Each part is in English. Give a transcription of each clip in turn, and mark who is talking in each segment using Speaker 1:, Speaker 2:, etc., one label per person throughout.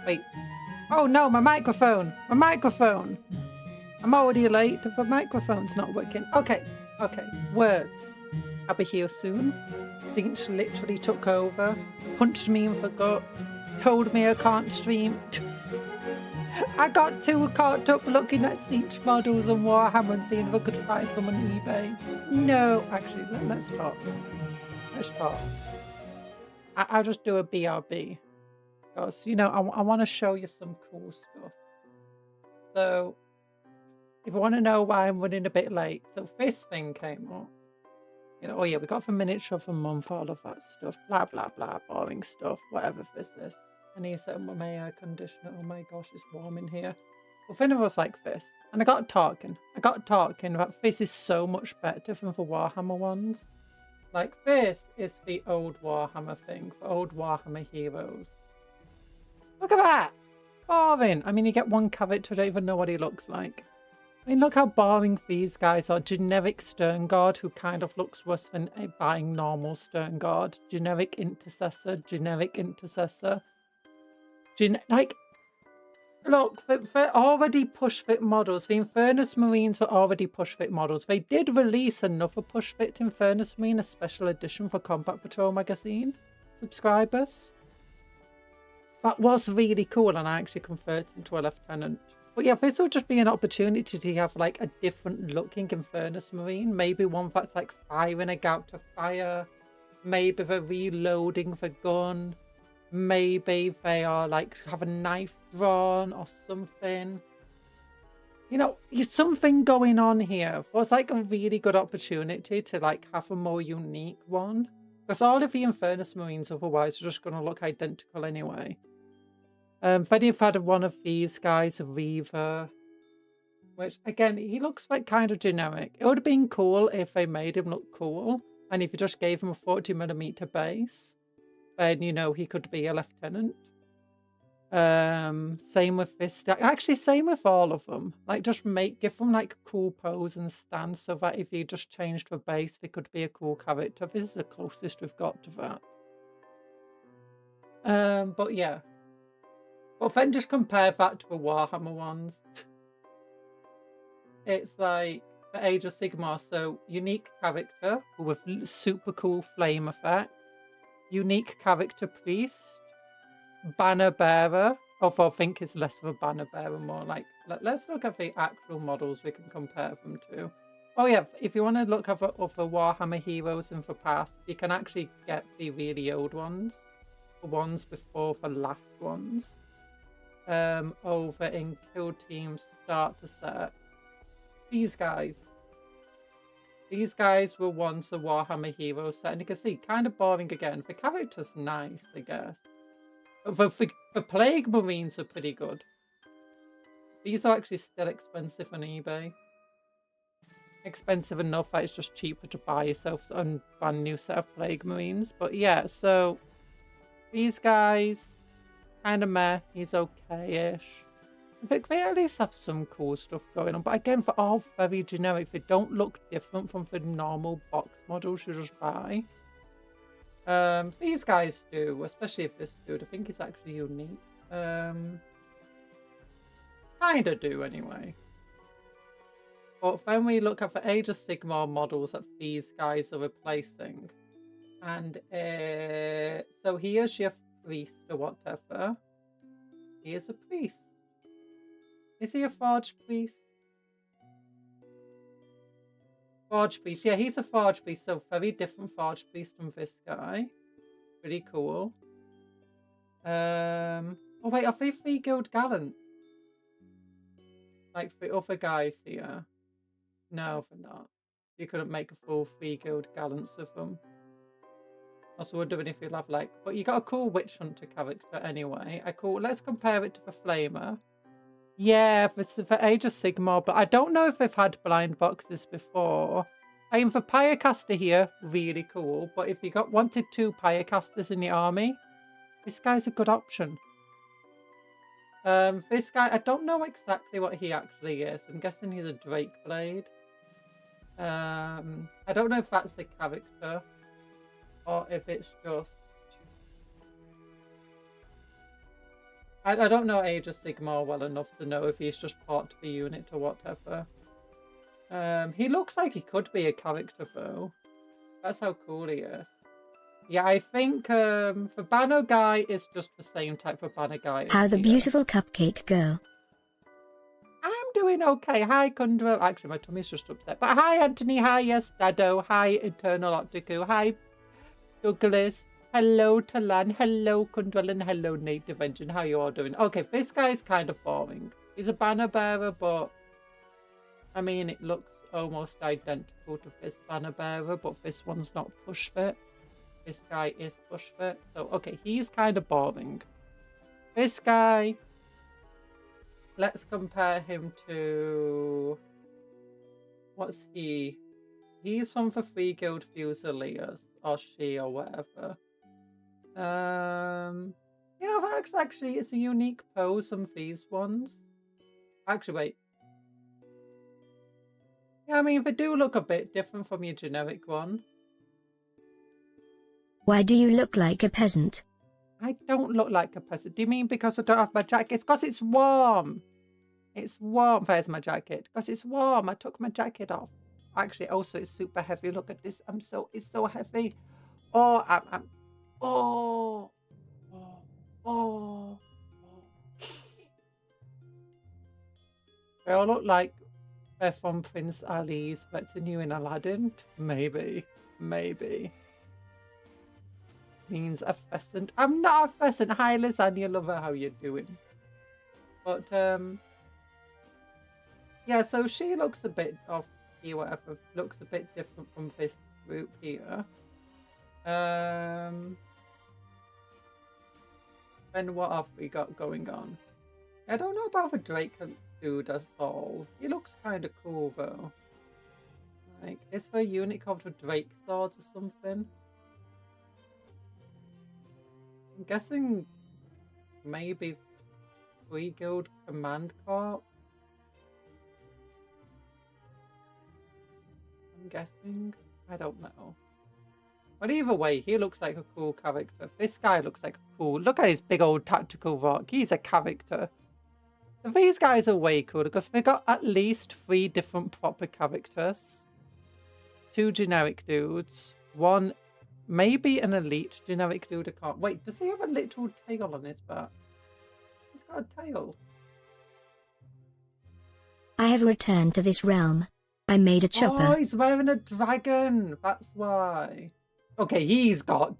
Speaker 1: Wait. Oh no, my microphone! My microphone! I'm already late if the microphone's not working. Okay, okay. Words. I'll be here soon. Tzeentch literally took over, punched me in the gut, told me I can't stream. I got too caught up looking at Tzeentch models and Warhammer and seeing if I could find them on eBay. No, actually, let's stop. Let's stop. I'll just do a BRB. Because, you know, I want to show you some cool stuff. So, if you want to know why I'm running a bit late, so this thing came up. You know, oh yeah, we got the miniature of a month, all of that stuff, blah, blah, blah, boring stuff, whatever this is. I need to set up my air conditioner. Oh my gosh, it's warm in here. Well, then it was like this. And I got talking about this is so much better than the Warhammer ones. Like, this is the old Warhammer thing, the old Warhammer heroes. Look at that! Boring! I mean, you get one character, I don't even know what he looks like. I mean, look how boring these guys are. Generic Stern Guard, who kind of looks worse than a buying normal Stern Guard. Generic Intercessor. Like, look, they're already push-fit models. The Infernus Marines are already push-fit models. They did release another push-fit Infernus Marine, a special edition for Combat Patrol magazine subscribers. That was really cool, and I actually converted into a lieutenant. But yeah, this will just be an opportunity to have like a different looking Infernus Marine. Maybe one that's like firing a gout of fire. Maybe they're reloading the gun. Maybe they are like have a knife drawn or something. You know, there's something going on here. It was like a really good opportunity to like have a more unique one. Because all of the Infernus Marines otherwise are just going to look identical anyway. Then you've had one of these guys, a Reaver, which again, he looks like kind of generic. It would have been cool if they made him look cool. And if you just gave him a 40mm base, then, you know, he could be a lieutenant. Same with this. Actually, same with all of them. Like, just give them like cool pose and stance so that if you just changed the base, they could be a cool character. This is the closest we've got to that. But yeah. But then just compare that to the Warhammer ones. It's like the Age of Sigmar, so unique character with super cool flame effect. Unique character priest. Banner bearer. Although I think it's less of a banner bearer, more like... Let's look at the actual models we can compare them to. Oh yeah, if you want to look at the other Warhammer heroes in the past, you can actually get the really old ones. The ones before the last ones. Over in Kill Team Start to Set. These guys were once a Warhammer Heroes set, and you can see, kind of boring again. The character's nice, I guess. The Plague Marines are pretty good. These are actually still expensive on eBay. Expensive enough that it's just cheaper to buy yourself a brand new set of Plague Marines. But yeah, so these guys, kind of meh. He's okay-ish. I think they at least have some cool stuff going on. But again, they're all very generic. They don't look different from the normal box models you just buy. These guys do, especially if this dude. I think it's actually unique. Kinda do anyway. But then we look at the Age of Sigmar models that these guys are replacing. And so here's your priest or whatever. Here's a priest. Is he a Forge Priest? Forge Priest. Yeah, he's a Forge Priest, so very different Forge Priest from this guy. Pretty cool. Oh wait, are they 3 Guild Gallants? Like the other guys here? No, they're not. You couldn't make a full 3 Guild Gallants of them. Also wondering if you'll have like, but you got a cool Witch Hunter character anyway. Let's compare it to the Flamer. Yeah, for Age of Sigmar, but I don't know if they've had blind boxes before. I mean, the Pyrecaster here, really cool. But if you wanted 2 Pyrecasters in your army, this guy's a good option. This guy, I don't know exactly what he actually is. I'm guessing he's a Drake Blade. I don't know if that's a character or if it's just... I don't know Age of Sigmar well enough to know if he's just part of the unit or whatever. He looks like he could be a character though. That's how cool he is. Yeah, I think the banner guy is just the same type of banner guy.
Speaker 2: How the beautiful cupcake girl.
Speaker 1: I'm doing okay. Hi, Kundwell. Actually, my tummy's just upset. But hi, Anthony. Hi, yes, Dado. Hi, Eternal Optiku. Hi, Douglas. Hello, Talan. Hello, Kundwell. And hello, Native Engine. How you all doing? Okay, this guy's kind of boring. He's a banner bearer, but I mean, it looks almost identical to this banner bearer, but this one's not push fit. This guy is push fit. So, okay, he's kind of boring. This guy, let's compare him to... What's he? He's from the 3 Guild Fusiliers, or she, or whatever. Yeah, that's actually, it's a unique pose from these ones. Actually, wait. Yeah, I mean, they do look a bit different from your generic one.
Speaker 2: Why do you look like a peasant?
Speaker 1: I don't look like a peasant. Do you mean because I don't have my jacket? It's because it's warm. It's warm. There's my jacket. Because it's warm. I took my jacket off. Actually, also, it's super heavy. Look at this. It's so heavy. Oh, oh. They all look like they're from Prince Ali's retinue in Aladdin. Maybe. Means a pheasant. I'm not a pheasant. Hi, Lasagna lover. How you doing? But, yeah, so she looks a bit off here, whatever. Looks a bit different from this group here. And what have we got going on? I don't know about the Drake dude at all. He looks kind of cool, though. Like, is there a unit called the Drake Swords or something? I'm guessing maybe 3 Guild Command Corps. I'm guessing. I don't know. But either way, he looks like a cool character. This guy looks like a cool... Look at his big old tactical rock. He's a character. So these guys are way cool because they got at least 3 different proper characters. 2 generic dudes. 1... Maybe an elite generic dude. I can't... Wait, does he have a literal tail on his back? He's got a tail.
Speaker 2: I have returned to this realm. I made a chopper.
Speaker 1: Oh, he's wearing a dragon. That's why. Okay, he's cool.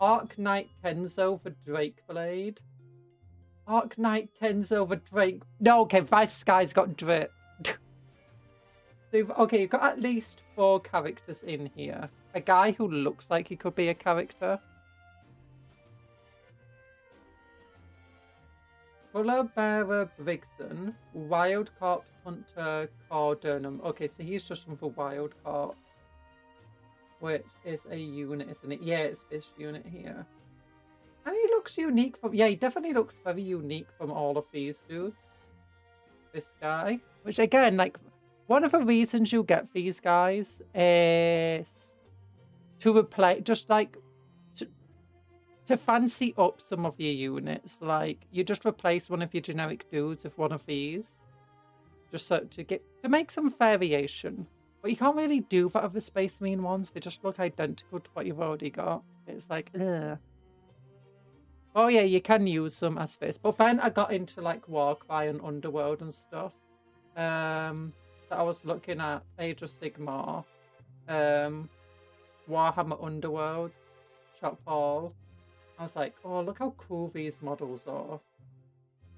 Speaker 1: Arc Knight Kenzo for Drake Blade. Arc Knight Kenzo for Drake... No, okay, this guy's got drip. Okay, you've got at least 4 characters in here. A guy who looks like he could be a character. Colour Bearer Brigson. Wild Corpse Hunter Cordurnum. Okay, so he's just from the Wild Corp. Which is a unit, isn't it? Yeah, it's this unit here. And he looks unique from... Yeah, he definitely looks very unique from all of these dudes. This guy. Which again, like... One of the reasons you get these guys is to replace, just like, to fancy up some of your units. Like, you just replace one of your generic dudes with one of these. Just so to make some variation. But you can't really do that with the Space Marine ones. They just look identical to what you've already got. It's like, ugh. Oh yeah, you can use them as this. But then I got into like Warcry and Underworld and stuff. So I was looking at Age of Sigmar, Warhammer Underworld, Cuptle. I was like, oh, look how cool these models are.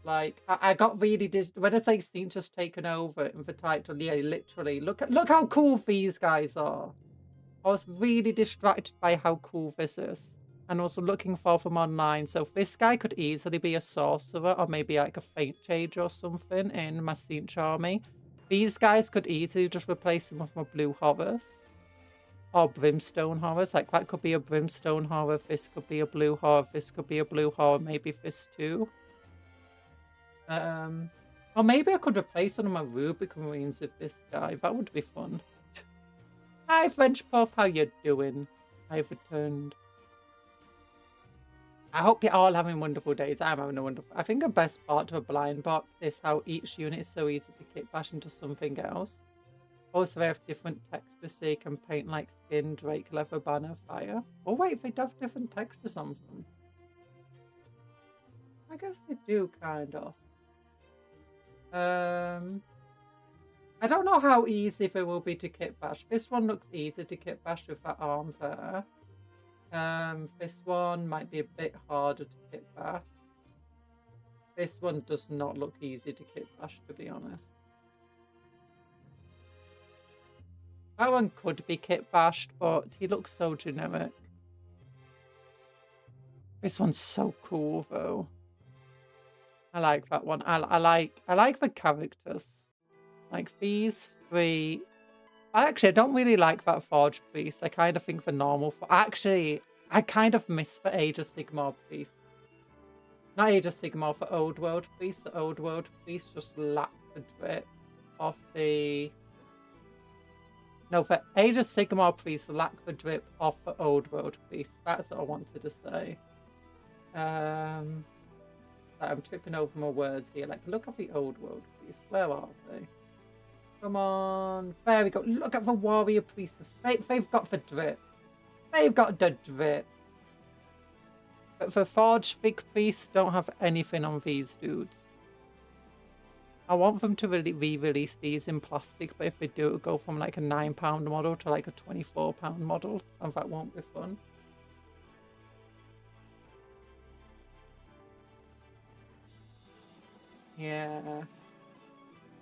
Speaker 1: Like, I got really when I say Tzeentch just taken over in the title, yeah, literally, look how cool these guys are. I was really distracted by how cool this is. And also looking for them online. So this guy could easily be a sorcerer or maybe like a faint change or something in my Tzeentch army. These guys could easily just replace them with my blue horrors. Or brimstone horrors. Like that could be a brimstone horror. This could be a blue horror. This could be a blue horror. Maybe this too. Or maybe I could replace one of my Rubic Marines with this guy. That would be fun. Hi, French Puff. How you doing? I've returned. I hope you're all having wonderful days. I'm having a wonderful... I think the best part of a blind box is how each unit is so easy to kit bash into something else. Also, they have different textures, so you can paint like skin, drake, leather, banner, fire. Oh wait, they have different textures on them. I guess they do, kind of. I don't know how easy they will be to kit bash. This one looks easy to kit bash with that arm there. This one might be a bit harder to kit bash. This one does not look easy to kit bash, to be honest. That one could be kit bashed, but he looks so generic. This one's so cool, though. I like that one. I like the characters. Like these three. I don't really like that Forge Priest. I kind of think the normal... Actually, I kind of miss the Age of Sigmar Priest. Not Age of Sigmar, for Old World Priest. The Old World Priest just lack the drip of the... No, for Age of Sigmar Priest lack the drip off the Old World Priest. That's what I wanted to say. I'm tripping over my words here. Like, look at the Old World Priest. Where are they? Come on. There we go. Look at the Warrior Priestess. They've got the drip. They've got the drip. But the Forged Fig Priests don't have anything on these dudes. I want them to re-release these in plastic, but if they do, it'll go from like a £9 model to like a £24 model, and that won't be fun. Yeah.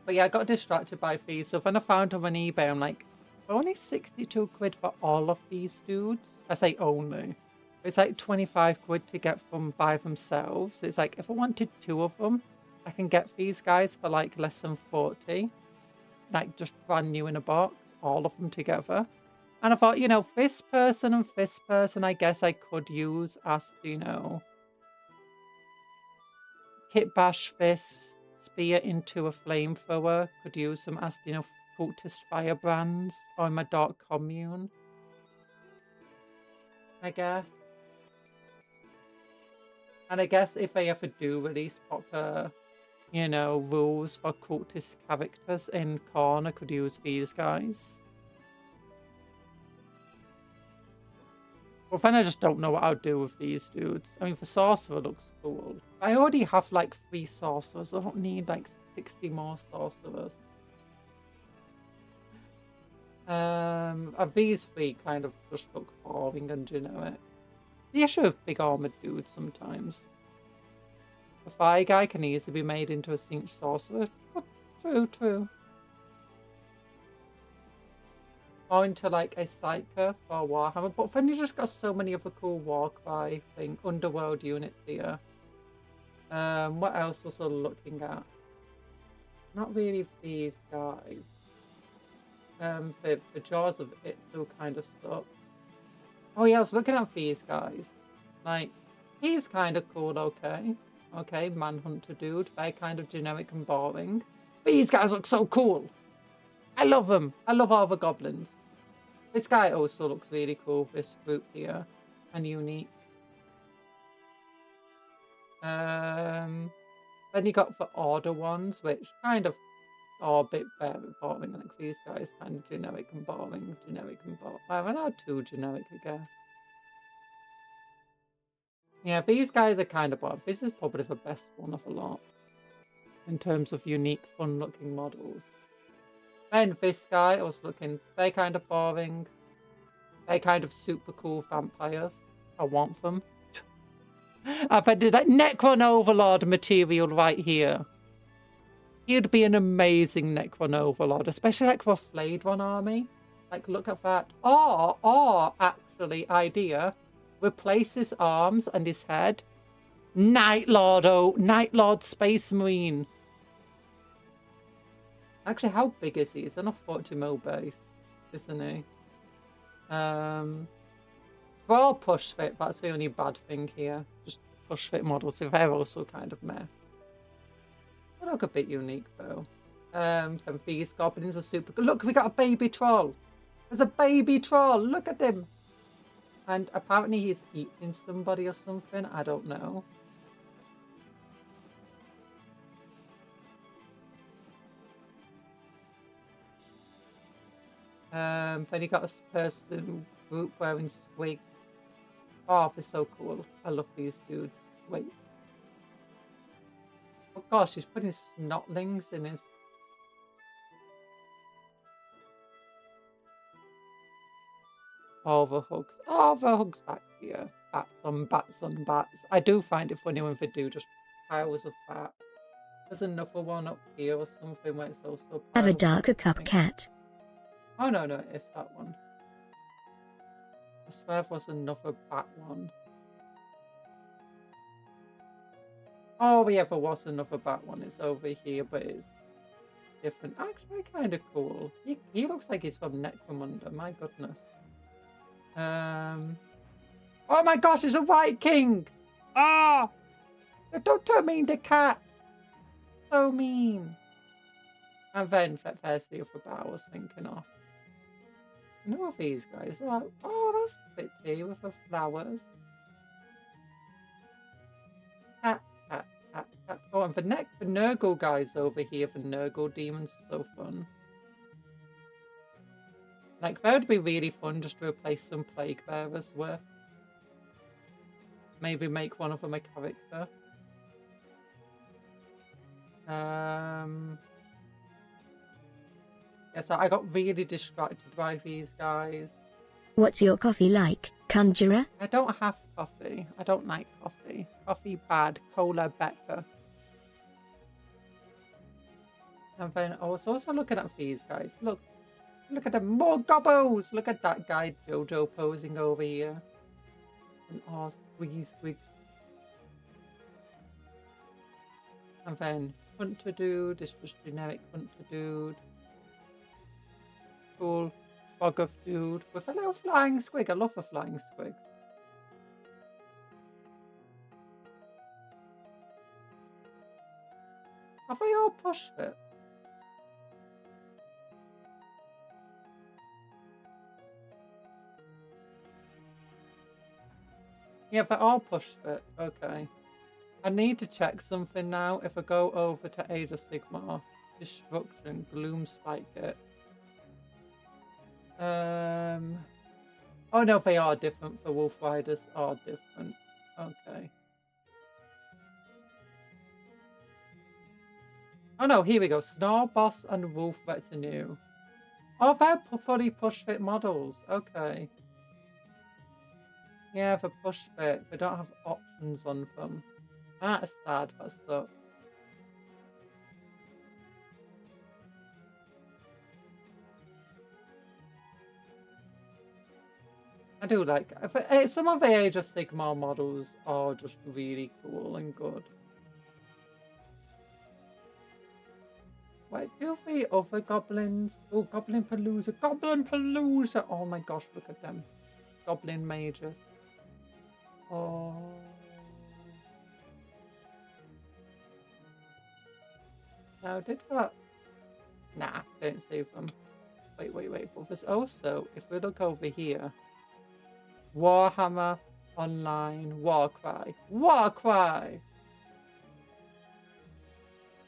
Speaker 1: But yeah, I got distracted by these, so when I found them on eBay, I'm like, only 62 quid for all of these dudes? I say only. It's like 25 quid to get them by themselves. It's like, if I wanted 2 of them, I can get these guys for like less than 40. Like, just brand new in a box, all of them together. And I thought, you know, this person and this person, I guess I could use as, you know, kit bash this spear into a flamethrower. Could use them as, you know, cultist firebrands, or in my dark commune, I guess. And I guess if they ever do release proper, you know, rules for cultist characters in Corn, I could use these guys. Well, then I just don't know what I'll do with these dudes. I mean, the sorcerer looks cool. I already have like 3 sorcerers. I don't need like 60 more sorcerers. These 3 kind of just look boring and generic. The issue of big armored dudes sometimes. The fire guy can easily be made into a Tzeentch sorcerer. True. Or into like a Psyker for Warhammer. But then you just got so many other cool Warcry thing, Underworld units here. What else was I looking at? Not really these guys. The Jaws of Itsu kind of suck. Oh yeah, I was looking at these guys. Like, he's kind of cool, okay. Okay, Manhunter dude. They're kind of generic and boring. These guys look so cool. I love them. I love all the goblins. This guy also looks really cool, this group here. And unique. Then you got the Order ones, which kind of are a bit very boring. Like these guys, kind of generic and boring. Generic and boring. Well, they're not too generic, I guess. Yeah, these guys are kind of boring. This is probably the best one of a lot in terms of unique, fun-looking models. Then this guy, I was looking, they're kind of boring. They're kind of super cool vampires. I want them. If I did that Necron Overlord material right here, he'd be an amazing Necron Overlord, especially like for Flayed One army. Like, look at that. Or actually, idea, replace his arms and his head. Night Lord Space Marine. Actually, how big is he? He's on a 40 mil base, isn't he? For all push fit, that's the only bad thing here. Just push fit models, so they're also kind of meh. They look a bit unique though. And these goblins are super good. Look, we got a baby troll. There's a baby troll. Look at him. And apparently he's eating somebody or something. I don't know. Then you got a person group wearing squig. Oh, they're so cool. I love these dudes. Wait. Oh gosh, he's putting snotlings in his... Oh, the hugs. Oh, the hugs back here. Bats on bats on bats. I do find it funny when they do just piles of bats. There's another one up here or something where it's also...
Speaker 2: Have a darker cup cat.
Speaker 1: Oh, no, it's that one. I swear there was another bat one. Oh, yeah, there was another bat one. It's over here, but it's different. Actually, kind of cool. He looks like he's from Necromunda. My goodness. Oh my gosh, it's a White King! Ah! Oh, don't turn me into cat! So mean. And then there's the other bat I was thinking of. No, of these guys are like, oh, that's pretty with the flowers. Cat. Oh, and the Nurgle guys over here, the Nurgle demons are so fun. Like, that would be really fun just to replace some Plague Bearers with. Maybe make one of them a character. Yeah, so I got really distracted by these guys.
Speaker 2: What's your coffee like, Conjurer?
Speaker 1: I don't have coffee. I don't like coffee. Coffee bad. Cola better. And then I was also looking at these guys. Look at them. More gobos! Look at that guy Jojo posing over here. And oh, squeak. And then Hunter Dude. This just generic Hunter Dude. Cool. Fog of Dude. With a little flying squig. I love the flying squigs. Have they all pushed it? Yeah, they're all pushed it. Okay. I need to check something now. If I go over to Age of Sigmar, Destruction, Gloom Spike it. Oh no, they are different. The Wolf Riders are different. Okay. Oh no, here we go. SmolBossin and Wolf Retinue. Oh, they're fully push fit models. Okay. Yeah, for push fit, they don't have options on them. That's sad, that sucks. I do like some of the Age of Sigmar models are just really cool and good. Wait, do the other goblins? Oh, Goblin Palooza! Oh my gosh, look at them. Goblin mages. Oh. Now, did that? Nah, don't save them. Wait. But there's also, if we look over here, Warhammer Online Warcry. Warcry!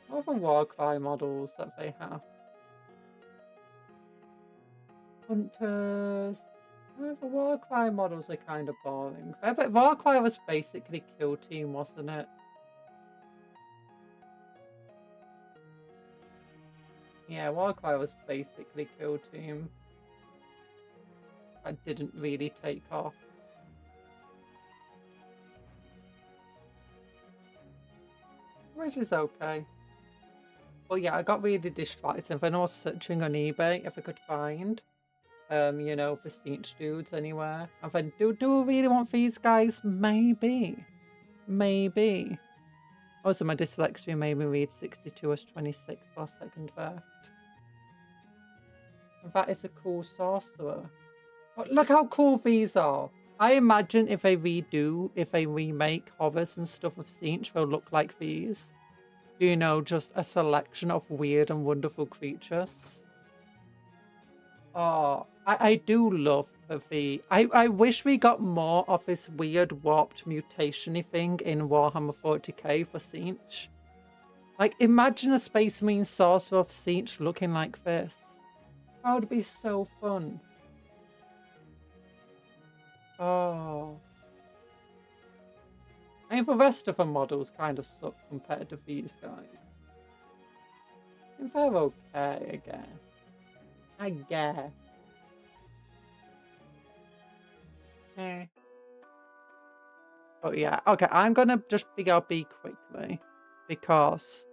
Speaker 1: What are the Warcry models that they have? Hunters. The Warcry models are kind of boring. But Warcry was basically Kill Team, wasn't it? Yeah, Warcry was basically Kill Team. That didn't really take off. Which is okay. But yeah, I got really distracted. When I was searching on eBay, if I could find, you know, for Tzeentch dudes anywhere. And then, do I really want these guys? Maybe. Maybe. Also, my dyslexia made me read 62 as 26 for a second there. That is a cool sorcerer. But look how cool these are. I imagine if they remake horrors and stuff of Tzeentch, they'll look like these. You know, just a selection of weird and wonderful creatures. Oh, I do love the... I wish we got more of this weird warped mutation-y thing in Warhammer 40k for Tzeentch. Like, imagine a Space Marine sorcerer of Tzeentch looking like this. That would be so fun. Oh. I mean, the rest of the models kind of suck compared to these guys. I think they're okay, I guess. I guess. Eh. Oh yeah, okay, I'm gonna just BRB quickly. Because...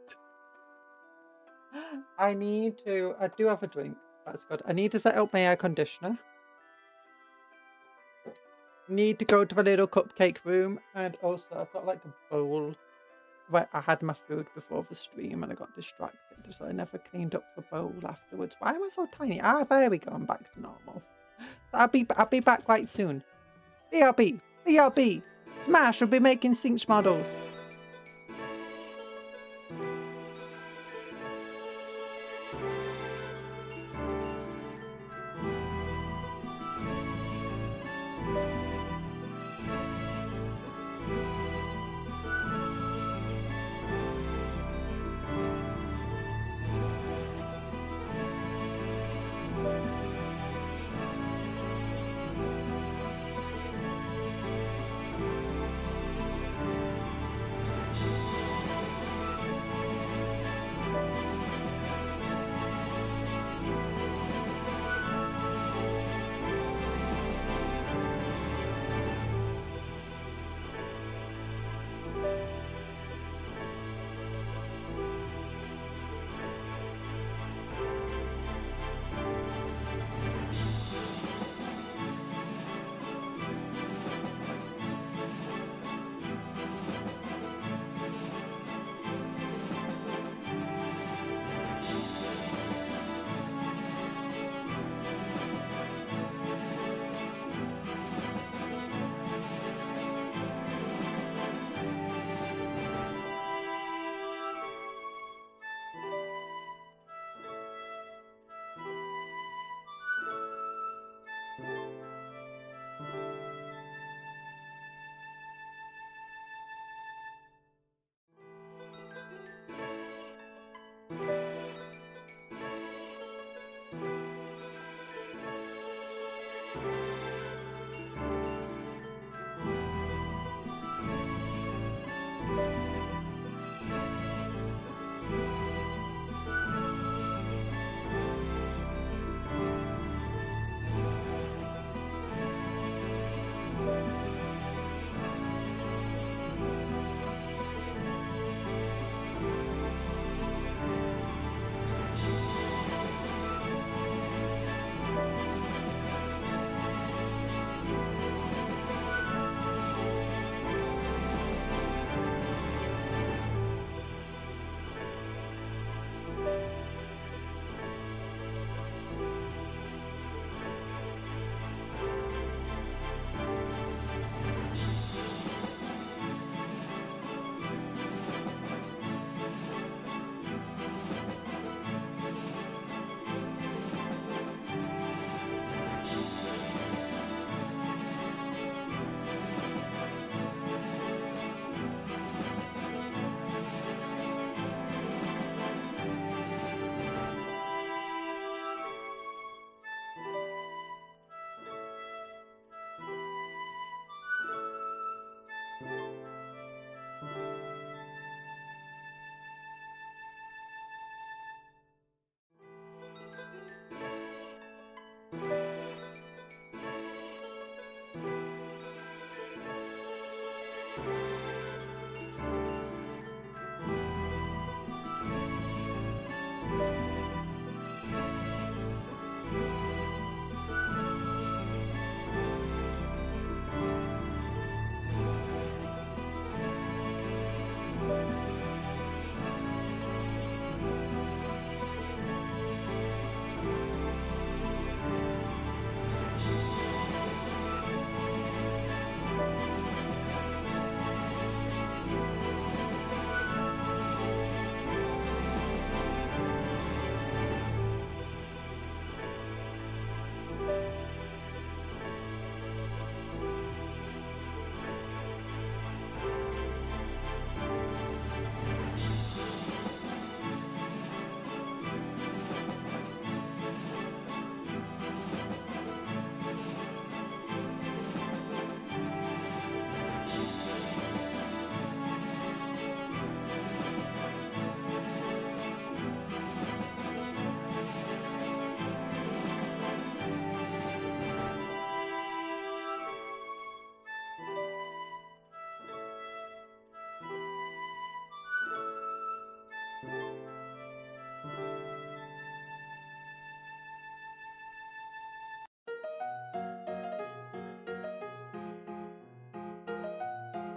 Speaker 1: I do have a drink. That's good. I need to set up my air conditioner. Need to go to the little cupcake room, and also I've got like a bowl where I had my food before the stream and I got distracted, so I never cleaned up the bowl afterwards. Why am I so tiny? Ah, there we go. I'm back to normal. I'll be back quite soon. BRB. Smash will be making Tzeentch models.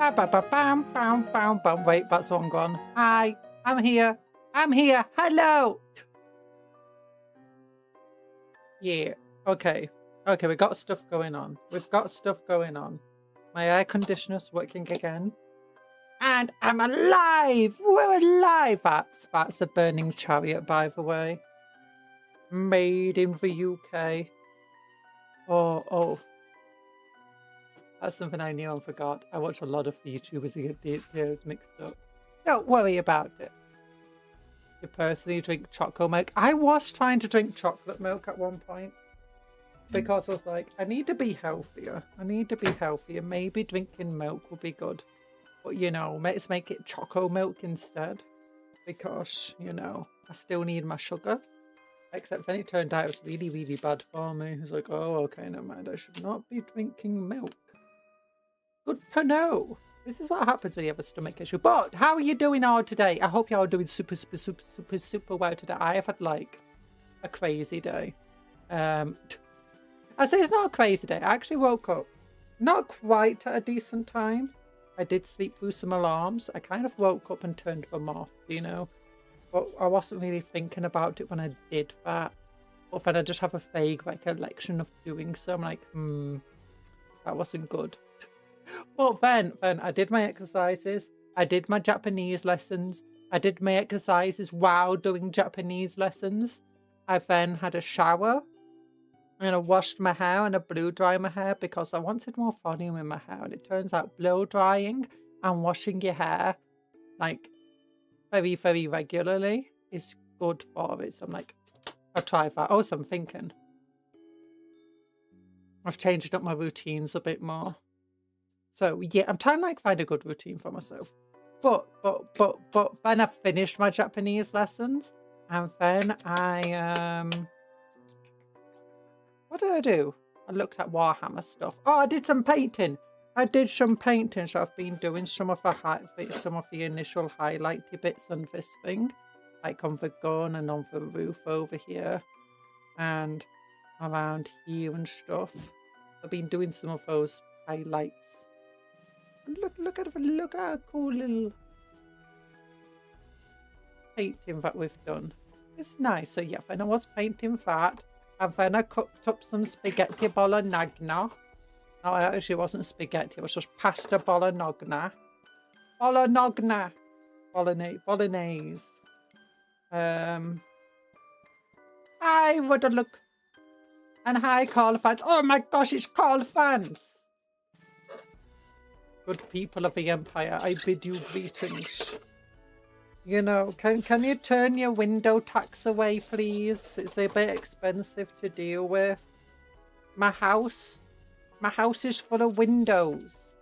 Speaker 1: Ba ba ba bam bam bam bam. Wait, that song gone. Hi, I'm here. I'm here. Hello. Yeah. Okay. Okay, we got stuff going on. We've got stuff going on. My air conditioner's working again. And I'm alive! We're alive! That's a burning chariot, by the way. Made in the UK. Oh. That's something I knew and forgot. I watch a lot of YouTubers who get these mixed up. Don't worry about it. You personally drink chocolate milk. I was trying to drink chocolate milk at one point. Because I was like, I need to be healthier. Maybe drinking milk will be good. But, you know, let's make it choco milk instead. Because, you know, I still need my sugar. Except then it turned out it was really, really bad for me. It was like, oh, okay, never mind. I should not be drinking milk. Good to know. This is what happens when you have a stomach issue. But how are you doing all today? I hope you're all doing super well today. I have had, like, a crazy day. I say it's not a crazy day. I actually woke up not quite at a decent time. I did sleep through some alarms. I kind of woke up and turned them off, you know. But I wasn't really thinking about it when I did that. But then I just have a vague recollection of doing so. I'm like, that wasn't good. But then I did my exercises. I did my Japanese lessons. I did my exercises while doing Japanese lessons. I then had a shower. And I washed my hair and I blow dry my hair because I wanted more volume in my hair. And it turns out blow drying and washing your hair like very, very regularly is good for it. So I'm like, I'll try that. Also, I'm thinking I've changed up my routines a bit more. So yeah, I'm trying to like find a good routine for myself. But then I finished my Japanese lessons and then what did I do? I looked at Warhammer stuff. Oh, I did some painting. So I've been doing some of the initial highlighty bits on this thing, like on the gun and on the roof over here, and around here and stuff. I've been doing some of those highlights. And look at a cool little painting that we've done. It's nice. So yeah, then I was painting that. And then I cooked up some spaghetti bolognese. No, it actually wasn't spaghetti. It was just pasta bolognese. Bolognese. Hi, what a look. And hi, Carl fans. Oh my gosh, it's Carl fans. Good people of the Empire, I bid you greetings. You know, can you turn your window tax away, please? It's a bit expensive to deal with. My house is full of windows.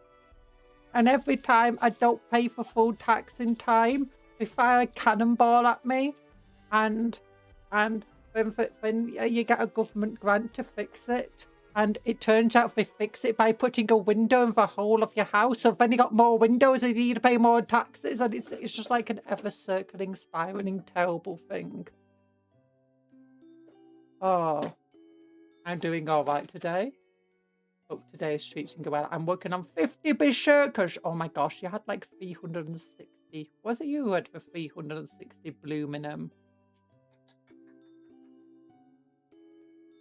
Speaker 1: And every time I don't pay for full tax in time, they fire a cannonball at me. And then you get a government grant to fix it. And it turns out they fix it by putting a window in the whole of your house. So then you got more windows and you need to pay more taxes. And it's just like an ever-circling, spiraling, terrible thing. Oh, I'm doing all right today. Hope today's treating you well. I'm working on 50 berserkers. Oh my gosh, you had like 360. Was it you who had the 360 blooming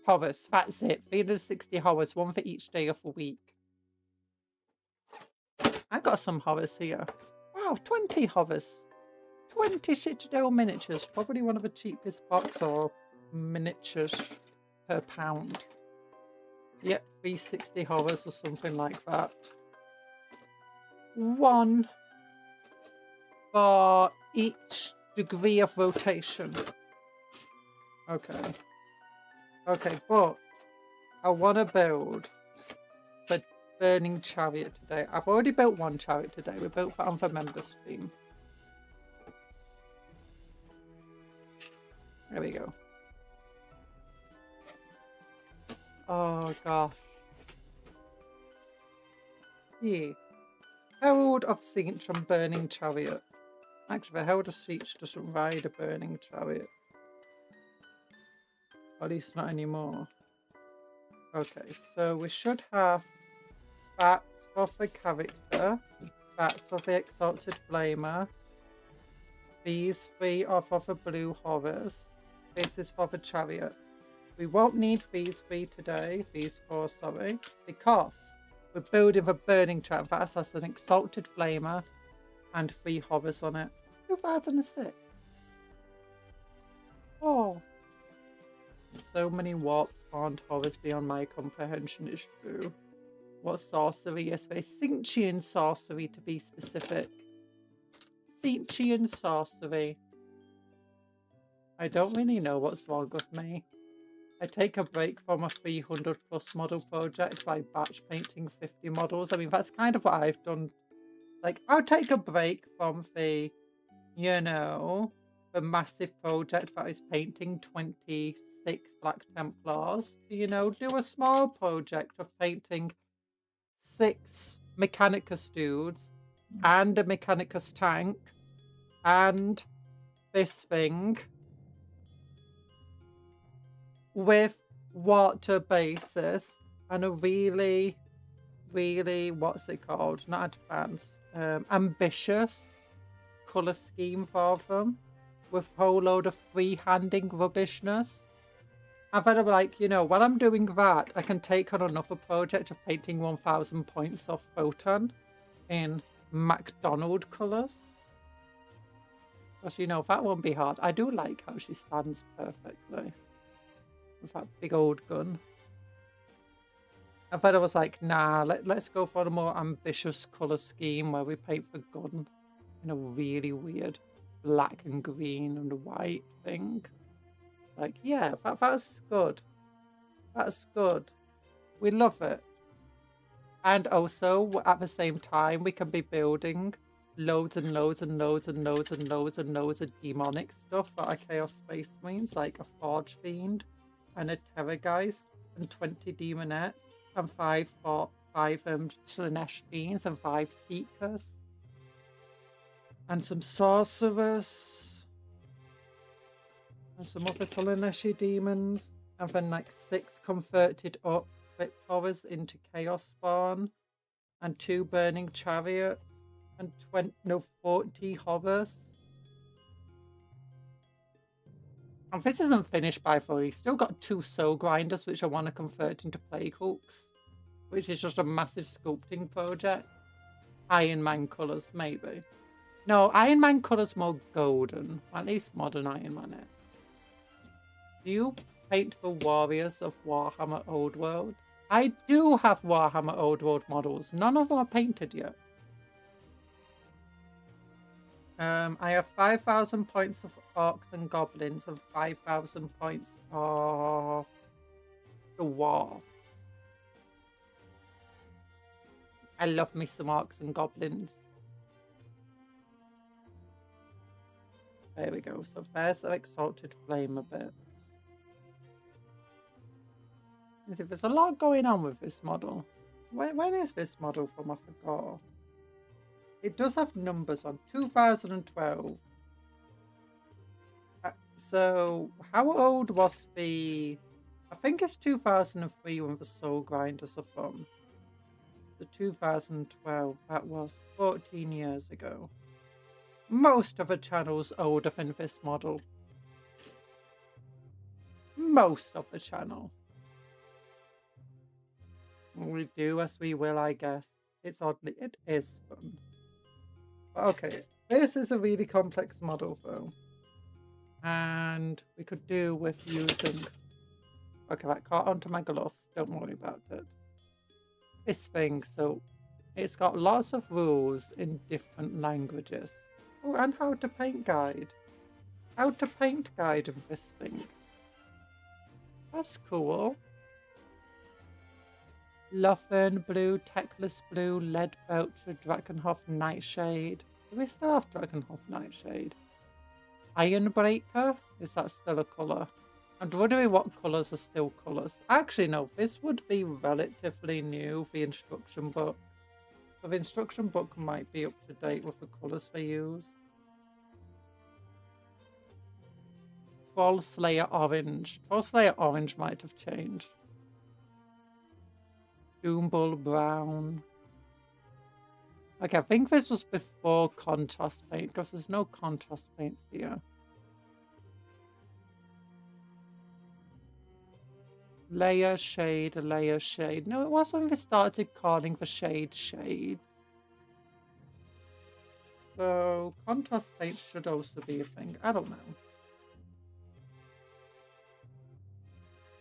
Speaker 1: horrors? That's it. 360 horrors, one for each day of the week. I got some horrors here. Wow, 20 horrors. 20 Citadel miniatures. Probably one of the cheapest box or miniatures per pound. Yep, 360 horrors or something like that. One for each degree of rotation. Okay. Okay, but I want to build the burning chariot today. I've already built one chariot today. We built that on the member stream. There we go. Oh gosh. Yeah. Herald of Tzeentch and burning chariot. Actually, the Herald of Tzeentch doesn't ride a burning chariot. At least not anymore. Okay, so we should have that for the character. That's for the Exalted Flamer. These 3 are for the Blue Horrors. This is for the Chariot. We won't need these 3 today, these 4, sorry, because we're building the Burning Chariot. That has an Exalted Flamer and 3 Horrors on it. 2006. Oh. So many warp spawned horrors beyond my comprehension is true. What sorcery is this? Tzeentchian sorcery, to be specific. Tzeentchian sorcery. I don't really know what's wrong with me. I take a break from a 300 plus model project by batch painting 50 models. I mean, that's kind of what I've done. Like, I'll take a break from the, you know, the massive project that is painting 26 Black Templars. You know, do a small project of painting 6 Mechanicus dudes and a Mechanicus tank and this thing with water basis and a really, what's it called? Not advanced, ambitious colour scheme for them with a whole load of free-handing rubbishness. And then I'm like, you know, while I'm doing that, I can take on another project of painting 1000 points of Photon in McDonald colours. Because, you know, that won't be hard. I do like how she stands perfectly with that big old gun. And then I was like, nah, let's go for a more ambitious colour scheme where we paint the gun in a really weird black and green and white thing. Like, yeah, that's good. That's good. We love it. And also, at the same time, we can be building loads and loads and loads and loads and loads and loads of demonic stuff that are Chaos Space Marines, like a Forge Fiend and a Terrorgeist and 20 Demonettes and 5 Slanesh Fiends and 5 Seekers and some Sorcerers and some other Slaneshi Demons, and then like 6 converted up Crypt Horrors into Chaos Spawn and 2 Burning Chariots and 40 Horrors. And this isn't finished by the way. Still got 2 Soul Grinders which I want to convert into Plague Hooks, which is just a massive sculpting project. Iron Man colours, maybe. No, Iron Man colours more golden. At least modern Iron Man is. Do you paint the Warriors of Warhammer Old Worlds? I do have Warhammer Old World models. None of them are painted yet. I have 5,000 points of Orcs and Goblins and 5,000 points of the Dwarves. I love me some Orcs and Goblins. There we go. So there's the Exalted Flamer bits. There's a lot going on with this model. When is this model from? I forgot. It does have numbers on 2012. So how old was the... I think it's 2003 when the Soul Grinders are from. The 2012, that was 14 years ago. Most of the channel's older than this model. Most of the channel. We do as we will, I guess. It is fun. Okay, this is a really complex model though. And we could do with using... Okay, that caught onto my gloves. Don't worry about it. This thing, so it's got lots of rules in different languages. Oh, and how to paint guide. How to paint guide of this thing. That's cool. Lothern Blue, Techless Blue, Lead Belcher, Drakenhof Nightshade. Do we still have Drakenhof Nightshade? Ironbreaker? Is that still a colour? I'm wondering what colours are still colours. Actually, no, this would be relatively new, the instruction book. So the instruction book might be up to date with the colours they use. Troll Slayer Orange. Troll Slayer Orange might have changed. Doombull Brown. Okay, I think this was before contrast paint because there's no contrast paints here. Layer, shade, layer, shade. No, it was when we started calling the shade shades. So contrast paint should also be a thing. I don't know.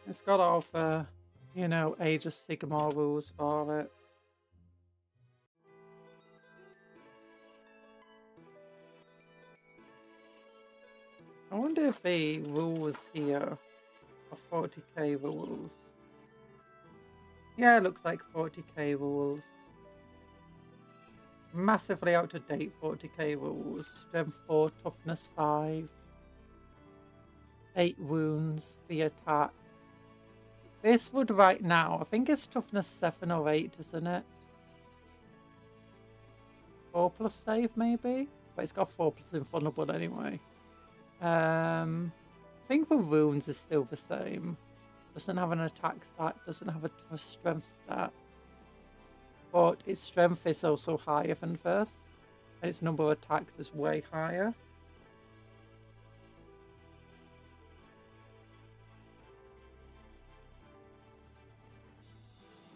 Speaker 1: It's got all the, you know, Age of Sigmar rules for it. I wonder if the rules here are 40k rules. Yeah, it looks like 40k rules. Massively out of date 40k rules. Strength 4, toughness 5. 8 wounds, 3 attacks. This would right now, I think it's toughness 7 or 8, isn't it? 4 plus save maybe? But it's got 4 plus invulnerable anyway. I think the wounds is still the same. Doesn't have an attack stat, doesn't have a strength stat. But its strength is also higher than this. And its number of attacks is way higher.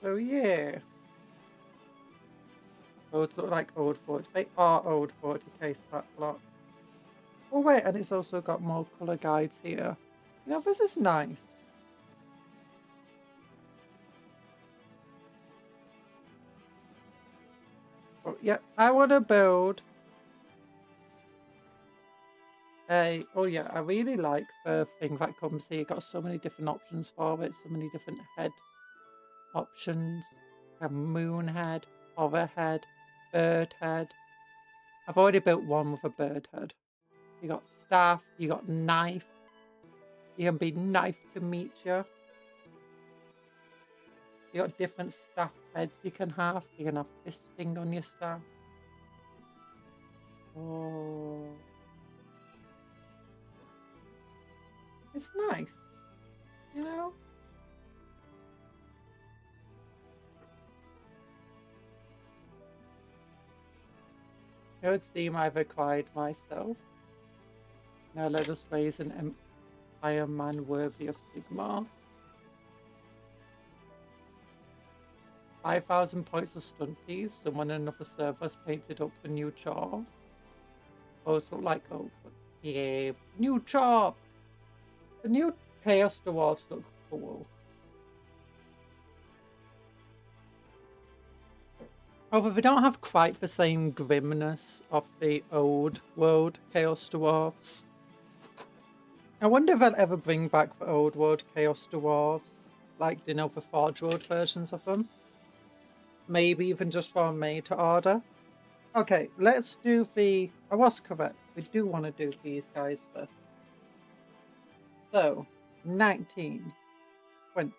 Speaker 1: So yeah. Those look like old 40. They are old 40k stat block. Oh wait, and it's also got more colour guides here. You know, this is nice. Oh, yeah, I want to build a... Oh yeah, I really like the thing that comes here. Got so many different options for it. So many different head options. A moon head, hover head, bird head. I've already built one with a bird head. You got staff, you got knife. You can be knife to meet you. You got different staff heads you can have. You can have this thing on your staff. Oh. It's nice. You know? It would seem I've acquired myself. Now let us raise an empire man worthy of Sigmar. 5,000 points of stunties. Someone in another server has painted up the new chops. Also like, oh, yeah, new chop. The new Chaos Dwarfs look cool. Although they don't have quite the same grimness of the old world Chaos Dwarfs. I wonder if they'll ever bring back the old world Chaos Dwarfs. Like, you know, the Forge World versions of them. Maybe even just for a made to order. Okay, let's do the... I was correct. We do want to do these guys first. So, 19, 20,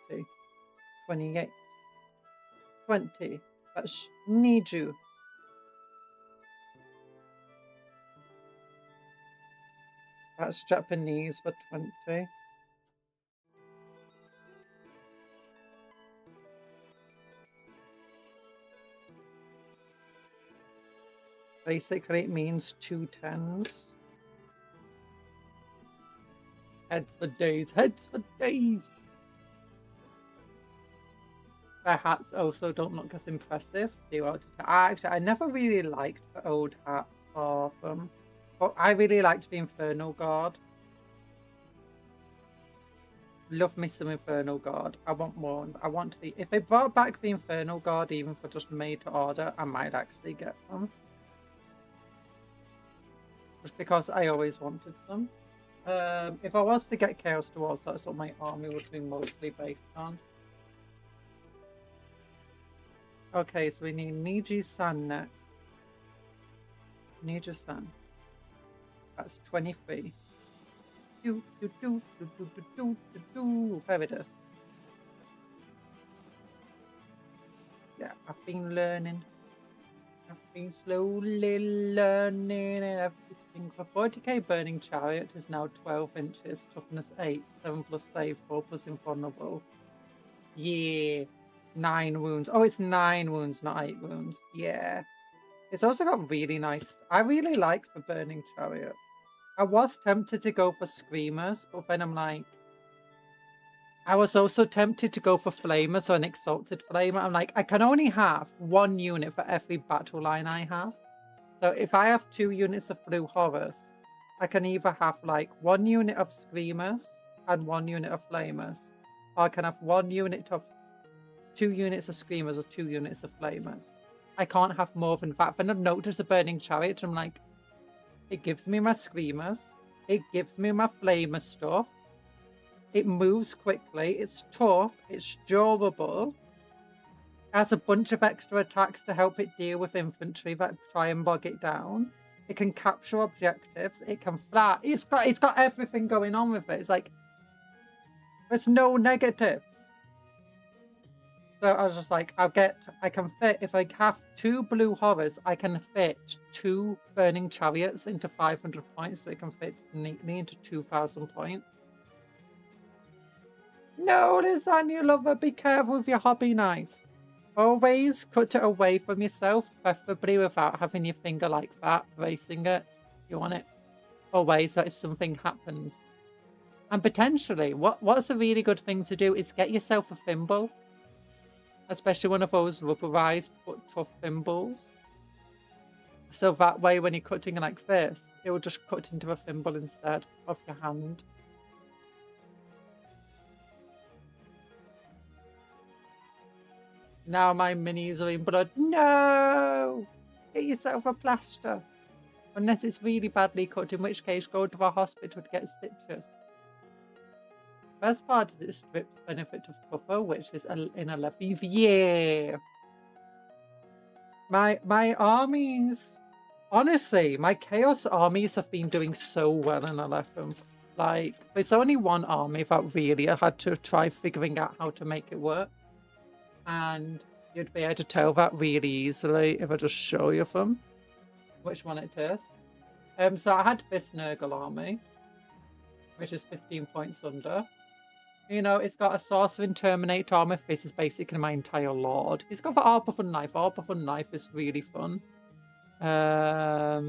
Speaker 1: 28, 20. That's need you. That's Japanese for 20. Basically, it means 2 10s. Heads for days, heads for days. Their hats also don't look as impressive. 0 to 10. Actually, I never really liked the old hats for them. But I really liked the Infernal Guard. Love me some Infernal Guard. I want more. I want to be... If they brought back the Infernal Guard, even for just made to order, I might actually get them. Just because I always wanted them. If I was to get Chaos Dwarves, that's what my army would be mostly based on. Okay, so we need Niji-san next. Niji-san. That's 23. There it is. Yeah, I've been learning. I've been slowly learning everything. The 40k Burning Chariot is now 12 inches, toughness 8, 7 plus save, 4 plus invulnerable. Yeah. 9 wounds. Oh, it's 9 wounds, not 8 wounds. Yeah. It's also got really nice... I really like the Burning Chariot. I was tempted to go for Screamers, but then I'm like... I was also tempted to go for Flamers or an Exalted Flamer. I'm like, I can only have 1 unit for every battle line I have. So if I have 2 units of Blue Horrors, I can either have like 1 unit of Screamers and 1 unit of Flamers. Or I can have 1 unit of 2 units of Screamers or 2 units of Flamers. I can't have more than that. Then I've noticed the Burning Chariot, I'm like, it gives me my Screamers. It gives me my Flamer stuff. It moves quickly. It's tough. It's durable. It has a bunch of extra attacks to help it deal with infantry that try and bog it down. It can capture objectives. It can fly. It's got everything going on with it. It's like, there's no negatives. So I was just like, I can fit, if I have 2 Blue Horrors, I can fit 2 Burning Chariots into 500 points, so it can fit neatly into 2,000 points. No, Lasagna Lover, be careful with your hobby knife. Always cut it away from yourself, preferably without having your finger like that, bracing it. You want it away so if something happens. And potentially, what's a really good thing to do is get yourself a thimble. Especially one of those rubberized but tough thimbles. So that way when you're cutting like this, it will just cut into a thimble instead of your hand. Now my minis are in blood. No! Get yourself a plaster. Unless it's really badly cut, in which case go to a hospital to get stitches. Best part is it strips benefit of cover, which is in 11th year. My armies, honestly, my chaos armies have been doing so well in 11th. Like, there's only one army that really I had to try figuring out how to make it work. And you'd be able to tell that really easily if I just show you them, which one it is. So I had this Nurgle army, which is 15 points under. You know, it's got a Sorcerer Terminator armor. This is basically my entire lord. It's got the Arbor Knife. Arbor Knife is really fun. At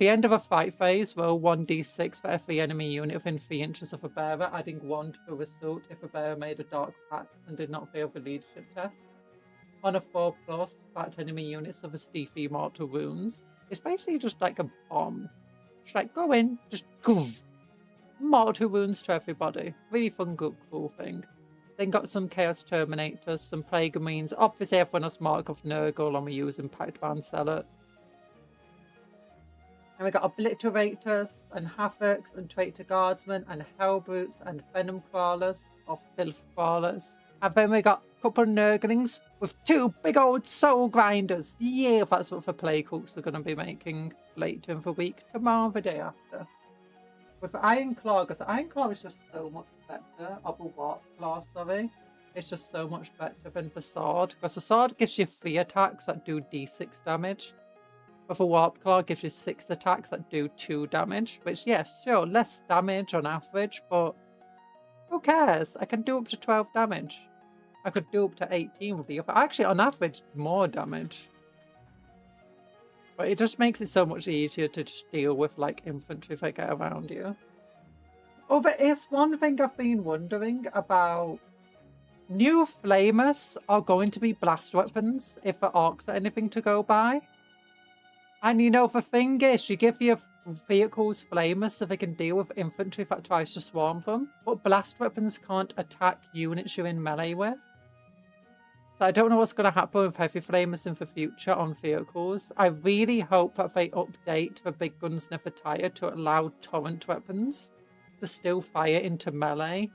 Speaker 1: the end of a fight phase, roll 1d6 for every enemy unit within 3 inches of a bearer, adding 1 to the result if a bearer made a dark pact and did not fail the leadership test. On a 4+, that enemy units of a Steefy mortal wounds. It's basically just like a bomb. Just like, go in, just go. Mortal wounds to everybody. Really fun, good, cool thing. Then got some Chaos Terminators, some Plague Marines. Obviously, everyone has Mark of Nurgle, and we're using Pact Band Zealot. And we got Obliterators, and Havocs, and Traitor Guardsmen, and Hellbrutes, and Venom Crawlers, or Filth Crawlers. And then we got a couple of Nurglings with 2 big old Soul Grinders. Yeah, that's what the Plague Hooks are going to be making later in the week. Tomorrow, the day after. With Iron Claw, because Iron Claw is just so much better of a Warp Claw, sorry. It's just so much better than the Sword. Because the Sword gives you 3 attacks that do d6 damage. With a Warp Claw gives you 6 attacks that do 2 damage. Which, yes, sure, less damage on average, but who cares? I can do up to 12 damage. I could do up to 18 with the other. Actually, on average, more damage. But it just makes it so much easier to just deal with, like, infantry if I get around you. Oh, there is one thing I've been wondering about. New Flamers are going to be blast weapons if the orcs are anything to go by. And, you know, the thing is, you give your vehicles Flamers so they can deal with infantry that tries to swarm them. But blast weapons can't attack units you're in melee with. So I don't know what's going to happen with heavy flamers in the future on vehicles. I really hope that they update the Big Guns Never Tire to allow torrent weapons to still fire into melee,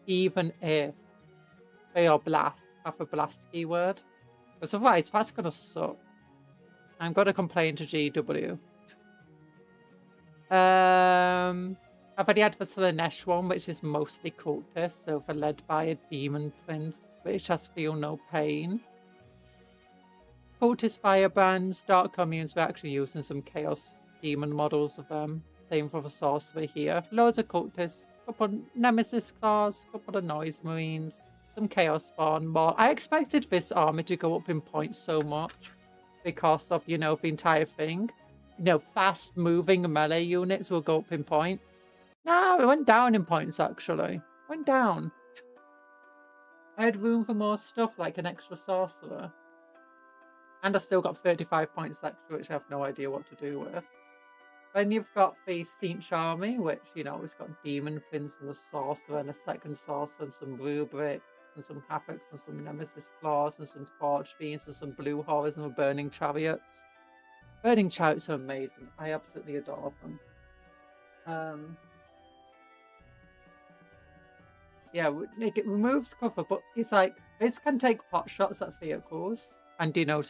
Speaker 1: even if they are blast, have a blast keyword. Because otherwise, that's going to suck. I'm going to complain to GW. I've already had the Slanesh one, which is mostly cultists, so they're led by a demon prince, which has Feel No Pain. Cultist firebrands, dark communes, we're actually using some chaos demon models of them. Same for the sorcerer here. Loads of cultists, couple of nemesis claws, couple of noise marines, some chaos spawn more. I expected this army to go up in points so much. because of, you know, the entire thing. You know, fast moving melee units will go up in points. No, it went down in points actually. Went down. I had room for more stuff like an extra sorcerer. And I've still got 35 points extra, which I have no idea what to do with. Then you've got the Tzeentch army, which, you know, it's got Demon Prince and a Sorcerer and a second Sorcerer and some Rubrics and some Havocs and some Nemesis Claws and some Forge Fiends and some Blue Horrors and Burning Chariots. Burning Chariots are amazing. I absolutely adore them. Yeah, it removes cover, but it's like, this can take pot shots at vehicles and, you know,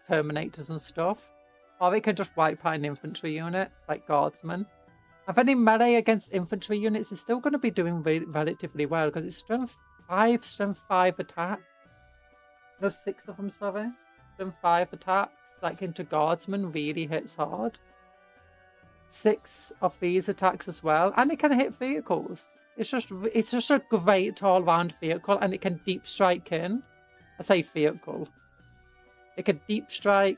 Speaker 1: Terminators and stuff. Or it can just wipe out an infantry unit, like Guardsmen. If any melee against infantry units is still going to be doing relatively well, because it's strength 5 attack. No, 6 of them, sorry. Strength 5 attacks, like into Guardsmen, really hits hard. 6 of these attacks as well, and it can hit vehicles. It's just a great all-round vehicle, and it can deep strike in. I say vehicle. It can deep strike.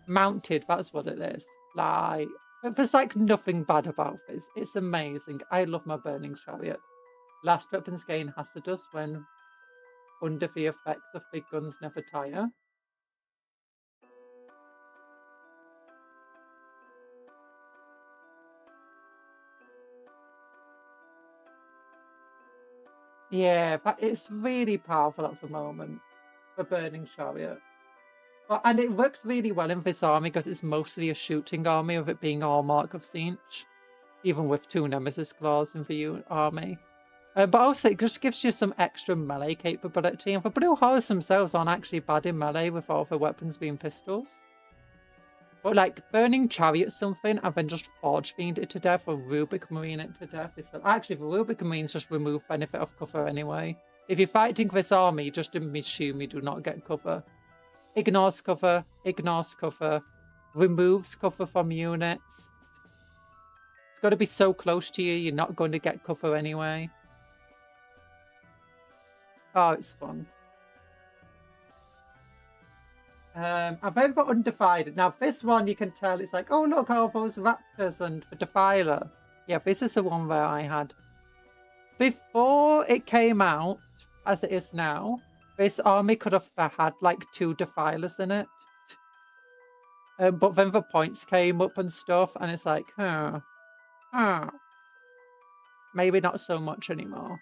Speaker 1: Mounted, that's what it is. Like, there's like nothing bad about this. It's amazing. I love my Burning Chariots. Last weapons gain hazardous when under the effects of big guns never tire. Yeah, but it's really powerful at the moment. The Burning Chariot. And it works really well in this army because it's mostly a shooting army, of it being all Mark of Tzeentch, even with 2 Nemesis Claws in the army. But also, it just gives you some extra melee capability. And the Blue Horrors themselves aren't actually bad in melee with all the weapons being pistols. But like, Burning Chariot something and then just Forge Fiend it to death or Rubric Marine it to death. Actually, the Rubric Marines just remove benefit of cover anyway. If you're fighting this army, just assume you do not get cover. Ignores cover, removes cover from units. It's got to be so close to you, you're not going to get cover anyway. Oh, it's fun. I've heard for Undivided. Now, this one you can tell it's like, oh, look, all those raptors and the Defiler. Yeah, this is the one where I had. Before it came out, as it is now, this army could have had like 2 Defilers in it. But then the points came up and stuff, and it's like, maybe not so much anymore.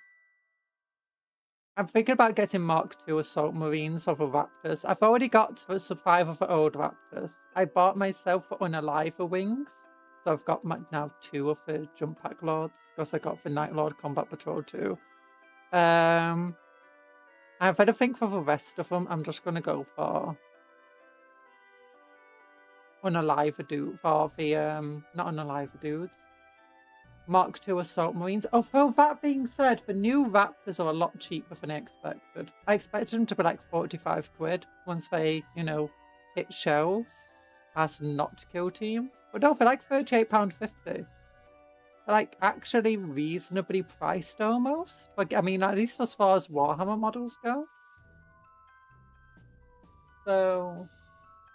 Speaker 1: I'm thinking about getting Mark II Assault Marines of the Raptors. I've already got 5 of the old Raptors. I bought myself the Unaliver Wings. So I've got now 2 of the Jump Pack Lords, because I got the Night Lord Combat Patrol too. I've had to think for the rest of them. I'm just going to go for Unaliver Dude, for the, not Unaliver Dudes. Mark II Assault Marines. Although that being said, the new Raptors are a lot cheaper than I expected. I expected them to be like 45 quid once they, you know, hit shelves as not kill team. But no, they're like £38.50. They're like actually reasonably priced almost. Like, I mean, at least as far as Warhammer models go. So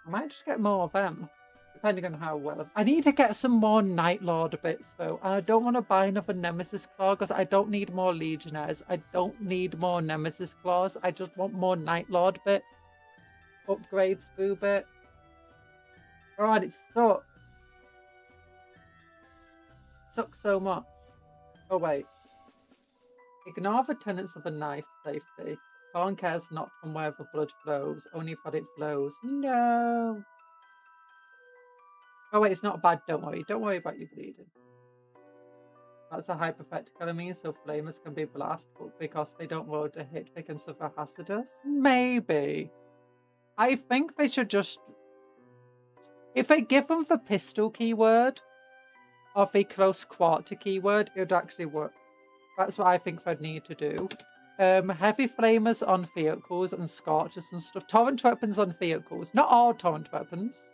Speaker 1: I might just get more of them, depending on how well. I need to get some more Night Lord bits though, and I don't want to buy another Nemesis Claw because I don't need more Legionnaires. I don't need more Nemesis Claws. I just want more Night Lord bits. Upgrades through bits. God, it sucks. Sucks so much. Oh wait. Ignore the tenets of the knife safety. Corn cares not from where the blood flows, only that it flows. No. Oh wait, it's not bad, don't worry. Don't worry about you bleeding. That's a hypothetical enemy, so flamers can be blasted, but because they don't roll to hit, they can suffer hazardous? Maybe. I think they should just... If they give them the pistol keyword, or the close quarter keyword, it would actually work. That's what I think they'd need to do. Heavy flamers on vehicles and scorchers and stuff. Torrent weapons on vehicles. Not all torrent weapons.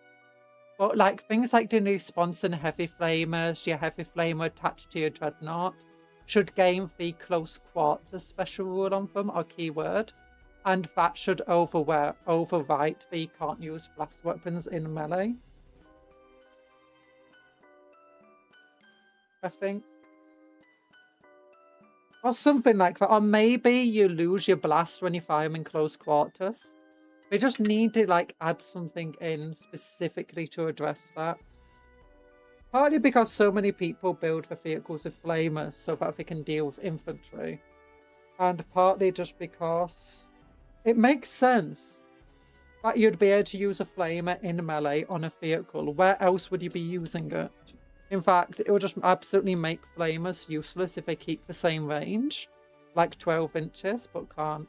Speaker 1: But like things like the response and heavy flamers, your heavy flamer attached to your dreadnought, should gain the close quarters special rule on them or keyword. And that should overwrite the can't use blast weapons in melee. I think. Or something like that. Or maybe you lose your blast when you fire them in close quarters. They just need to like add something in specifically to address that. Partly because so many people build the vehicles with flamers so that they can deal with infantry. And partly just because it makes sense that you'd be able to use a flamer in melee on a vehicle. Where else would you be using it? In fact, it would just absolutely make flamers useless if they keep the same range. Like 12 inches, but can't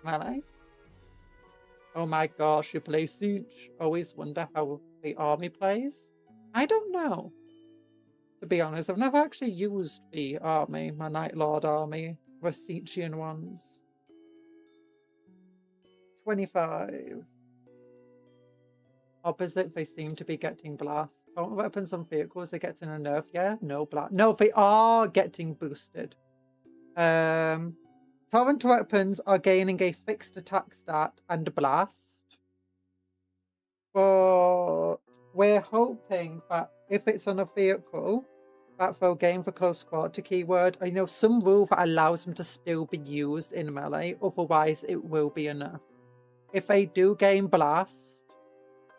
Speaker 1: melee. Oh my gosh, you play Tzeentch. Always wonder how the army plays. I don't know. To be honest, I've never actually used the army, my Night Lord army, the Tzeentchian ones. 25. Opposite, they seem to be getting blast. Current weapons on vehicles are getting a nerf. Yeah, no blast. No, they are getting boosted. Current weapons are gaining a fixed attack stat and blast. But we're hoping that if it's on a vehicle, that they'll gain the close quarter keyword. I know some rule that allows them to still be used in melee. Otherwise, it will be enough. If they do gain blast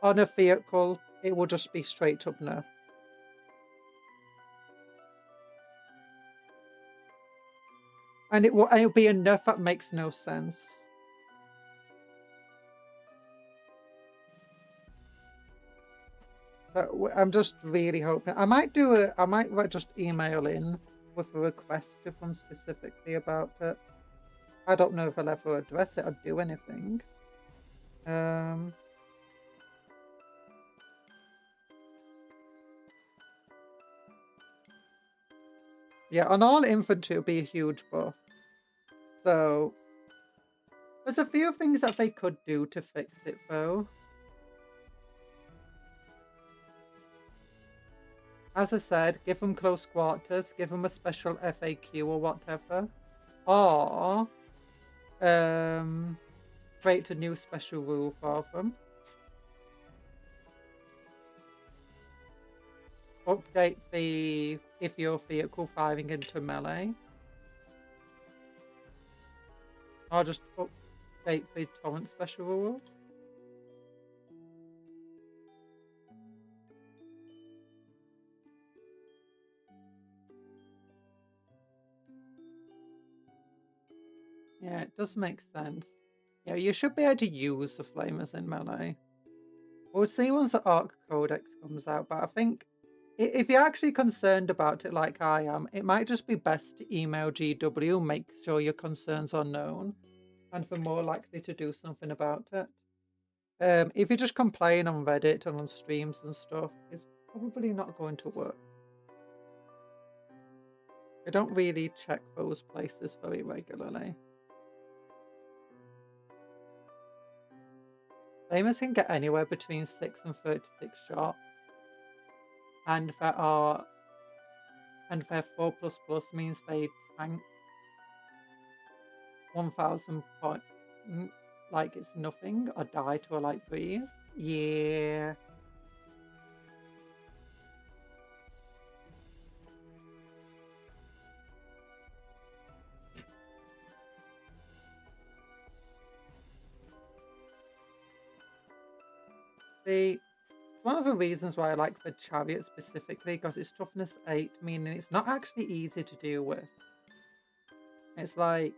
Speaker 1: on a vehicle, it will just be straight up nerf. And it'll be enough that makes no sense. So I'm just really hoping. I might just email in with a request to them specifically about it. I don't know if I'll ever address it or do anything. Yeah, on all infantry it'll be a huge buff. So there's a few things that they could do to fix it though. As I said, give them close quarters, give them a special FAQ or whatever. Or create a new special rule for them. Update the if your vehicle firing into melee. Or just update the torrent special rules. Yeah, it does make sense. Yeah, you should be able to use the flamers in melee. We'll see once the Arc Codex comes out, but I think if you're actually concerned about it like I am, it might just be best to email GW, make sure your concerns are known, and they're more likely to do something about it. If you just complain on Reddit and on streams and stuff, it's probably not going to work. I don't really check those places very regularly. Flamers can get anywhere between 6 and 36 shots. And their 4++ means they tank 1000 points like it's nothing, or die to a light breeze. Yeah. One of the reasons why I like the chariot specifically, because it's toughness 8, meaning it's not actually easy to deal with. It's like,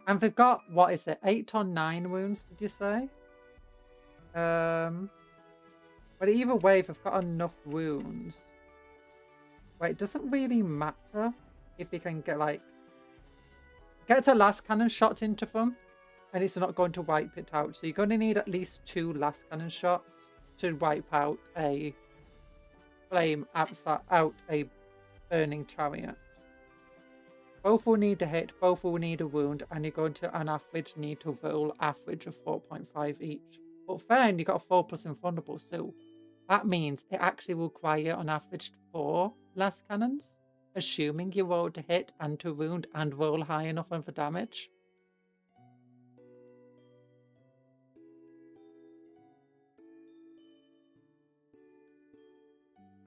Speaker 1: and they've got, what is it, 8 or 9 wounds, did you say? But either way, they've got enough wounds. Wait, it doesn't really matter if you can get a last cannon shot into them, and it's not going to wipe it out. So you're going to need at least 2 last cannon shots to wipe out a flame out a burning chariot. Both will need a hit, both will need a wound, and you're going to, on average, need to roll average of 4.5 each. But then you got a 4+ invulnerable, so that means it actually will require on average 4 last cannons assuming you roll to hit and to wound and roll high enough on for damage.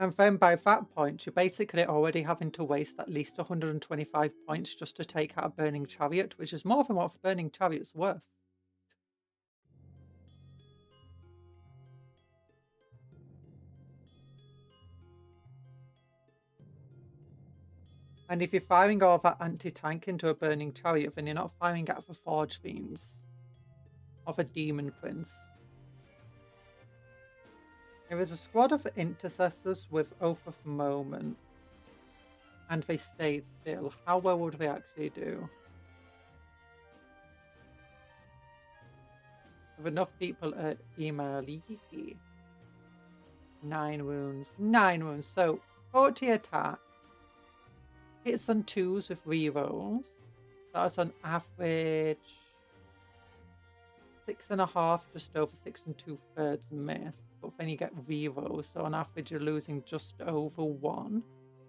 Speaker 1: And then by that point, you're basically already having to waste at least 125 points just to take out a Burning Chariot, which is more than what a Burning Chariot's worth. And if you're firing all that anti-tank into a Burning Chariot, then you're not firing at the Forge Fiends or the Demon Prince. There is a squad of intercessors with Oath of Moment, and they stayed still. How well would they actually do? With enough people at email, 9 wounds. 9 wounds. So 40 attack. Hits on 2s with rerolls. That's on average 6.5, just over 6 2/3 miss. But then you get rerolls, so on average you're losing just over 1.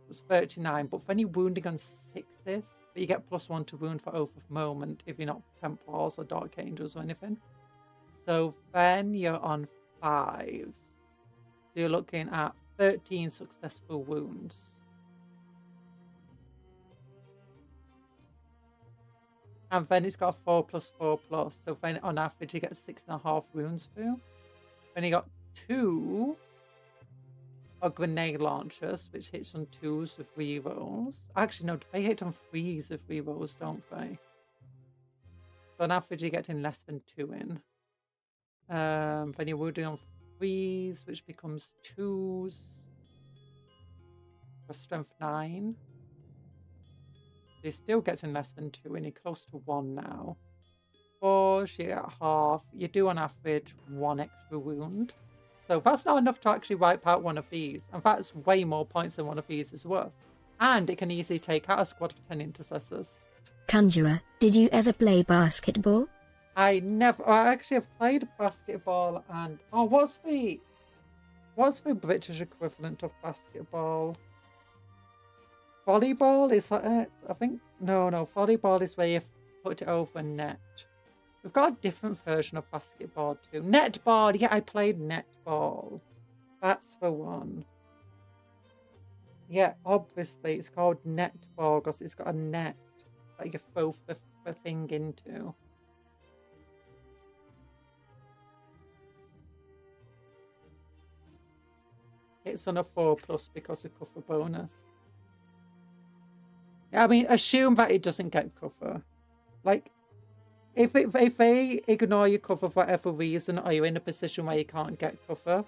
Speaker 1: It's 39, but then you're wounding on 6s, but you get +1 to wound for Oath of Moment if you're not Templars or Dark Angels or anything. So then you're on 5s. So you're looking at 13 successful wounds. And then it's got a 4+4+, so then on average you get 6.5 wounds through. Then you got 2 are grenade launchers, which hits on 2s with rerolls. Actually, no, they hit on 3s with rerolls, don't they? So on average you're getting less than 2 in. Then you're wounding on 3s, which becomes 2s. For strength 9. You're still getting less than 2 and you're close to 1 now. 4s, you get half. You do on average 1 extra wound. So that's not enough to actually wipe out one of these. And that's way more points than one of these is worth. And it can easily take out a squad of 10 intercessors.
Speaker 2: Conjurer, did you ever play basketball?
Speaker 1: I actually have played basketball and... Oh, what's the British equivalent of basketball? Volleyball, is that it? I think, no, volleyball is where you put it over a net. We've got a different version of basketball too. Netball, yeah, I played netball. That's the one. Yeah, obviously it's called netball because it's got a net that you throw the thing into. It's on a 4+ because of cover bonus. I mean, assume that it doesn't get cover. Like, if they ignore your cover for whatever reason, or you're in a position where you can't get cover,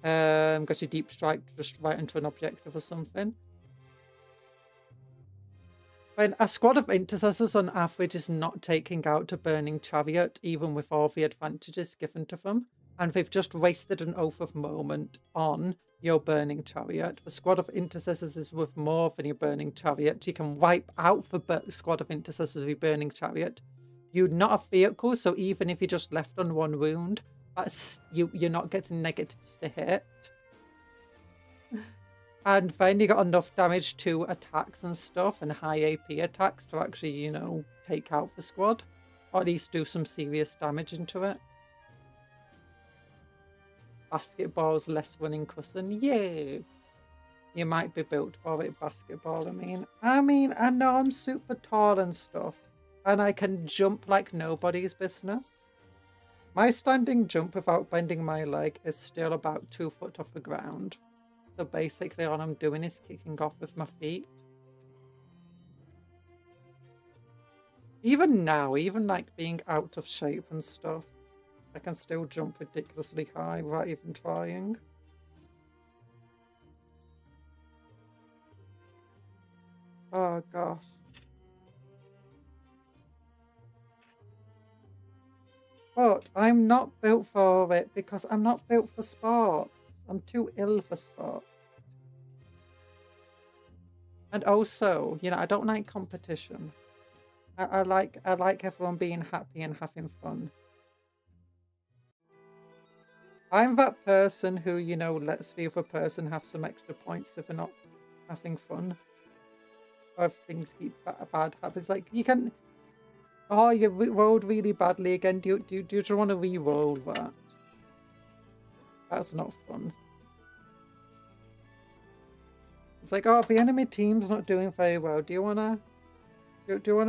Speaker 1: because you deep strike just right into an objective or something, when a squad of intercessors on average is not taking out a Burning Chariot, even with all the advantages given to them, and they've just wasted an Oath of Moment on your Burning Chariot. The squad of intercessors is worth more than your Burning Chariot. You can wipe out the squad of intercessors with your Burning Chariot. You're not a vehicle, so even if you're just left on 1 wound, you're not getting negatives to hit. And then you got enough damage to attacks and stuff, and high AP attacks to actually, you know, take out the squad. Or at least do some serious damage into it. Basketball's less running cushion. Yay! You might be built for it, basketball. I mean, I know I'm super tall and stuff, and I can jump like nobody's business. My standing jump without bending my leg is still about 2 foot off the ground. So basically all I'm doing is kicking off with my feet. Even now, even like being out of shape and stuff, I can still jump ridiculously high without even trying. Oh gosh. But I'm not built for it because I'm not built for sports. I'm too ill for sports. And also, you know, I don't like competition. I like everyone being happy and having fun. I'm that person who, you know, lets the other person have some extra points if they're not having fun. Or if things keep bad happens. Like, you can... Oh, you rolled really badly again. Do you just want to re-roll that? That's not fun. It's like, oh, the enemy team's not doing very well. Do you wanna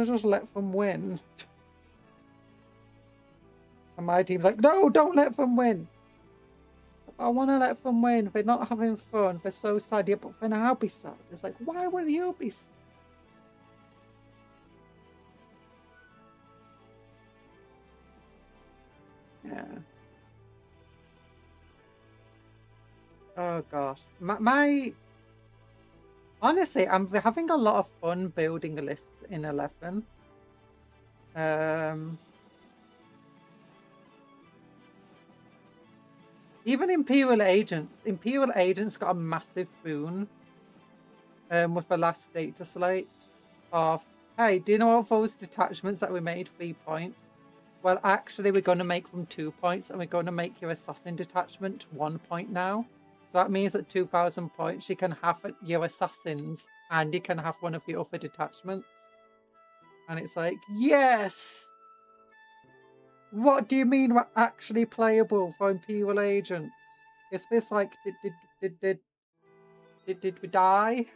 Speaker 1: just let them win? And my team's like, no, don't let them win. I want to let them win. They're not having fun. They're so sad. Yeah, but then I'll be sad. It's like, why would you be sad? Yeah. Oh gosh. Honestly, I'm having a lot of fun building a list in 11. Even Imperial Agents got a massive boon with the last data slate of, hey, do you know all those detachments that we made 3 points? Well, actually, we're going to make them 2 points, and we're going to make your assassin detachment 1 point now. So that means at 2,000 points, you can have your assassins, and you can have one of the other detachments. And it's like, yes! What do you mean we're actually playable for Imperial Agents? Is this like, did we die?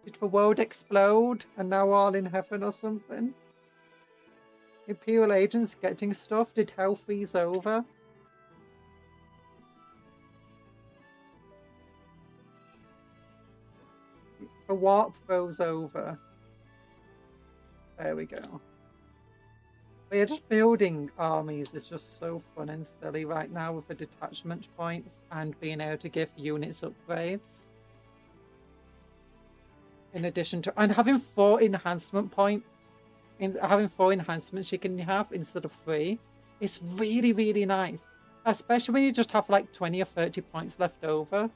Speaker 1: Did the world explode and now we're all in heaven or something? Imperial Agents getting stuff? Did hell freeze over? The warp froze over. There we go. But yeah, just building armies is just so fun and silly right now with the detachment points and being able to give units upgrades. In addition to, and having 4 enhancement points, having 4 enhancements you can have instead of 3, it's really, really nice. Especially when you just have like 20 or 30 points left over.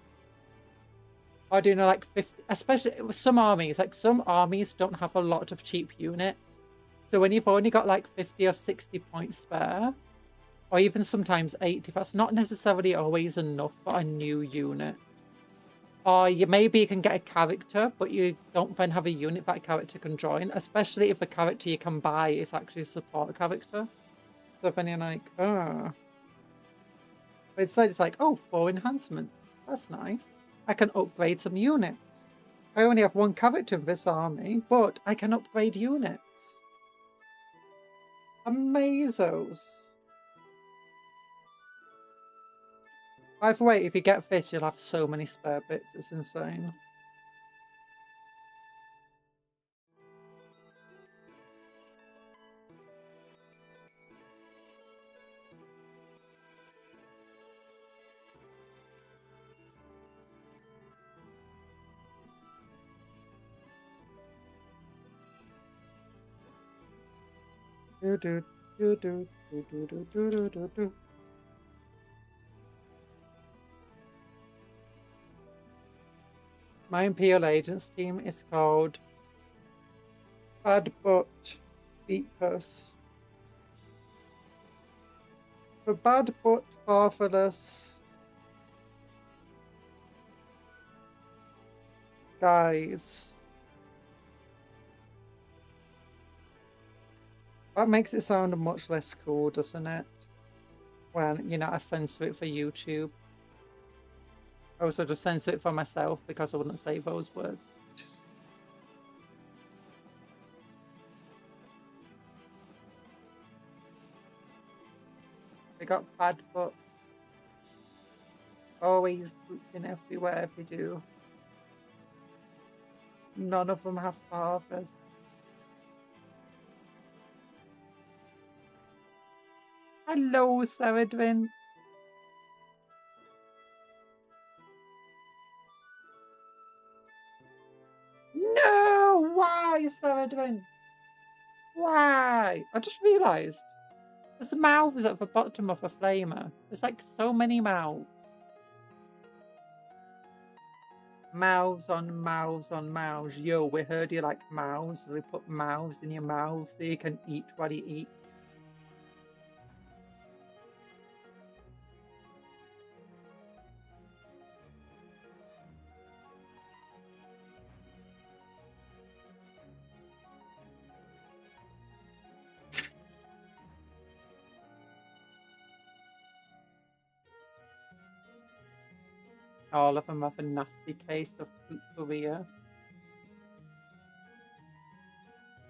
Speaker 1: Or doing like 50, especially with some armies. Like some armies don't have a lot of cheap units. So when you've only got like 50 or 60 points spare, or even sometimes 80, that's not necessarily always enough for a new unit. Or maybe you can get a character, but you don't then have a unit that character can join, especially if the character you can buy is actually a support character. So then you're like, oh. But instead it's like, oh, 4 enhancements. That's nice. I can upgrade some units. I only have 1 character of this army, but I can upgrade units. Amazos. By the way, if you get this, you'll have so many spare bits. It's insane. My Imperial Agents team is called Bad Butt Beat Puss. For Bad Butt Fatherless guys. That makes it sound much less cool, doesn't it? When, you know, I censor it for YouTube. I also just censor it for myself because I wouldn't say those words. They got bad butts. Always pooping everywhere they do. None of them have fathers. Hello, Saradwin. No! Why, Saradwin? Why? I just realised. There's mouths at the bottom of a flamer. There's like so many mouths. Mouths on mouths on mouths. Yo, we heard you like mouths. So we put mouths in your mouth so you can eat while you eat. All of them have a nasty case of pooperia.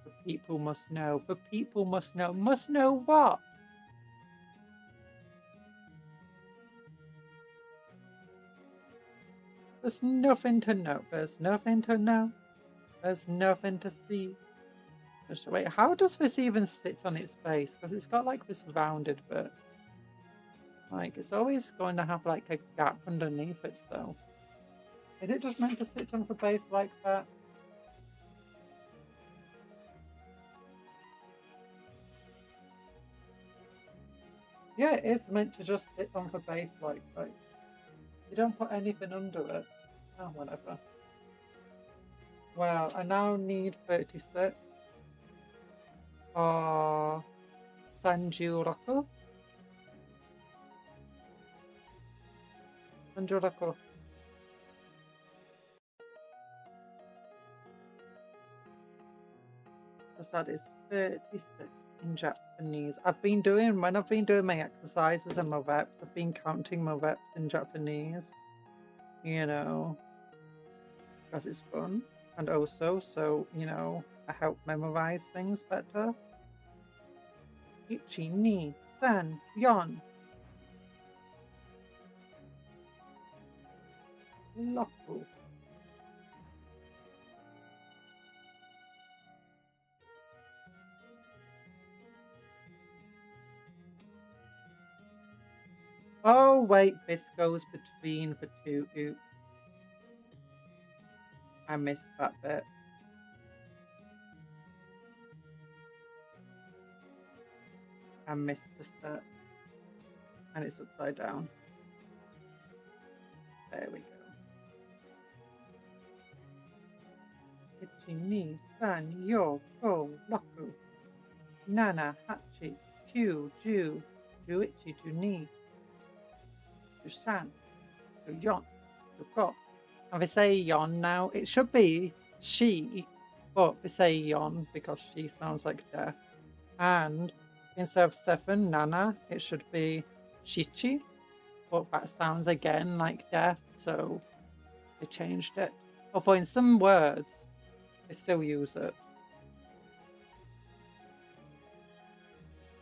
Speaker 1: For people must know. For people must know. Must know what? There's nothing to know. There's nothing to know. There's nothing to see. Just wait, how does this even sit on its base? Because it's got like this rounded bit. Like, it's always going to have like a gap underneath it, so. Is it just meant to sit on the base like that? Yeah, it is meant to just sit on the base like that. You don't put anything under it. Oh, whatever. Well, I now need 36. Sanjuraku. Sanjuraku. Because that is 36 in Japanese. When I've been doing my exercises and my reps, I've been counting my reps in Japanese. You know, because it's fun. And also, so, you know, I help memorize things better. Ichi, ni, san, yon. Loku. Oh, wait, this goes between the two. Oops. I missed that bit. I missed the step. And it's upside down. There we go. Ichi, ni, san, yo, go, loku. Nana, hachi, kyu, ju, juichi, juni. San, yon, go. And they say yon now. It should be she, but they say yon because she sounds like death. And instead of 7, nana, it should be shichi, but that sounds again like death, so they changed it. Although in some words, they still use it.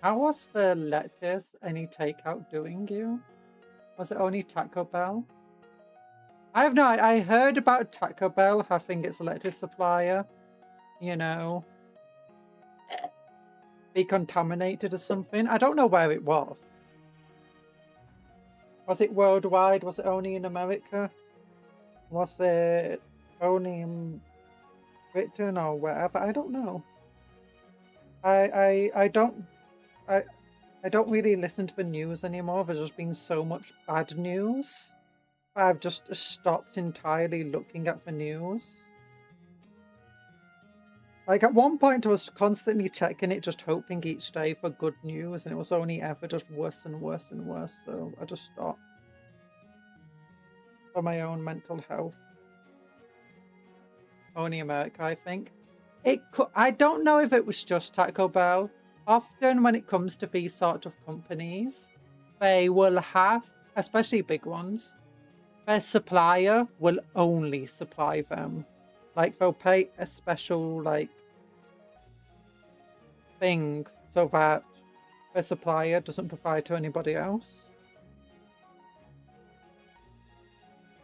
Speaker 1: How was the lettuce any takeout doing you? Was it only Taco Bell? I have no idea. I heard about Taco Bell having its lettuce supplier, you know, be contaminated or something. I don't know where it was. Was it worldwide? Was it only in America? Was it only in Britain or wherever? I don't know. I don't really listen to the news anymore. There's just been so much bad news. I've just stopped entirely looking at the news. Like at one point I was constantly checking it, just hoping each day for good news, and it was only ever just worse and worse and worse, so I just stopped. For my own mental health. Only America, I think. I don't know if it was just Taco Bell. Often when it comes to these sort of companies, they will have, especially big ones, their supplier will only supply them. Like they'll pay a special like thing so that their supplier doesn't provide to anybody else.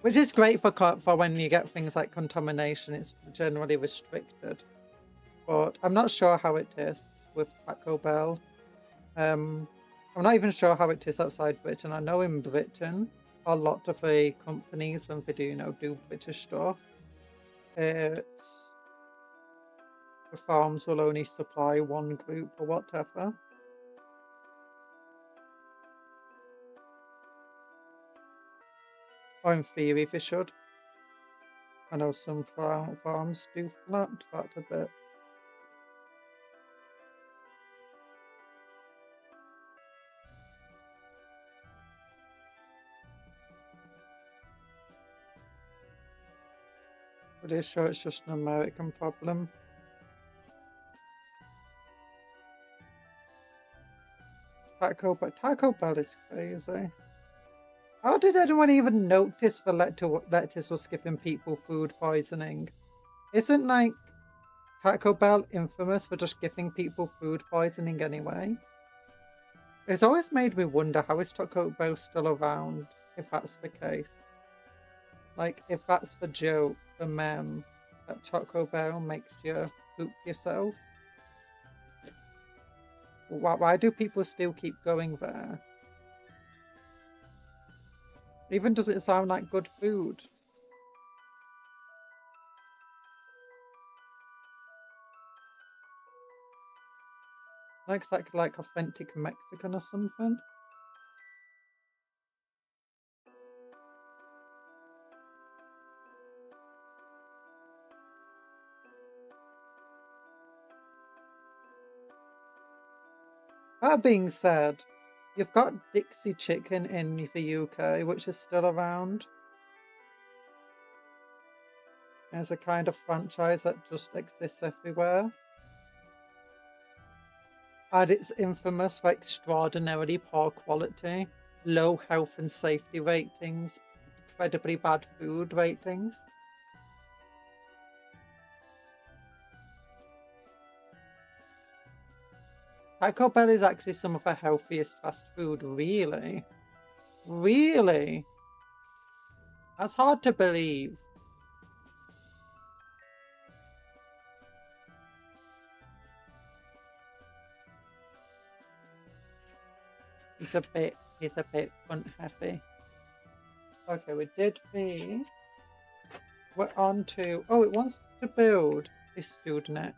Speaker 1: Which is great for when you get things like contamination. It's generally restricted. But I'm not sure how it is with Taco Bell. I'm not even sure how it is outside Britain. I know in Britain, a lot of the companies, when they do British stuff, it's the farms will only supply one group or whatever. Or in theory they should. I know some farms do flat that a bit. Pretty sure it's just an American problem. Taco Bell is crazy. How did anyone even notice the lettuce was giving people food poisoning? Isn't like Taco Bell infamous for just giving people food poisoning anyway? It's always made me wonder, how is Taco Bell still around if that's the case? Like, if that's the joke, the meme, that Taco Bell makes you poop yourself? Why do people still keep going there? Even does it sound like good food? Like authentic Mexican or something? That being said, you've got Dixie Chicken in the UK, which is still around. It's a kind of franchise that just exists everywhere. And it's infamous for extraordinarily poor quality, low health and safety ratings, incredibly bad food ratings. Taco Bell is actually some of the healthiest fast food, really. Really? That's hard to believe. He's a bit front heavy. Okay, we did the... We're on to... Oh, it wants to build this dude next.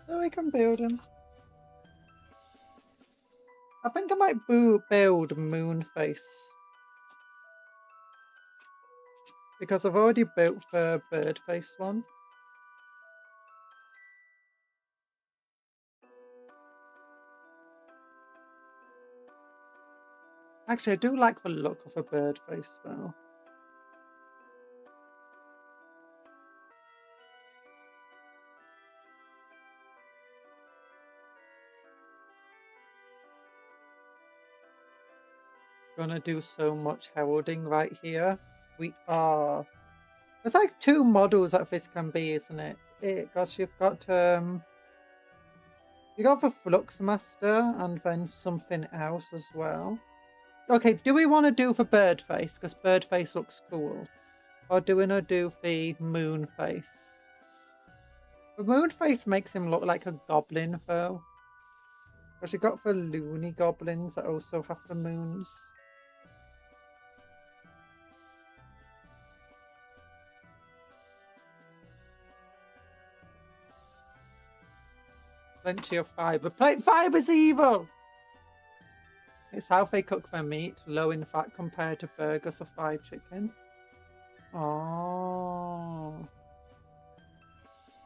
Speaker 1: So we can build him. I think I might build Moonface. Because I've already built the Birdface one. Actually, I do like the look of a Birdface though. Gonna do so much heralding right here. We are... There's like 2 models that this can be, isn't it? Because you've got you got the Fluxmaster and then something else as well. Okay, do we want to do the Birdface? Because Birdface looks cool. Or do we not do the Moonface? The Moonface makes him look like a goblin though. Because you got the loony goblins that also have the moons. Plenty of fibre. Fibre's evil! It's how they cook their meat, low in fat compared to burgers or fried chicken. Oh.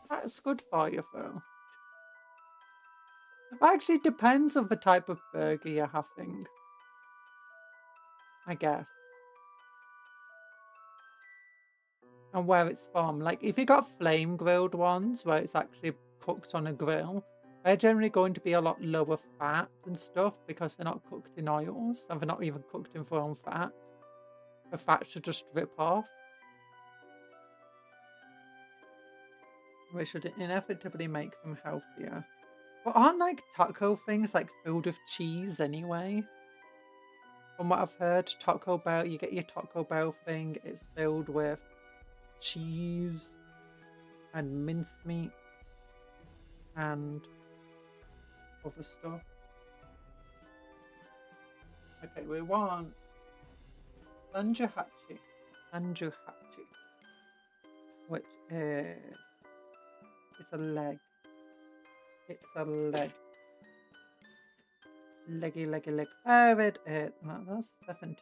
Speaker 1: That's good for you though. Actually, depends on the type of burger you're having, I guess. And where it's from. Like, if you got flame grilled ones where it's actually cooked on a grill, they're generally going to be a lot lower fat and stuff because they're not cooked in oils and they're not even cooked in their own fat. The fat should just drip off. Which should inevitably make them healthier. But aren't like taco things like filled with cheese anyway? From what I've heard, Taco Bell, you get your Taco Bell thing, it's filled with cheese and mincemeat and other stuff. Okay, we want Anjuhachi, which is... It's a leg. It's a leg. Leggy. Oh, it is. No, that's 70.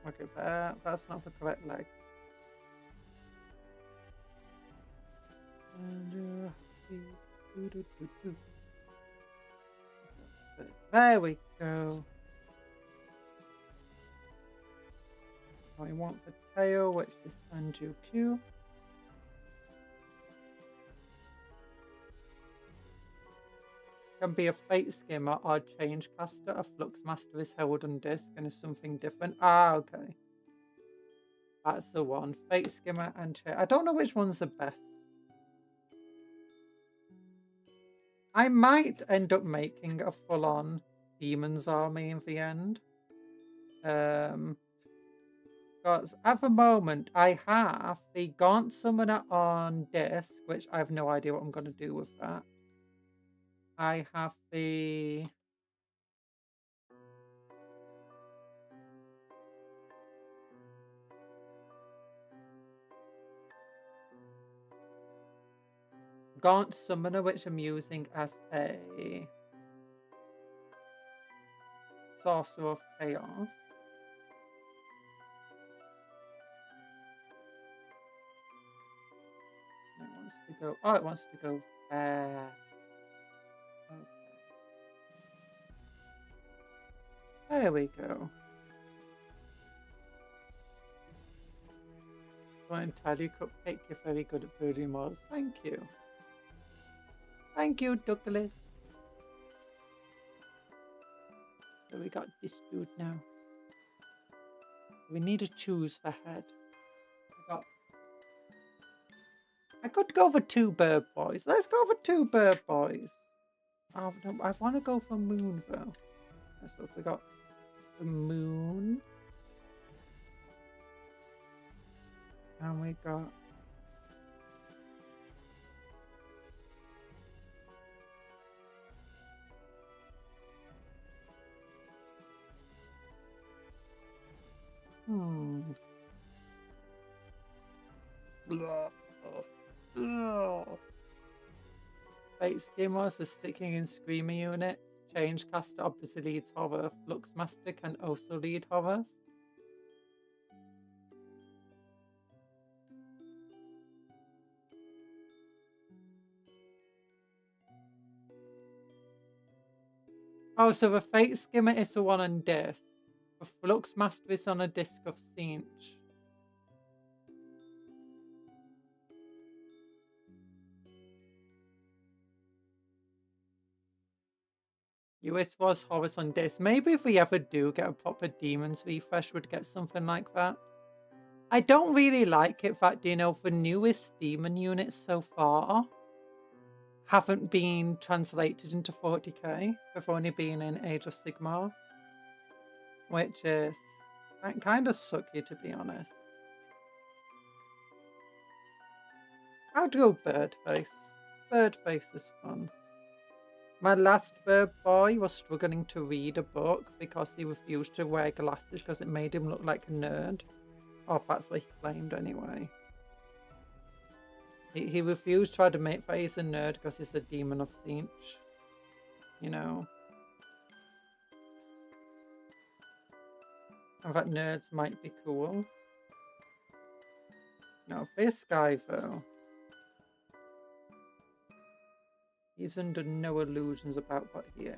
Speaker 1: Okay, that's not the correct leg. There we go. I want the tail, which is Sanju Q. can be a Fate Skimmer or Change Caster. A Flux Master is held on disc and is something different. Ah, okay. That's the one. Fate Skimmer and I don't know which one's the best. I might end up making a full-on Demons army in the end. Because at the moment, I have the Gaunt Summoner on disc, which I have no idea what I'm going to do with that. I have the... Gaunt Summoner, which I'm using as a Sorcerer of Chaos. It wants to go... Oh, it wants to go there. Okay. There we go. I want to tell you, Cupcake, you're very good at building models. Thank you. Thank you, Douglas. So we got this dude now. We need to choose the head. I could go for 2 bird boys. Let's go for 2 bird boys. Oh, no, I want to go for moon though. Let's look. We got the moon. And we got... Fate Skimmers are sticking in Screamer units. Change Caster obviously leads horror. Flux Master can also lead horrors. Oh, so the Fate Skimmer is the one on disc. The Flux Master is on a disc of Tzeentch. US was Horus on disc. Maybe if we ever do get a proper Demons refresh, we'd get something like that. I don't really like it that, you know, the newest Demon units so far haven't been translated into 40k. They've only been in Age of Sigmar. Which is kind of sucky, to be honest. I'd go Birdface. Birdface is fun. My last bird boy was struggling to read a book because he refused to wear glasses because it made him look like a nerd. Or if that's what he claimed anyway. He refused to try to make that he's a nerd because he's a demon of Tzeentch. You know. And that nerds might be cool. Now this guy though. He's under no illusions about what he is.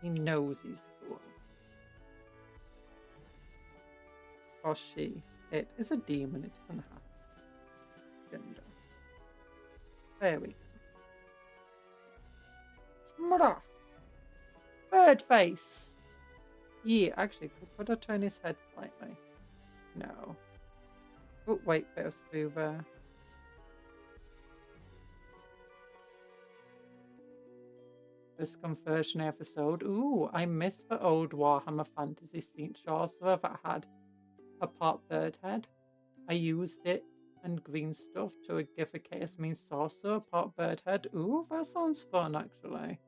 Speaker 1: He knows he's cool. Or she. It is a demon, it doesn't have gender. There we go. Shmurra! Birdface! Yeah, actually, could I turn his head slightly? No. Oh, wait, bit of spoo there. This conversion episode. Ooh, I miss the old Warhammer Fantasy Tzeentch Sorcerer that had a part bird head. I used it and green stuff to give a Chaos Mean Sorcerer part bird head. Ooh, that sounds fun, actually.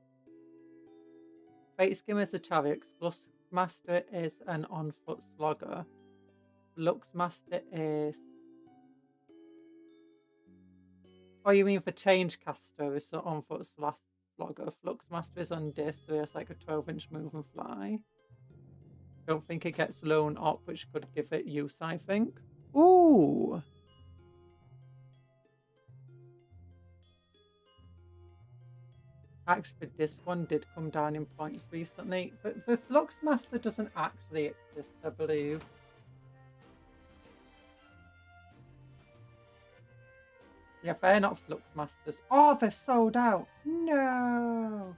Speaker 1: Fate Skim is a chariot. Flux Master is an on-foot slogger. Flux Master is... Oh, you mean for Change Caster is the on-foot slogger. Flux Master is on disc, so it's like a 12-inch move and fly. Don't think it gets lone op, which could give it use, I think. Ooh! Actually, this one did come down in points recently. But the Flux Master doesn't actually exist, I believe. Yeah, they're not Flux Masters. Oh, they're sold out. No!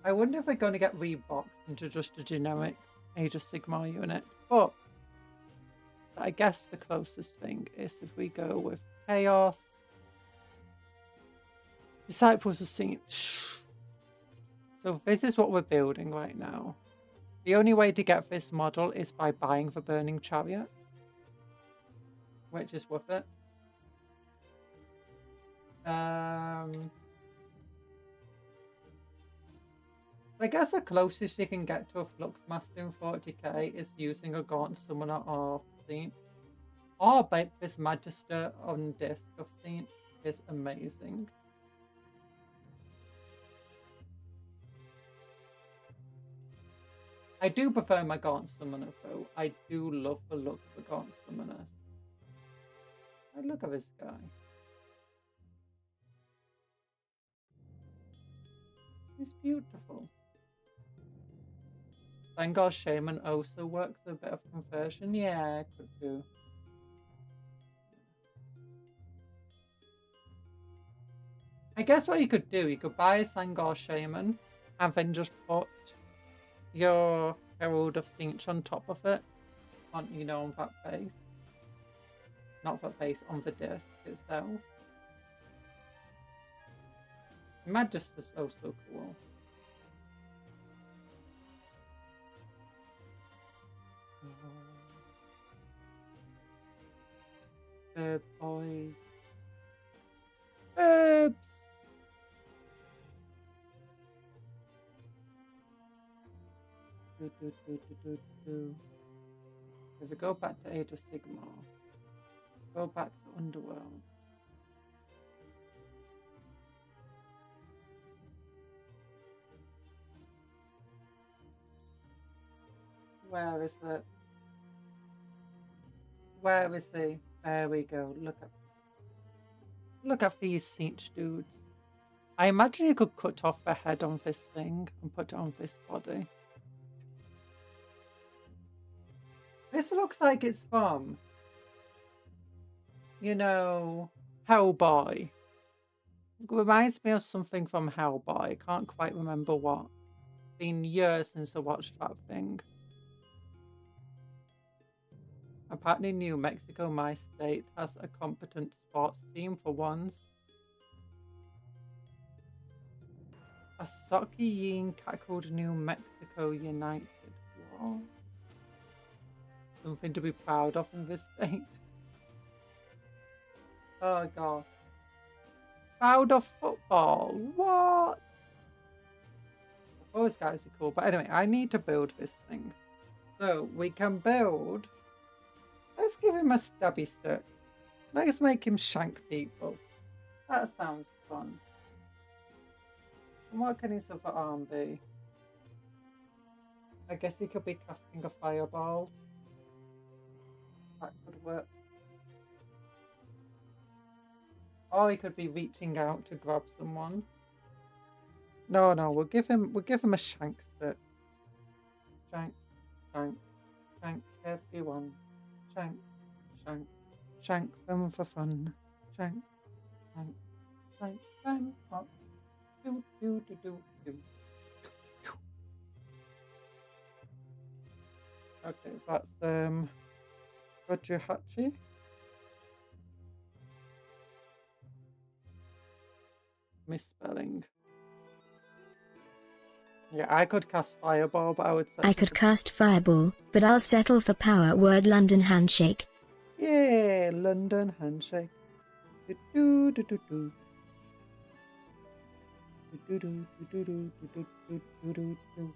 Speaker 1: I wonder if we're going to get reboxed into just a generic Age of Sigmar unit. But I guess the closest thing is if we go with Chaos, Disciples of Tzeentch. So this is what we're building right now. The only way to get this model is by buying the Burning Chariot, which is worth it. I guess the closest you can get to a Fluxmaster in 40k is using a Gaunt Summoner of Tzeentch. Or this Magister on disc of Tzeentch is amazing. I do prefer my Gaunt Summoner though. I do love the look of the Gaunt Summoners. Oh, look at this guy. He's beautiful. Thangar Shaman also works a bit of conversion. Yeah, it could do. I guess what you could do, you could buy a Thangar Shaman and then just put your Herald of Tzeentch on top of it, on, you know, on that base. Not that base, on the disc itself. Magister's also cool. Boys. Herbs! If we go back to Age of Sigmar, go back to Underworld. Where is it? Where is he? There we go. Look at these Tzeentch dudes. I imagine you could cut off the head on this thing and put it on this body. This looks like it's from, you know, Hellboy. It reminds me of something from Hellboy. I can't quite remember what. It's been years since I watched that thing. Apparently New Mexico, my state, has a competent sports team for once. A Socky cackled New Mexico United. What? Something to be proud of in this state. Oh god. Proud of football. What? Those guys are cool. But anyway, I need to build this thing. So we can build. Let's give him a stabby stick. Let's make him shank people. That sounds fun. And what can his other arm be? I guess he could be casting a fireball. That could work. Or he could be reaching out to grab someone. No, we'll give him a shank stick. Shank, shank, shank everyone. Shank, shank, shank them for fun. Shank, shank, shank them up. Do, do, do, do, do. Okay, that's Hachi. Misspelling. Yeah, I could cast Fireball, but I would say...
Speaker 2: I could cast Fireball, but I'll settle for Power Word London Handshake.
Speaker 1: Yeah, London Handshake. Do do do do. Do do do do do do do do do do.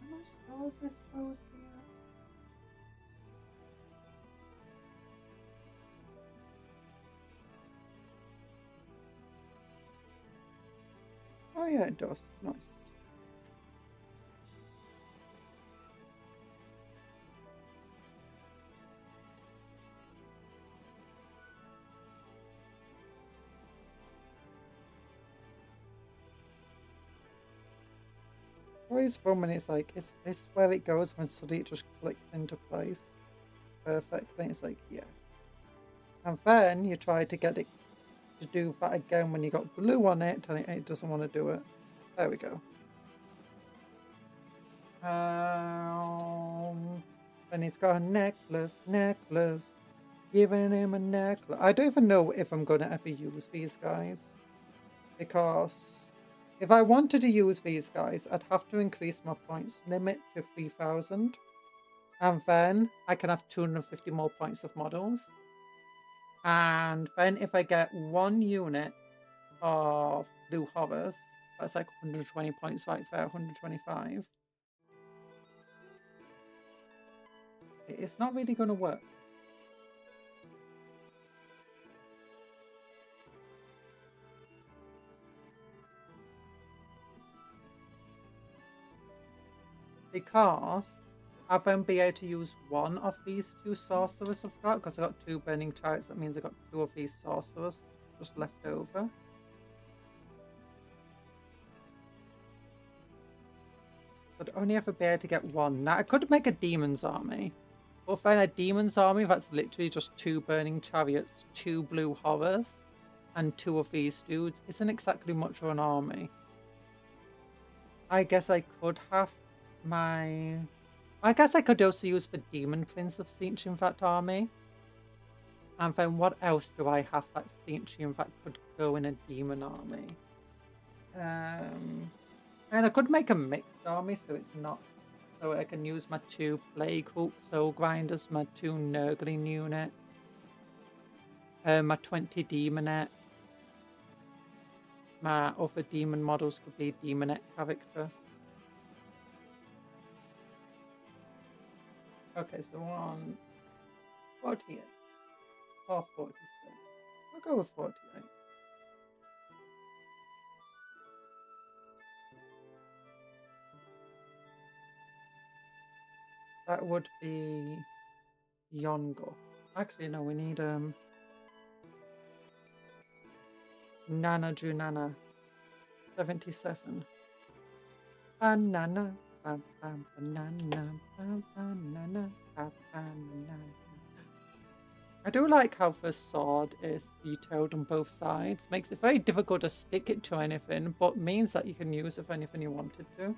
Speaker 1: I'm not sure if this goes here. Oh yeah, it does. Nice. Always fun when it's like, it's where it goes when suddenly it just clicks into place perfectly. It's like, yeah. And then you try to get it to do that again when you got glue on it and it doesn't want to do it. There we go. And he's got a necklace. Giving him a necklace. I don't even know if I'm going to ever use these guys. Because if I wanted to use these guys, I'd have to increase my points limit to 3,000. And then I can have 250 more points of models. And then if I get 1 unit of blue horrors, that's like 120 points right there, 125. It's not really going to work. Because I've then be able to use one of these 2 sorcerers I've got, because I've got 2 burning turrets. That means I've got 2 of these sorcerers just left over. I'd only ever be able to get 1. Now I could make a demon's army. But then a demon's army that's literally just 2 burning chariots, 2 blue horrors, and 2 of these dudes isn't exactly much of an army. I guess I could have my... I guess I could also use the Demon Prince of Tzeentch in that army. And then what else do I have that Tzeentchian that could go in a demon army? And I could make a mixed army so it's not... So I can use my 2 Plague Hulk Soul Grinders, my 2 Nurgling units, my 20 Demonette. My other demon models could be Demonette characters. Okay, so we're on 48 or 46. I'll go with 48. That would be Yongo. Actually, no, we need Nana Junana 77. Banana. I do like how the sword is detailed on both sides. Makes it very difficult to stick it to anything, but means that you can use it for anything you wanted to.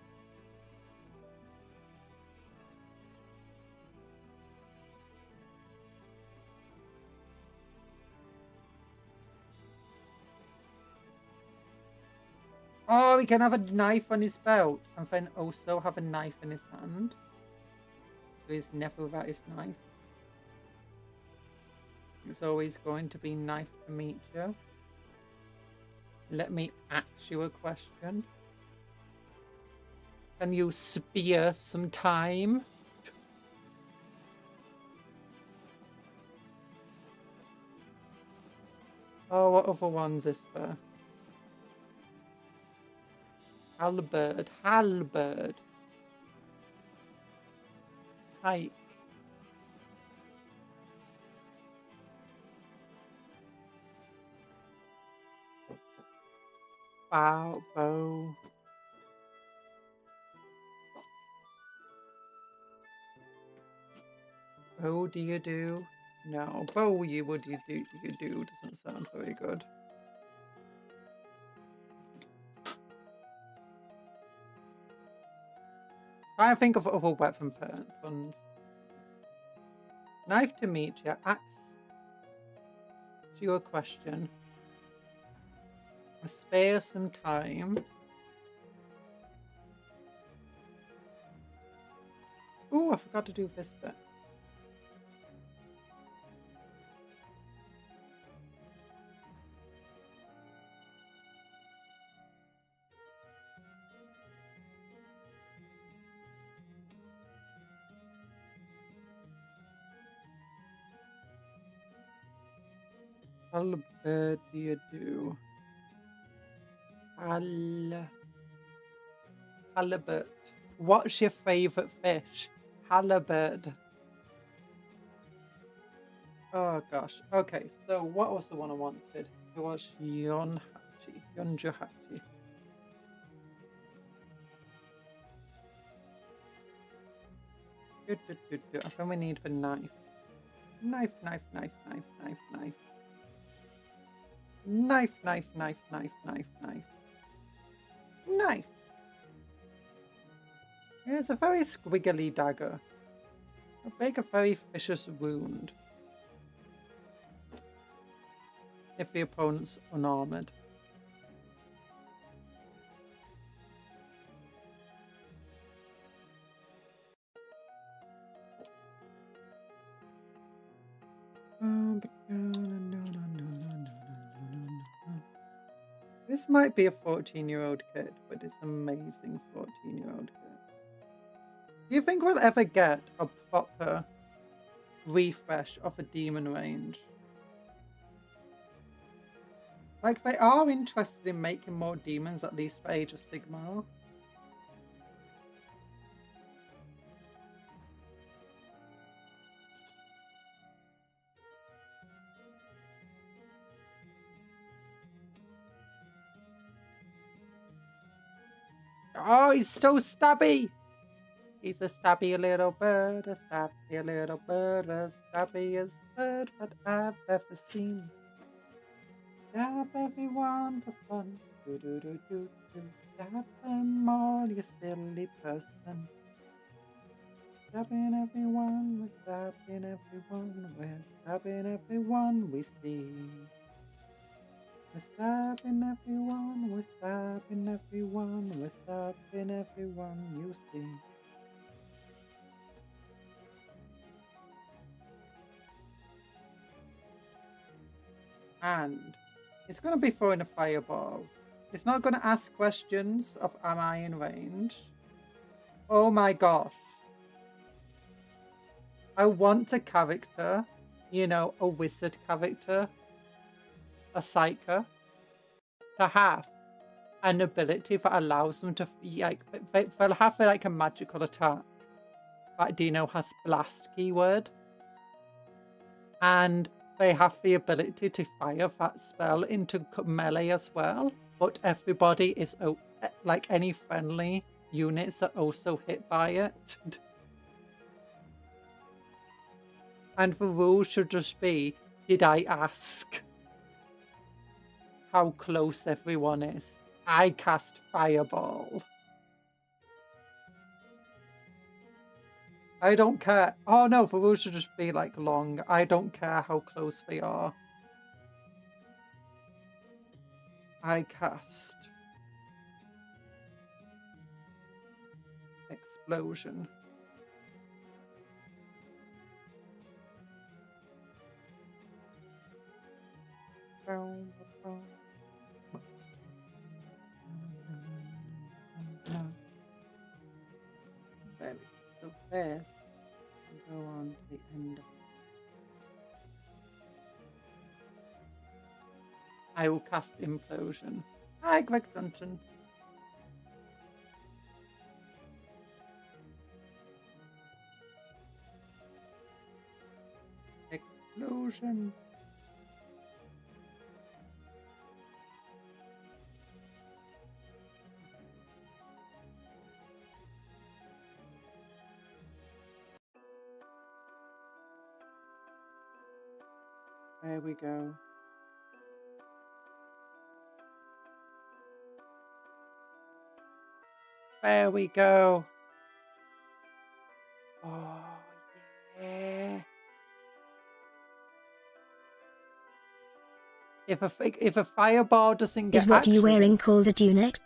Speaker 1: Oh, he can have a knife on his belt and then also have a knife in his hand. So he's never without his knife. It's always going to be knife to meet you. Let me ask you a question. Can you spare some time? Oh, what other ones is there? Halberd. Hike. Bow. Bow do you do? No, bow you would you do doesn't sound very good. Try to think of other weapon puns. Knife to meet you. Ask you a question. Spare some time. Ooh, I forgot to do this bit. Halberd do you do? Halibut. What's your favourite fish? Halibut. Oh gosh. Okay, so what was the one I wanted? It was Yonjuhachi. Good. I think we need the knife. Knife. Knife. Yeah, it's a very squiggly dagger. A big, a very vicious wound. If the opponent's unarmored. This might be a 14-year-old kid, but it's an amazing 14-year-old kid. Do you think we'll ever get a proper refresh of a demon range? Like, they are interested in making more demons, at least for Age of Sigmar. Oh, he's so stabby! He's a stabby little bird, a stabby little bird, the stabbiest bird that I've ever seen. Stab everyone for fun. Do. Stab them all, you silly person. Stabbing everyone, we're stabbing everyone, we're stabbing everyone we see. We're stabbing everyone, we're stabbing everyone, we're stabbing everyone you see. And it's going to be throwing a fireball. It's not going to ask questions of am I in range. Oh my gosh. I want a character, you know, a wizard character, a psyker, to have an ability that allows them to, like, they'll have like a magical attack that Dino has blast keyword. And they have the ability to fire that spell into melee as well, but everybody is, like, any friendly units are also hit by it. And the rule should just be, did I ask how close everyone is? I cast Fireball. I don't care. Oh no, the rule should just be like long. I don't care how close they are. I cast Explosion. So first, go on to the end. I will cast Implosion. Hi, Greg Dungeon. Explosion. There we go. There we go. Oh, yeah. If a fireball doesn't get
Speaker 2: Is what you wearing called a tunic?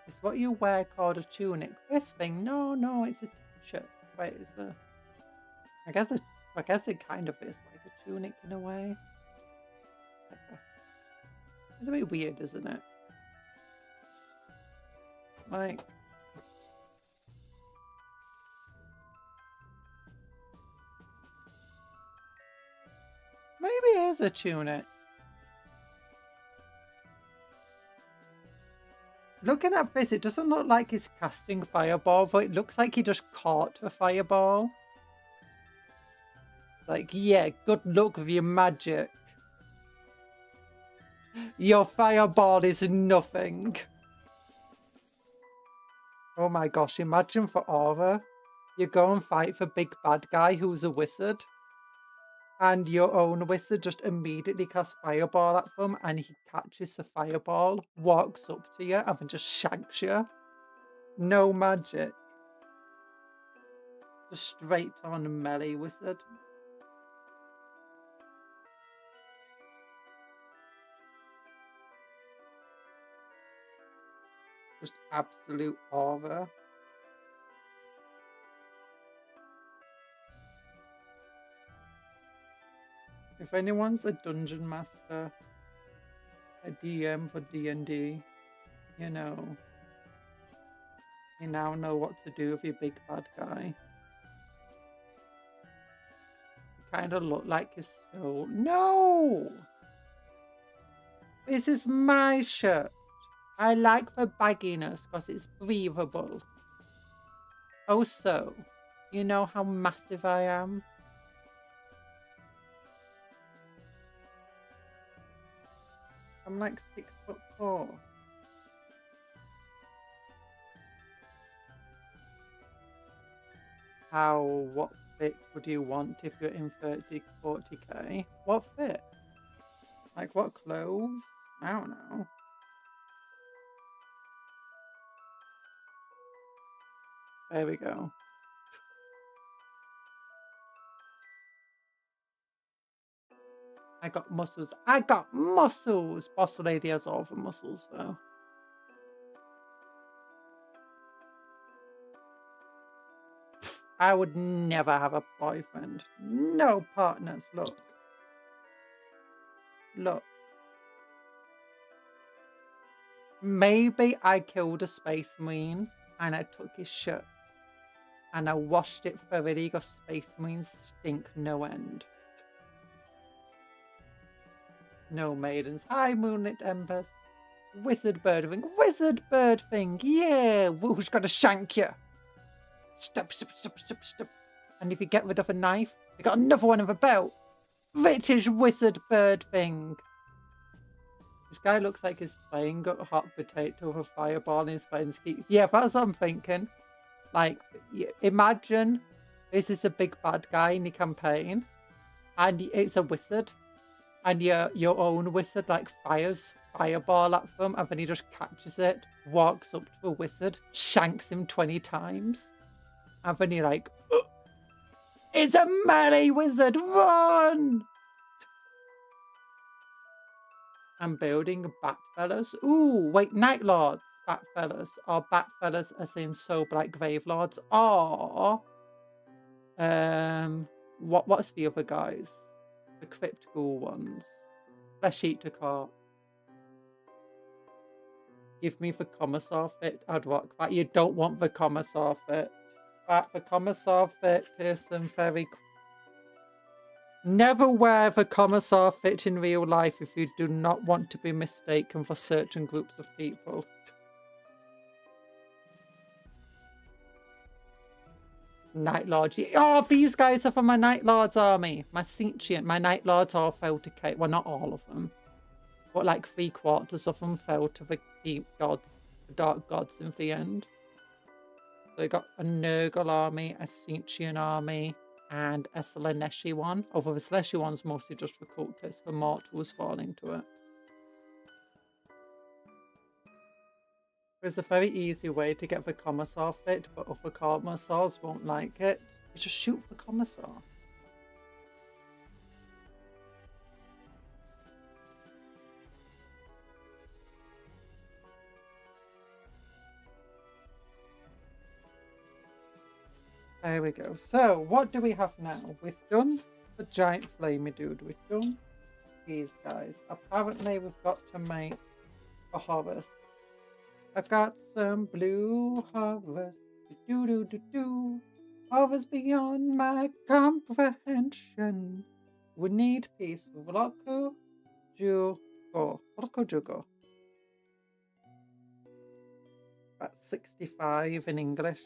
Speaker 1: Is what you wear called a tunic? This thing? No, it's a t-shirt. Wait, it's a... I guess it kind of is like a tunic in a way. It's a bit weird, isn't it? Like... Maybe it is a tunic. Looking at this, it doesn't look like he's casting fireball, but it looks like he just caught the fireball. Like, yeah, good luck with your magic. Your fireball is nothing. Oh my gosh, imagine for Aura. You go and fight the big bad guy who's a wizard. And your own wizard just immediately casts fireball at them and he catches the fireball, walks up to you and then just shanks you. No magic. Just straight on melee wizard. Just absolute aura. If anyone's a dungeon master, a DM for D&D, you know, you now know what to do with your big bad guy. You kind of look like you're so... No! This is my shirt. I like the bagginess because it's breathable. Also, you know how massive I am? I'm like 6'4". What fit would you want if you're in 40k? What fit? Like what clothes? I don't know. There we go. I got muscles. I got muscles! Boss lady has all the muscles though. I would never have a boyfriend. No partners. Look. Look. Maybe I killed a space marine and I took his shirt and I washed it thoroughly because space marines stink no end. No maidens. Hi, Moonlit Embers. Wizard bird thing. Wizard bird thing. Yeah. Who's got to shank you? Stop, stop, stop, stop, stop. And if you get rid of a knife, you got another one in the belt. British wizard bird thing. This guy looks like he's playing a hot potato with a fireball in his friend's key. Yeah, that's what I'm thinking. Like, imagine this is a big bad guy in the campaign, and it's a wizard, and your own wizard like fires fireball at them, and then he just catches it, walks up to a wizard, shanks him 20 times, and then you're like, oh, it's a melee wizard, run! I'm building Batfellas. Ooh, wait, Night Lords, Batfellas, or Batfellas as in sober like Grave Lords, or what's the other guys? The Crypt Ghoul ones. Flesh Eater Corps. Give me the Commissar fit. I'd rock that. You don't want the Commissar fit. But the Commissar fit is some very... Never wear the Commissar fit in real life if you do not want to be mistaken for certain groups of people. Night Lords. Oh, these guys are from my Night Lords army. My Tzeentch, my Night Lords all fell to chaos. Well, not all of them. But like 3/4 of them fell to the deep gods, the dark gods in the end. So we got a Nurgle army, a Tzeentchian army, and a Slaneshi one. Although the Slaneshi one's mostly just for cultists, the mortals fall into it. There's a very easy way to get the Commissar fit, but other Commissars won't like it. You just shoot the Commissar. There we go. So, what do we have now? We've done the giant flamey dude. We've done these guys. Apparently, we've got to make a harvest. I've got some blue harvest. Do-do-do-do. Harvest beyond my comprehension. We need peace. Roku Jugo. Roku Jugo. That's 65 in English.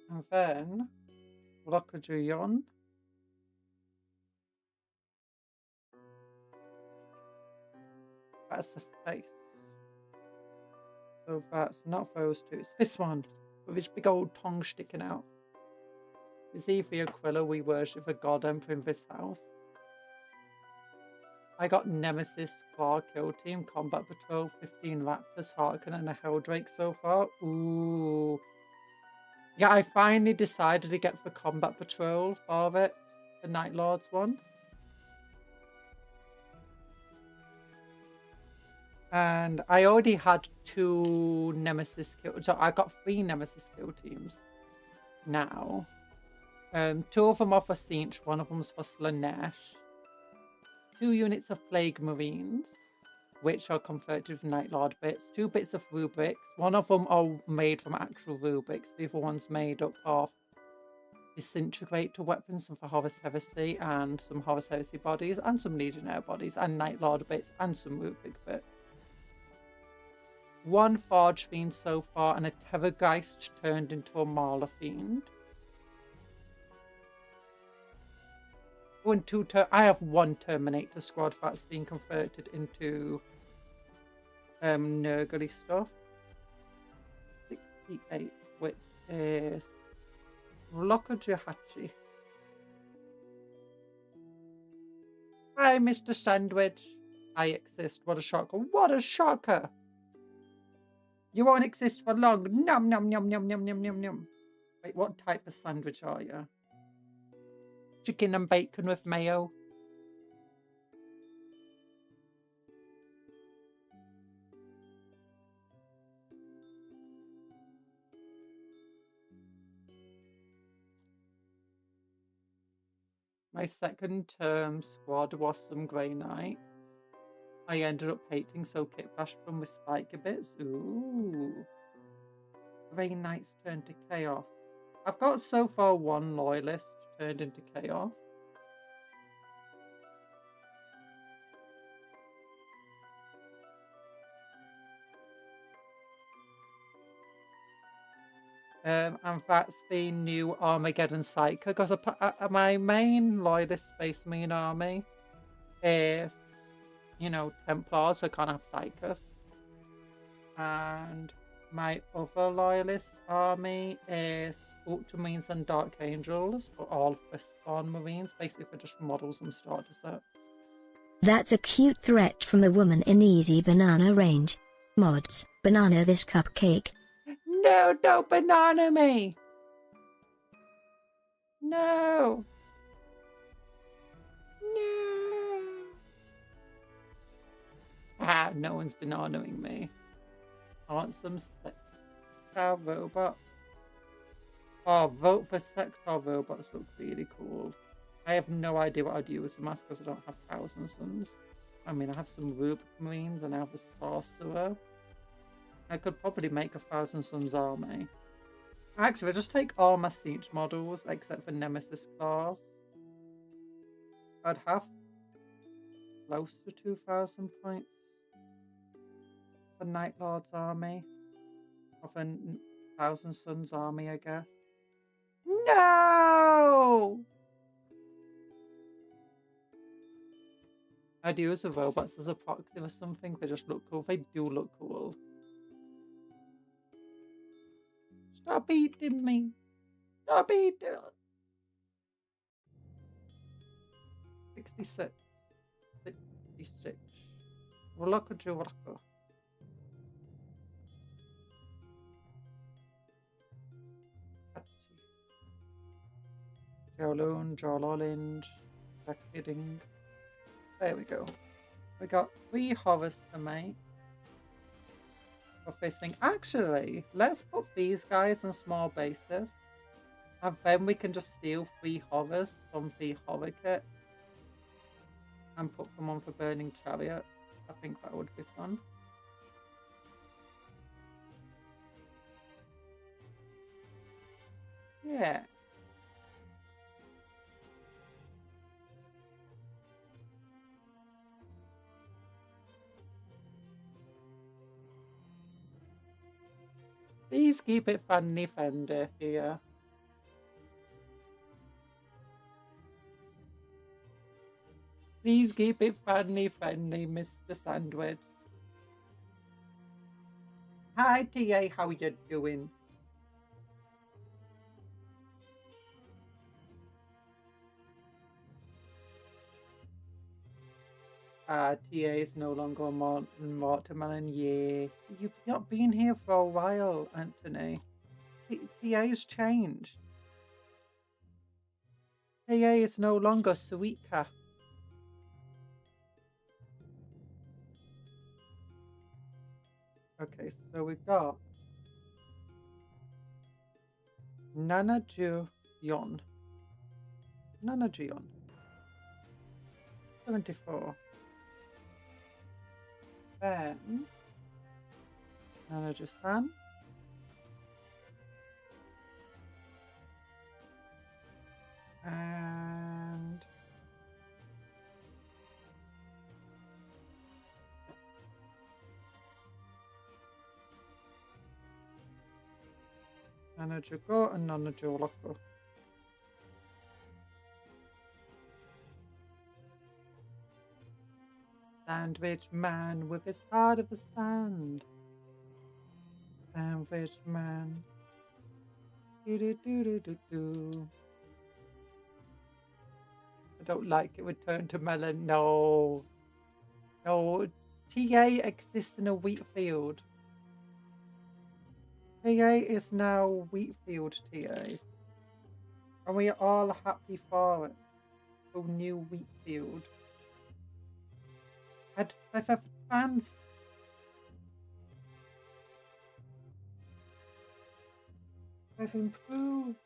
Speaker 1: And then Rokujuyon. That's the face. So that's not those two. It's this one with his big old tongue sticking out. Is he the Aquila we worship, a god emperor in this house? I got Nemesis, Claw, Kill Team, Combat Patrol, 15 Raptors, Harkin, and a Helldrake so far. Ooh. Yeah, I finally decided to get the Combat Patrol for it. The Night Lords one. And I already had 2 Nemesis kill. So I got 3 Nemesis kill teams now. 2 of them are for Tzeentch, 1 of them's for Slanesh. 2 units of Plague Marines, which are converted to Night Lord bits. 2 bits of rubrics. 1 of them are made from actual rubrics. The other one's made up of disintegrate weapons, some for Horus Heresy and some Horus Heresy bodies, and some Legionnaire bodies, and Night Lord bits, and some rubric bits. 1 Forge Fiend so far, and a Terrorgeist turned into a Mauler Fiend. I have 1 Terminator squad that's been converted into Nurgly stuff. 68, which is Vlokojahachi. Hi, Mr. Sandwich. I exist. What a shocker. What a shocker. You won't exist for long. Num, num, num, num, num, num, num, num. Wait, what type of sandwich are you? Chicken and bacon with mayo. My second term squad was some Grey Knights. I ended up hating so Kit bashed them with spiky bits. Ooh. Grey Knights turned to chaos. I've got so far 1 loyalist turned into chaos. And that's the new Armageddon Psyker, because my main loyalist Space Marine army is, you know, Templars, so I can't have Psychers. And my other loyalist army is Ultramarines and Dark Angels, but all Firstborn Marines, basically just models and starter sets.
Speaker 2: That's a cute threat from a woman in easy banana range. Mods, banana this cupcake.
Speaker 1: No, don't banana me! No! No! Ah, no one's bananaing me. I want some Sector robot. Oh, vote for Sector robots look really cool. I have no idea what I'd use them as because I don't have Thousand Suns. I mean, I have some Rubric Marines and I have a Sorcerer. I could probably make a Thousand Suns army. Actually, I'll just take all my Tzeentch models except for Nemesis Claws. I'd have close to 2,000 points for Night Lord's army. Of a Thousand Suns army, I guess. No! I'd use the robots as a proxy or something. They just look cool. They do look cool. Stop eating me. Stop eating. 66. 66. Roloko Jurako. Jowloon, Jowlolinge, Jackbidding. There we go. We got 3 Horus to make. For this thing. Actually, let's put these guys in small bases. And then we can just steal 3 Horus from the Horror kit. And put them on for Burning Chariot. I think that would be fun. Yeah. Please keep it funny, Fender, here. Please keep it funny, Mr. Sandwich. Hi, TA, how you doing? TA is no longer a watermelon. Yeah. You've not been here for a while, Anthony. TA's changed. TA is no longer Suika. Okay, so we got Nanajuyon. 74. Then Nanajusan. And Nanajugo and Nanajuloko. Sandwich man with his heart of the sand. Sandwich man. Do do do do do do. I don't like it. Return to melon. No. No. TA exists in a wheat field. TA is now Wheatfield TA. And we are all happy for it. So new Wheatfield. I've fans. I've improved.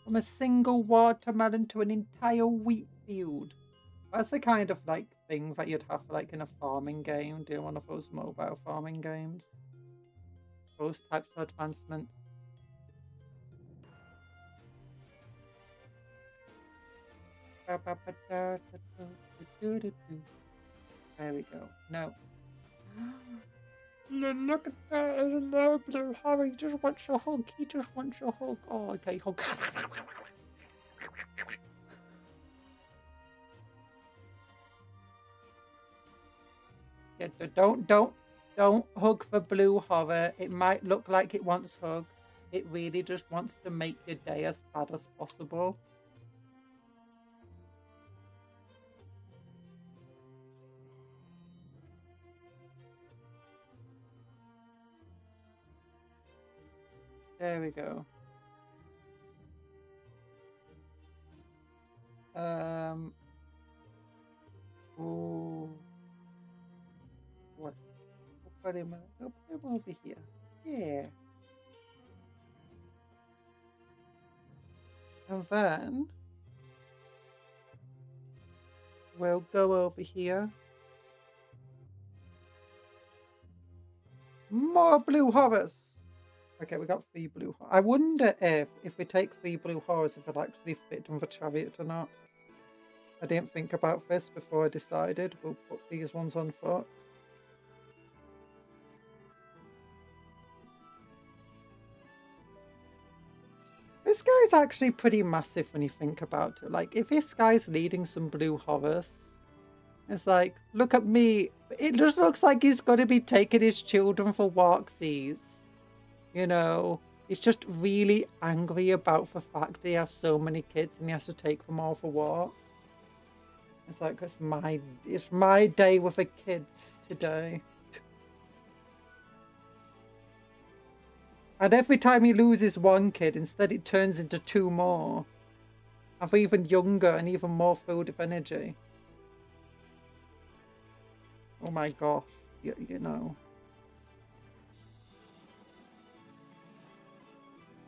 Speaker 1: From a single watermelon to an entire wheat field. That's the kind of like thing that you'd have like in a farming game. Do one of those mobile farming games. Those types of advancements. There we go. No. Look at that, isn't there, Blue Harry? He just wants your hug. He just wants your hug. Oh, okay, hug. Yeah, don't hug for Blue Horror. It might look like it wants hugs. It really just wants to make your day as bad as possible. There we go. Oh. What? I'll put him over here. Yeah. And then we'll go over here. More blue horrors. Okay, we got 3 blue horrors. I wonder if we take 3 blue horrors, if it actually fit on the chariot or not. I didn't think about this before I decided. We'll put these ones on foot. This guy's actually pretty massive when you think about it. Like, if this guy's leading some blue horrors, it's like, look at me. It just looks like he's going to be taking his children for walksies. You know, he's just really angry about the fact that he has so many kids and he has to take them all for walk. It's like, it's my day with the kids today. And every time he loses one kid, instead it turns into 2 more. And they're even younger and even more filled with energy. Oh my gosh, you know.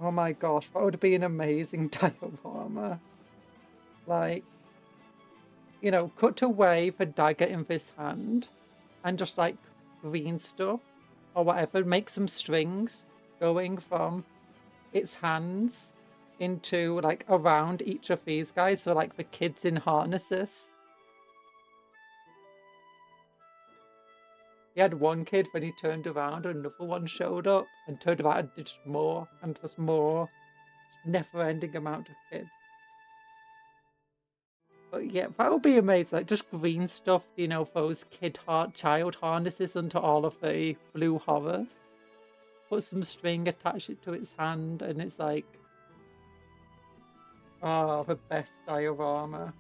Speaker 1: Oh my gosh, that would be an amazing diorama. Like, you know, cut away the dagger in this hand and just like green stuff or whatever. Make some strings going from its hands into like around each of these guys. So like the kids in harnesses. He had one kid when he turned around, another one showed up and turned around and did more, and there's more. Never-ending amount of kids. But yeah, that would be amazing. Like just green stuff, you know, those child harnesses onto all of the blue horrors. Put some string, attach it to its hand, and it's like, Oh, the best diorama.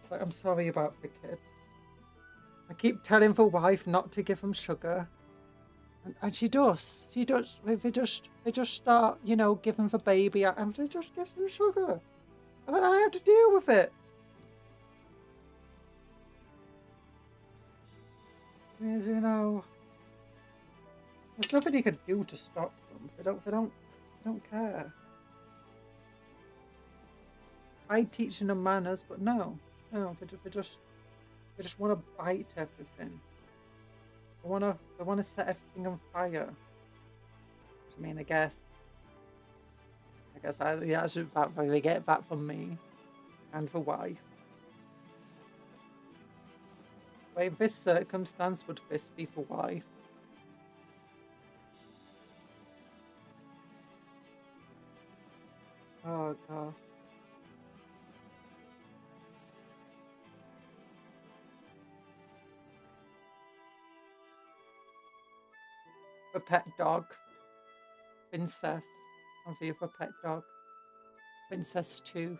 Speaker 1: It's like, I'm sorry about the kids. I keep telling the wife not to give them sugar. And she does. She does. They just start, you know, giving the baby and they just give them sugar. And then I have to deal with it. Because, you know, there's nothing you can do to stop them. They don't care. I teaching them manners, but no, they just want to bite everything. They want to set everything on fire. I mean, I guess I should probably get that from me and the wife. Wait, in this circumstance, would this be for wife? Oh god. A pet dog. Princess. And the other pet dog. Princess 2.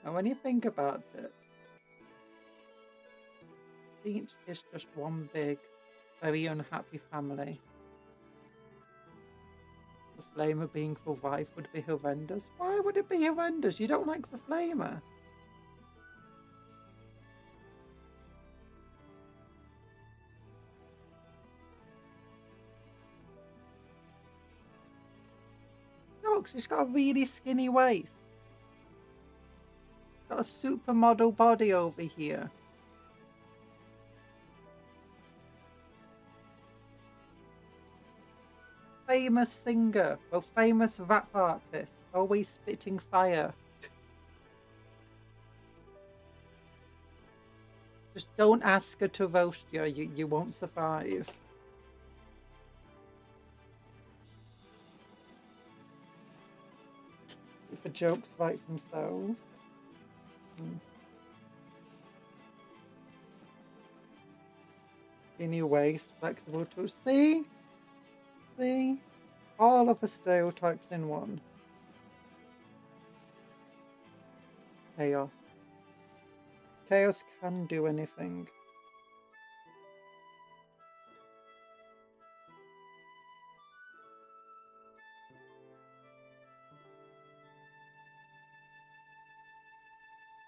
Speaker 1: Now when you think about it, Tzeentch is just one big, very unhappy family. The flamer being for wife would be horrendous. Why would it be horrendous? You don't like the flamer? Look, she's got a really skinny waist. Got a supermodel body over here. Famous singer, or famous rap artist, always spitting fire. Just don't ask her to roast you, you won't survive. If the jokes write themselves. Skinny waist, flexible too. See? All of the stereotypes in one. Chaos. Chaos can do anything.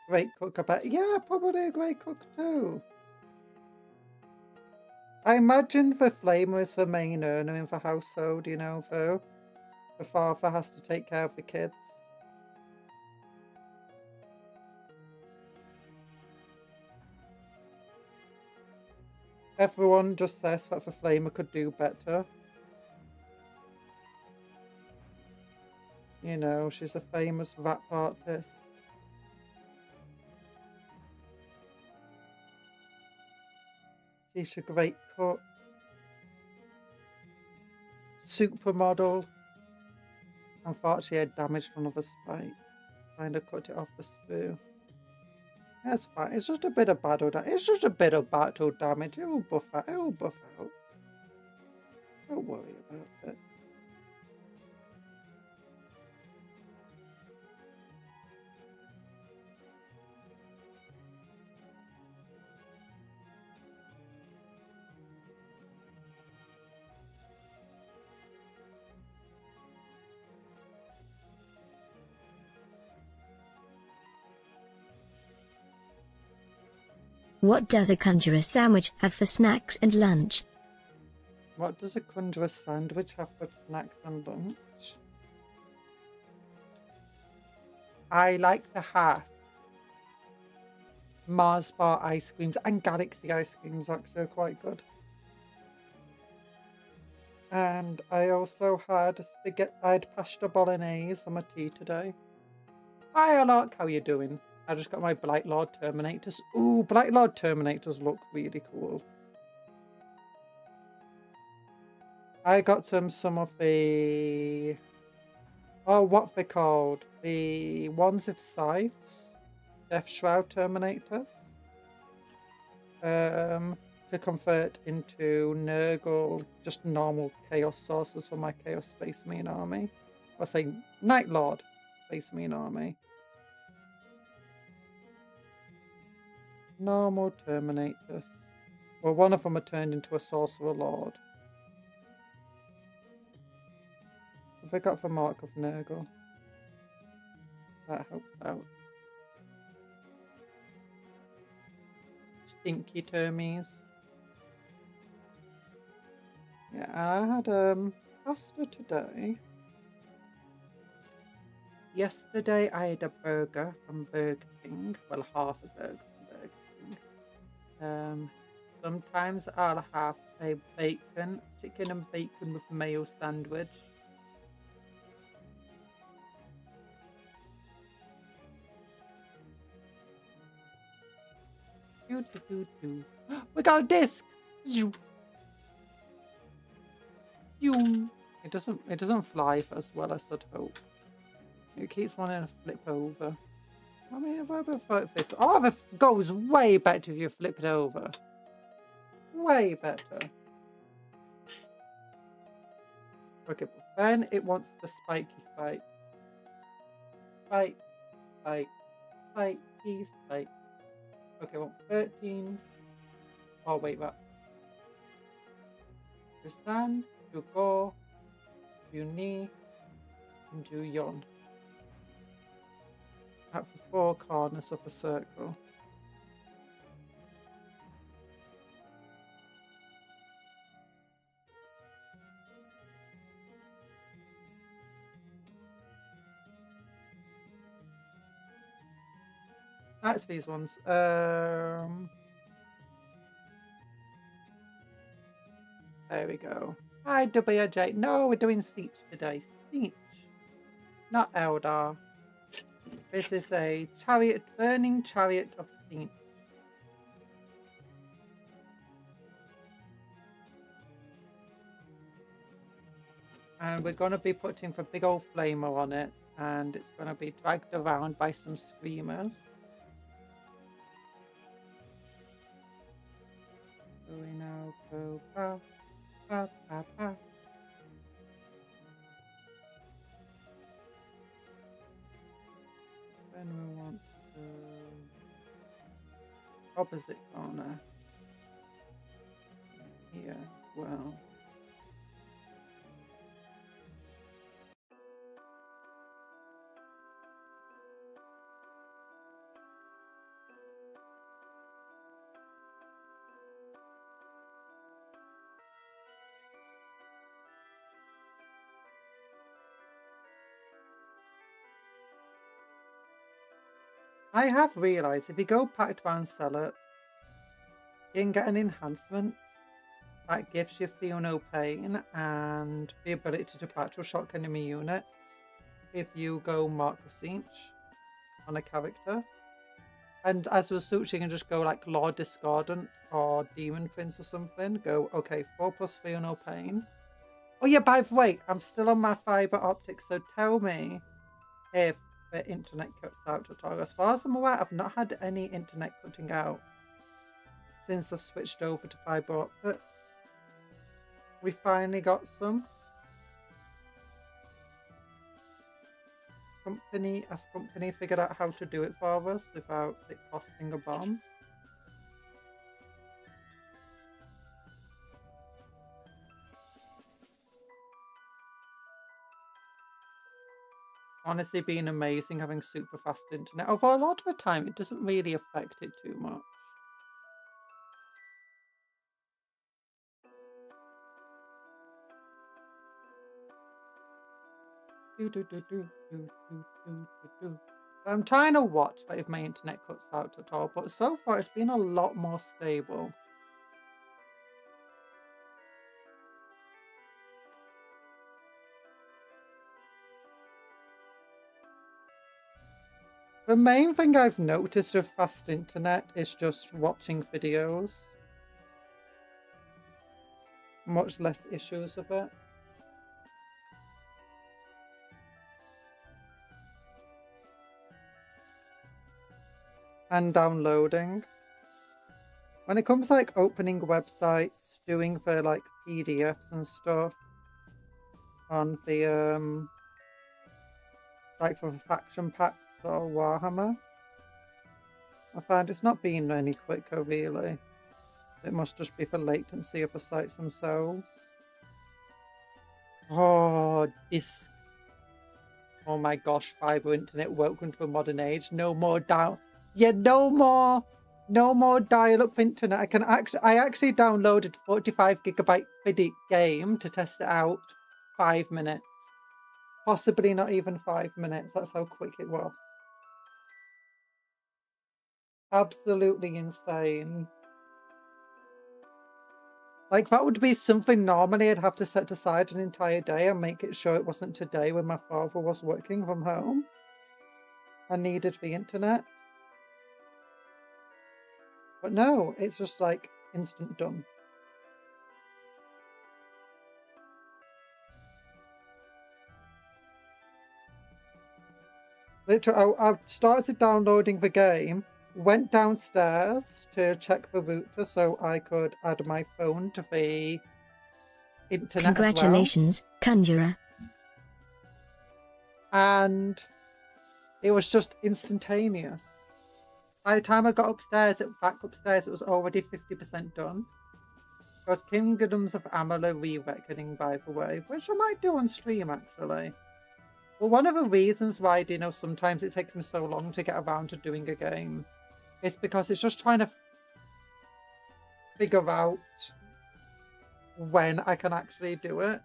Speaker 1: Great cook, I bet. Yeah, probably a great cook too. I imagine the flamer is the main earner in the household, you know, though. The father has to take care of the kids. Everyone just says that the flamer could do better. You know, she's a famous rap artist. She's a great cook. Supermodel. Unfortunately, she had damaged one of the spikes. Trying to cut it off the spool. That's fine. It's just a bit of battle damage. It's just a bit of battle damage. It will buff out. It will buff out. Don't worry about it.
Speaker 2: What does a conjurer sandwich have for snacks and lunch?
Speaker 1: What does a conjurer sandwich have for snacks and lunch? I like to have Mars bar ice creams and Galaxy ice creams, actually are quite good. And I also had spaghetti. I had pasta bolognese on my tea today. Hi, Alok, how you doing? I just got my Blight Lord Terminators. Ooh, Blight Lord Terminators look really cool. I got some of the... Oh, what they called? The ones with scythes? Death Shroud Terminators. to convert into Nurgle, just normal Chaos sources for my Chaos Space Marine army. Or say Night Lord Space Marine army. Normal Terminators. Well, one of them are turned into a Sorcerer Lord. What have I got for Mark of Nurgle? That helps out. Stinky Termies. Yeah, I had pasta today. Yesterday I had a burger from Burger King. Well, half a burger from Burger King. Sometimes I'll have a chicken and bacon with mayo sandwich. We got a disc. It doesn't fly as well as I'd hope. It keeps wanting to flip over. I mean, what about this? Oh, it goes way better if you flip it over. Way better. Okay, but then it wants the spiky spikes. Spike, spike, spiky, spike. Okay, I want 13. Oh, wait, that. You stand, you go, you knee, and you yawn. At the 4 corners of a circle. That's these ones. There we go. Hi, WJ. No, we're doing Tzeentch today. Tzeentch. Not Eldar. This is a chariot, burning chariot of Tzeentch. And we're going to be putting the big old flamer on it. And it's going to be dragged around by some screamers. So we now go pa, pa, pa, pa. Then we want the opposite corner here as well. I have realised if you go Pact Bound Seller, you can get an enhancement that gives you Feel No Pain and the ability to battle shock enemy units if you go Mark of Tzeentch on a character. And as with Tzeentch, you can just go like Lord Discordant or Demon Prince or something. Go, okay, 4+ Feel No Pain. Oh yeah, by the way, I'm still on my fibre optic, so tell me if the internet cuts out at all. As far as I'm aware, I've not had any internet cutting out since I've switched over to fibre optics. We finally got some. A company figured out how to do it for us without it costing a bomb. Honestly, been amazing having super fast internet. Although a lot of the time, it doesn't really affect it too much. I'm trying to watch that if my internet cuts out at all, but so far it's been a lot more stable. The main thing I've noticed with fast internet is just watching videos. Much less issues of it. And downloading. When it comes to like opening websites, doing for like PDFs and stuff on the like for faction packs or Warhammer, I find it's not being any quicker really. It must just be for latency of the sites themselves. Oh, this. Oh my gosh, fiber internet, welcome to a modern age. No more down. Yeah, no more dial-up internet. I actually downloaded 45 gigabyte video game to test it out. 5 minutes. Possibly not even 5 minutes. That's how quick it was. Absolutely insane. Like, that would be something normally I'd have to set aside an entire day and make it sure it wasn't today when my father was working from home and needed the internet. But no, it's just like instant done. Literally, I started downloading the game, went downstairs to check the router so I could add my phone to the internet
Speaker 2: Congratulations,
Speaker 1: as well.
Speaker 2: Conjurer.
Speaker 1: And it was just instantaneous. By the time I got upstairs, back upstairs, it was already 50% done. Because Kingdoms of Amalur re-reckoning, by the way, which I might do on stream, actually. Well, one of the reasons why, you know, sometimes it takes me so long to get around to doing a game is because it's just trying to figure out when I can actually do it.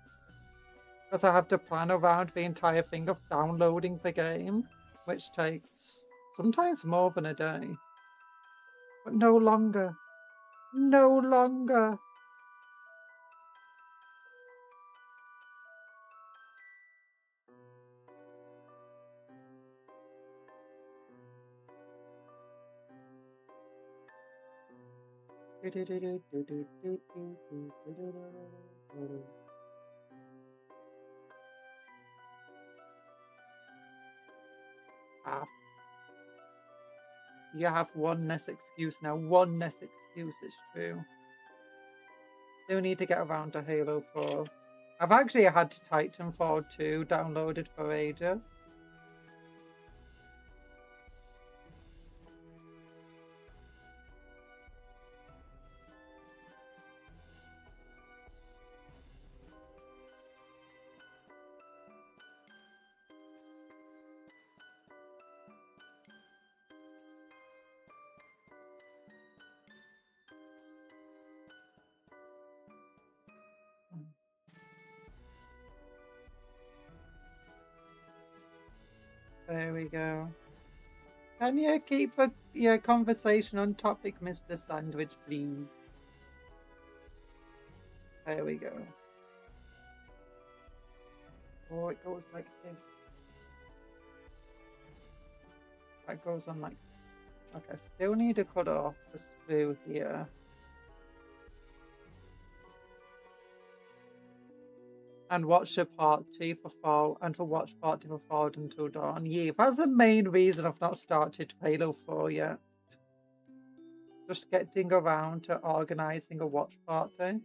Speaker 1: Because I have to plan around the entire thing of downloading the game, which takes sometimes more than a day. But no longer. No longer. You have one less excuse now. One less excuse, it's true. Still need to get around to Halo 4. I've actually had Titanfall 2 downloaded for ages. There we go. Can you keep your conversation on topic, Mr. Sandwich, please? There we go. Oh, it goes like this. That goes on like... Okay, still need to cut off the screw here. And watch the party for fall, and to watch party for Forward Until Dawn. Yeah, that's the main reason I've not started Halo 4 yet. Just getting around to organising a watch party.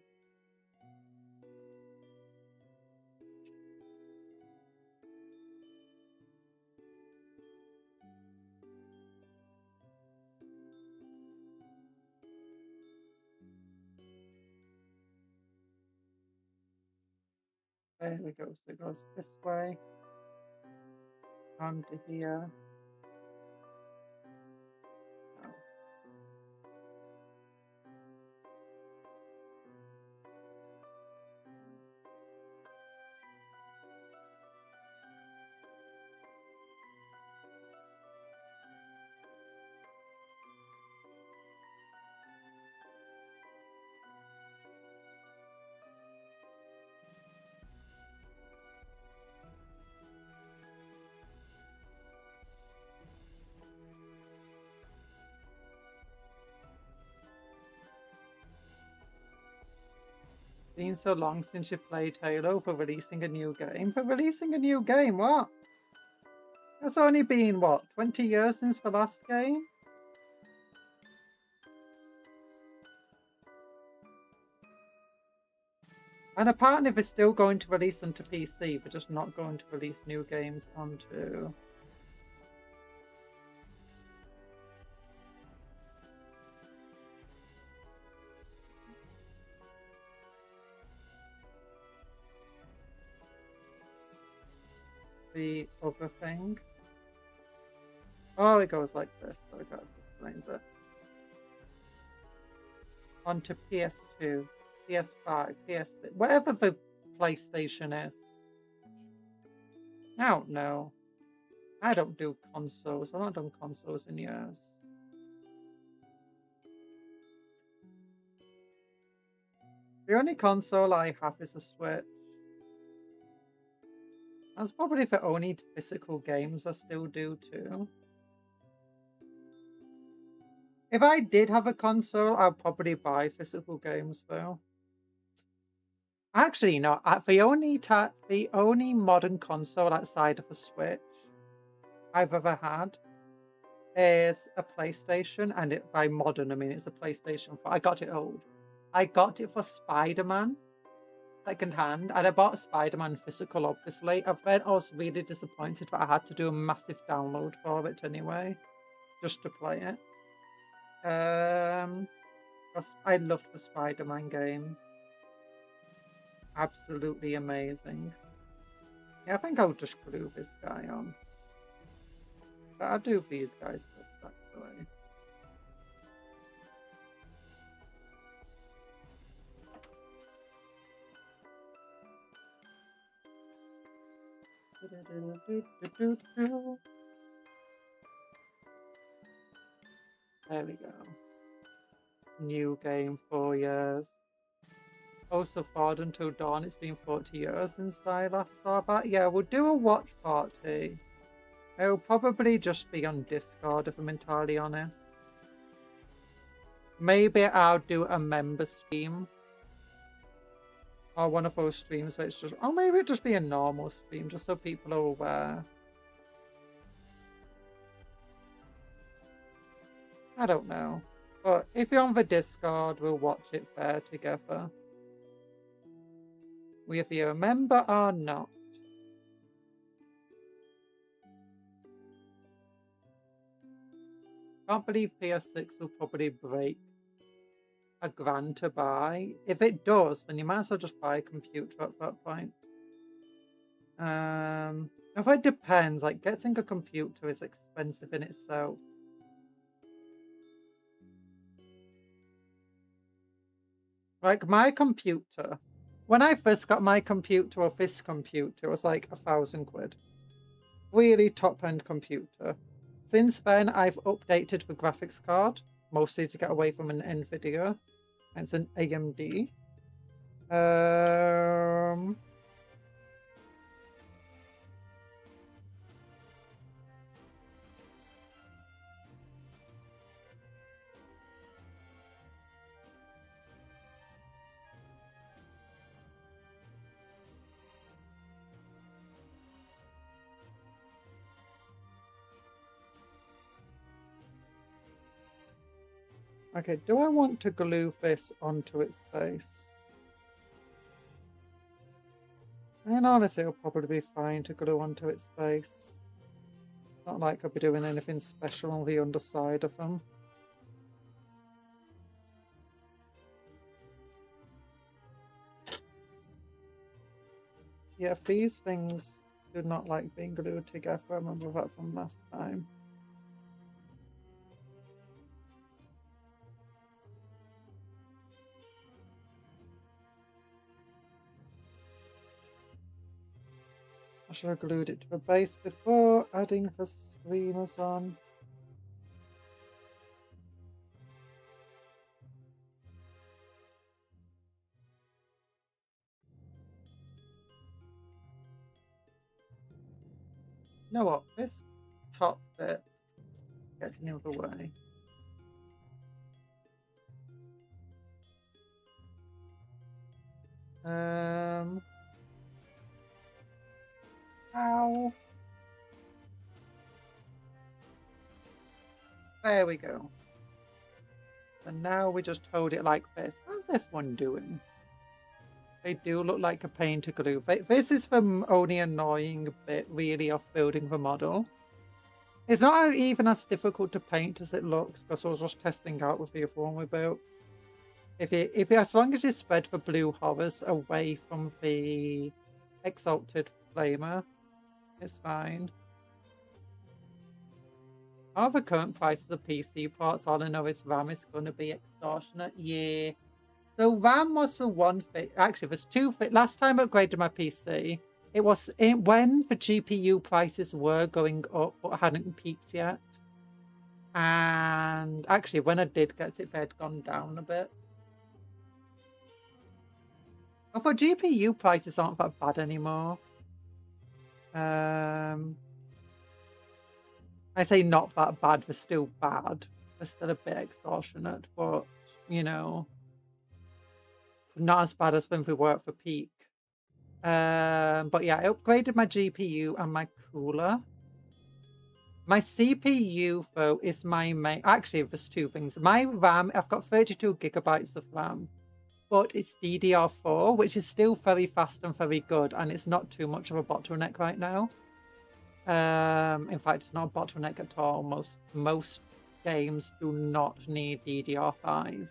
Speaker 1: There we go, so it goes this way. Onto here. Oh. Been so long since you've played Halo for releasing a new game. For releasing a new game, what? It's only been, what, 20 years since the last game? And apparently they're still going to release onto PC, they're just not going to release new games onto... the other thing. Oh, it goes like this. So it explains it. Onto PS2, PS5, PS6, whatever the PlayStation is. I don't know. I don't do consoles. I've not done consoles in years. The only console I have is a Switch. That's probably the only physical games I still do too. If I did have a console, I'd probably buy physical games though. Actually, no. The only modern console outside of a Switch I've ever had is a PlayStation, and by modern I mean it's a PlayStation 4. I got it old. I got it for Spider-Man second hand, and I bought Spider-Man physical. Obviously, I was really disappointed that I had to do a massive download for it anyway, just to play it. I loved the Spider-Man game. Absolutely amazing. Yeah, I think I'll just glue this guy on. But I'll do these guys first, actually. There we go. New game, 4 years. Also forward until dawn. It's been 40 years since I last saw that. Yeah, we'll do a watch party. It'll probably just be on Discord if I'm entirely honest. Maybe I'll do a member stream. Or one of those streams where it's just... Oh, maybe it'll just be a normal stream, just so people are aware. I don't know. But if you're on the Discord, we'll watch it there together. Whether you're a member or not. Can't believe PS6 will probably break $1,000 to buy. If it does, then you might as well just buy a computer at that point. If it depends, like getting a computer is expensive in itself. Like my computer, when I first got my computer, or this computer, it was like £1,000. Really top-end computer. Since then, I've updated the graphics card, mostly to get away from an NVIDIA. It's an AMD. Okay, do I want to glue this onto its base? And honestly, it'll probably be fine to glue onto its base. Not like I'll be doing anything special on the underside of them. Yeah, these things do not like being glued together. I remember that from last time. I should have glued it to the base before adding the streamers on. You know what? This top bit is getting in the way. Ow. There we go. And now we just hold it like this. How's F1 doing? They do look like a pain to glue. This is the only annoying bit, really, of building the model. It's not even as difficult to paint as it looks, because I was just testing out with the other one we built. As long as you spread the blue horrors away from the exalted flamer, it's fine. How are the current prices of PC parts? All I know is RAM is going to be extortionate. Yeah. So RAM was the one thing. Actually, there's two things. Last time I upgraded my PC, it was when the GPU prices were going up, but hadn't peaked yet. And actually, when I did get it, they had gone down a bit. Although GPU prices aren't that bad anymore. I say not that bad, they're still bad. They're still a bit extortionate, but, you know, not as bad as when we were at the peak. But yeah, I upgraded my GPU and my cooler. My CPU, though, is my main... Actually, there's two things. My RAM, I've got 32 gigabytes of RAM, but it's DDR4, which is still very fast and very good, and it's not too much of a bottleneck right now. In fact, it's not a bottleneck at all. Most games do not need DDR5.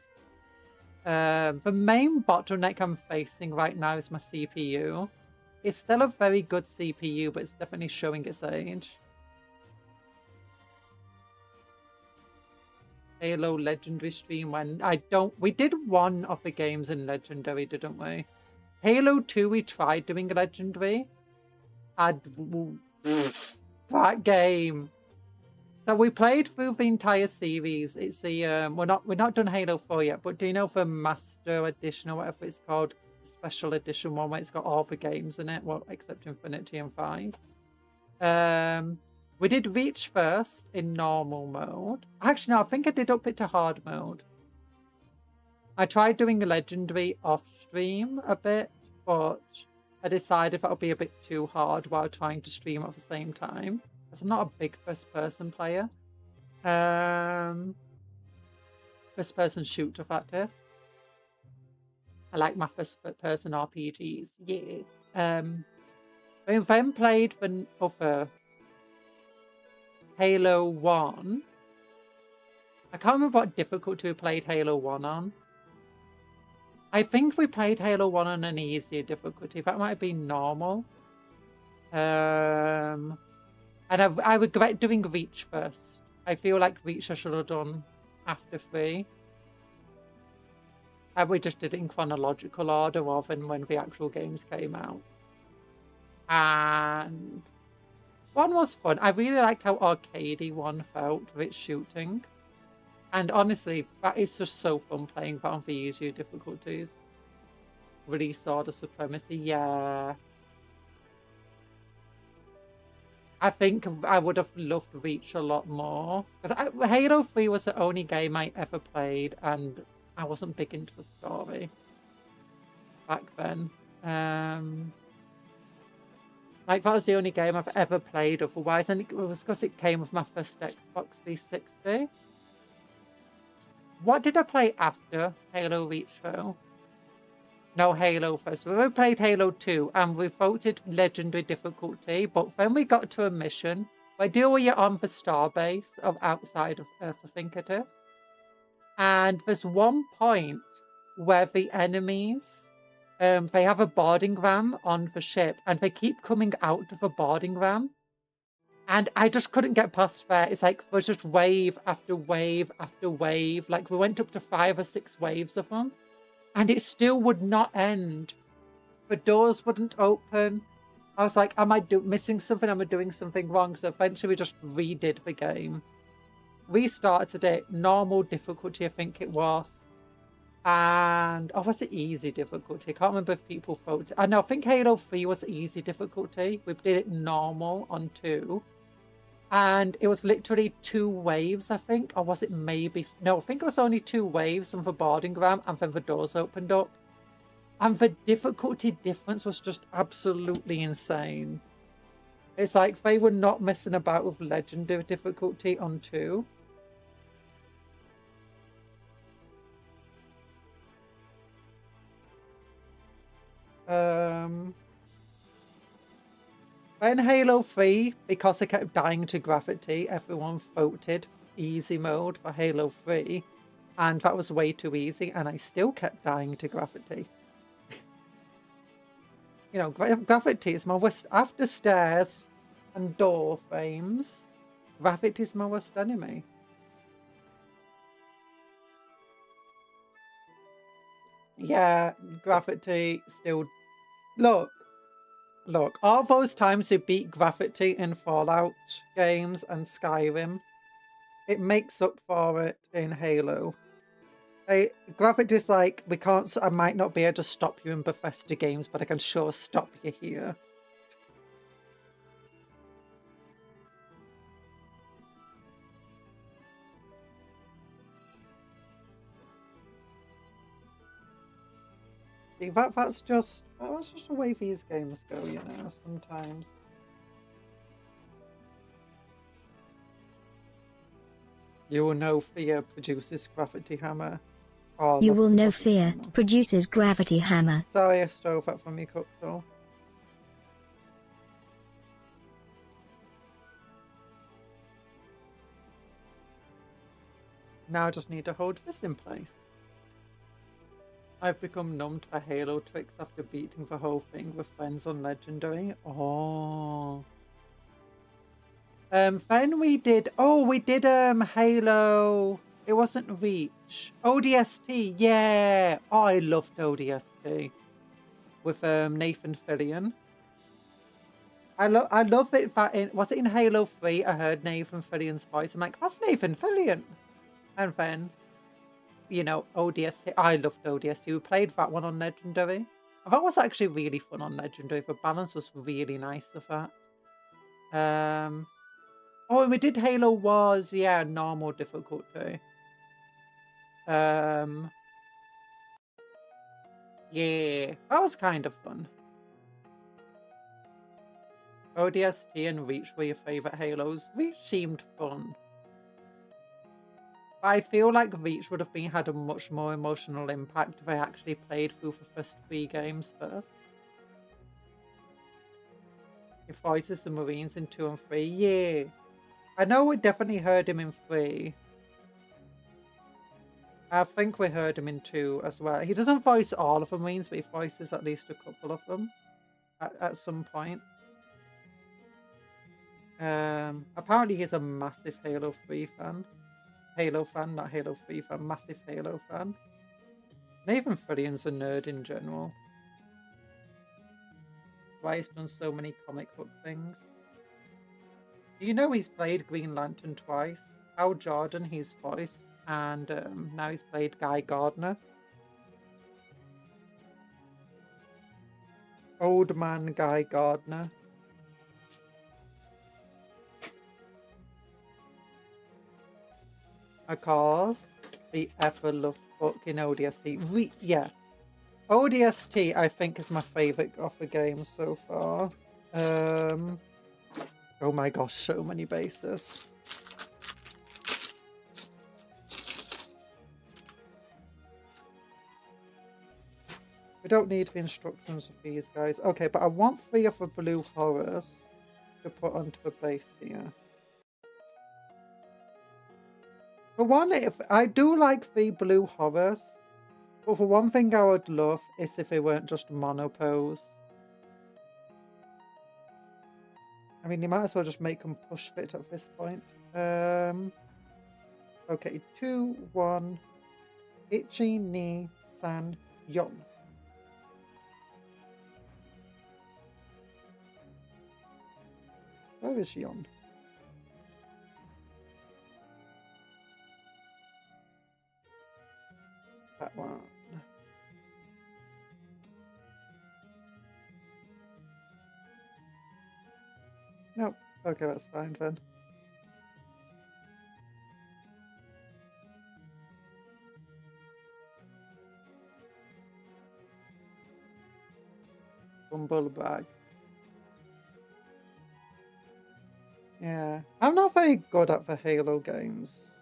Speaker 1: The main bottleneck I'm facing right now is my CPU. It's still a very good CPU, but it's definitely showing its age. Halo Legendary stream when we did one of the games in Legendary, didn't we? Halo 2 we tried doing Legendary. That game. So we played through the entire series. It's the we're not done Halo 4 yet, but do you know the Master Edition or whatever it's called, Special Edition one where it's got all the games in it, well except Infinity and 5. We did Reach first in normal mode. Actually, no, I think I did up it to hard mode. I tried doing a Legendary off stream a bit, but I decided that would be a bit too hard while trying to stream at the same time. Because I'm not a big first-person player. First-person shooter, that is. I like my first-person RPGs. Yeah. We then played the other Halo 1. I can't remember what difficulty we played Halo 1 on. I think we played Halo 1 on an easier difficulty. That might have been normal. And I regret doing Reach first. I feel like Reach I should have done after 3. And we just did it in chronological order rather than when the actual games came out. And 1 was fun. I really liked how arcadey 1 felt with its shooting. And honestly, that is just so fun playing that on the easier difficulties. Really saw the supremacy, yeah. I think I would have loved Reach a lot more. Because Halo 3 was the only game I ever played, and I wasn't big into the story back then. Like, that was the only game I've ever played otherwise, and it was because it came with my first Xbox 360. What did I play after Halo Reach, though? No, Halo first. We played Halo 2, and we voted Legendary difficulty, but then we got to a mission where you're on the starbase of outside of Earth, I think it is. And there's one point where the enemies, they have a boarding ram on the ship, and they keep coming out of the boarding ram. And I just couldn't get past there. It's like there's just wave after wave after wave. Like, we went up to 5 or 6 waves of them. And it still would not end. The doors wouldn't open. I was like, am I missing something? Am I doing something wrong? So eventually we just redid the game. Restarted it. Normal difficulty, I think it was. And, oh, was it easy difficulty? I can't remember if people voted. I know, I think Halo 3 was easy difficulty. We did it normal on 2. And it was literally 2 waves, I think. Or was it maybe... No, I think it was only 2 waves on the boarding ram, and then the doors opened up. And the difficulty difference was just absolutely insane. It's like they were not messing about with Legendary difficulty on 2. In Halo 3, because I kept dying to gravity, everyone voted easy mode for Halo 3. And that was way too easy, and I still kept dying to gravity. You know, gravity is my worst. After stairs and door frames, gravity is my worst enemy. Yeah, gravity still... Look, all those times you beat gravity in Fallout games and Skyrim, it makes up for it in Halo. Gravity's like, I might not be able to stop you in Bethesda games, but I can sure stop you here. See, that's just the way these games go, you know, sometimes. You will know fear produces gravity hammer. Oh,
Speaker 2: you will know fear produces gravity hammer.
Speaker 1: Sorry, I stole that from you, Cuptle. Now I just need to hold this in place. I've become numb to the Halo tricks after beating the whole thing with friends on Legendary. Oh. Then we did Halo. It wasn't Reach. ODST, yeah. Oh, I loved ODST with Nathan Fillion. I love it that was it in Halo 3? I heard Nathan Fillion's voice. I'm like, that's Nathan Fillion. And then, you know, ODST. I loved ODST. We played that one on Legendary. That was actually really fun on Legendary. The balance was really nice of that. Oh, and we did Halo Wars, yeah, normal difficulty. Yeah, that was kind of fun. ODST and Reach were your favourite Halos. Reach seemed fun. I feel like Reach would have had a much more emotional impact if I actually played through the first 3 games first. He voices the Marines in 2 and 3, yeah. I know we definitely heard him in 3. I think we heard him in 2 as well. He doesn't voice all of the Marines, but he voices at least a couple of them at some point. Apparently he's a massive Halo 3 fan. Halo fan, not Halo 3 fan. Massive Halo fan. Nathan Fillion's a nerd in general. Why he's done so many comic book things. Do you know he's played Green Lantern twice? Hal Jordan, his voice. And now he's played Guy Gardner. Old man Guy Gardner. Of course, the ever-loved book in ODST. Yeah. ODST, I think, is my favourite of the games so far. Oh my gosh, so many bases. We don't need the instructions of these guys. Okay, but I want 3 of the blue horrors to put onto the base here. For one, if I do like the blue horrors, but for one thing I would love is if they weren't just monopose. I mean, you might as well just make them push fit at this point. Okay, 2, 1, Ichi, Ni, San, Yon. Where is Yon? That one. Nope. Okay, that's fine then. Bumblebag. Yeah. I'm not very good at the Halo games.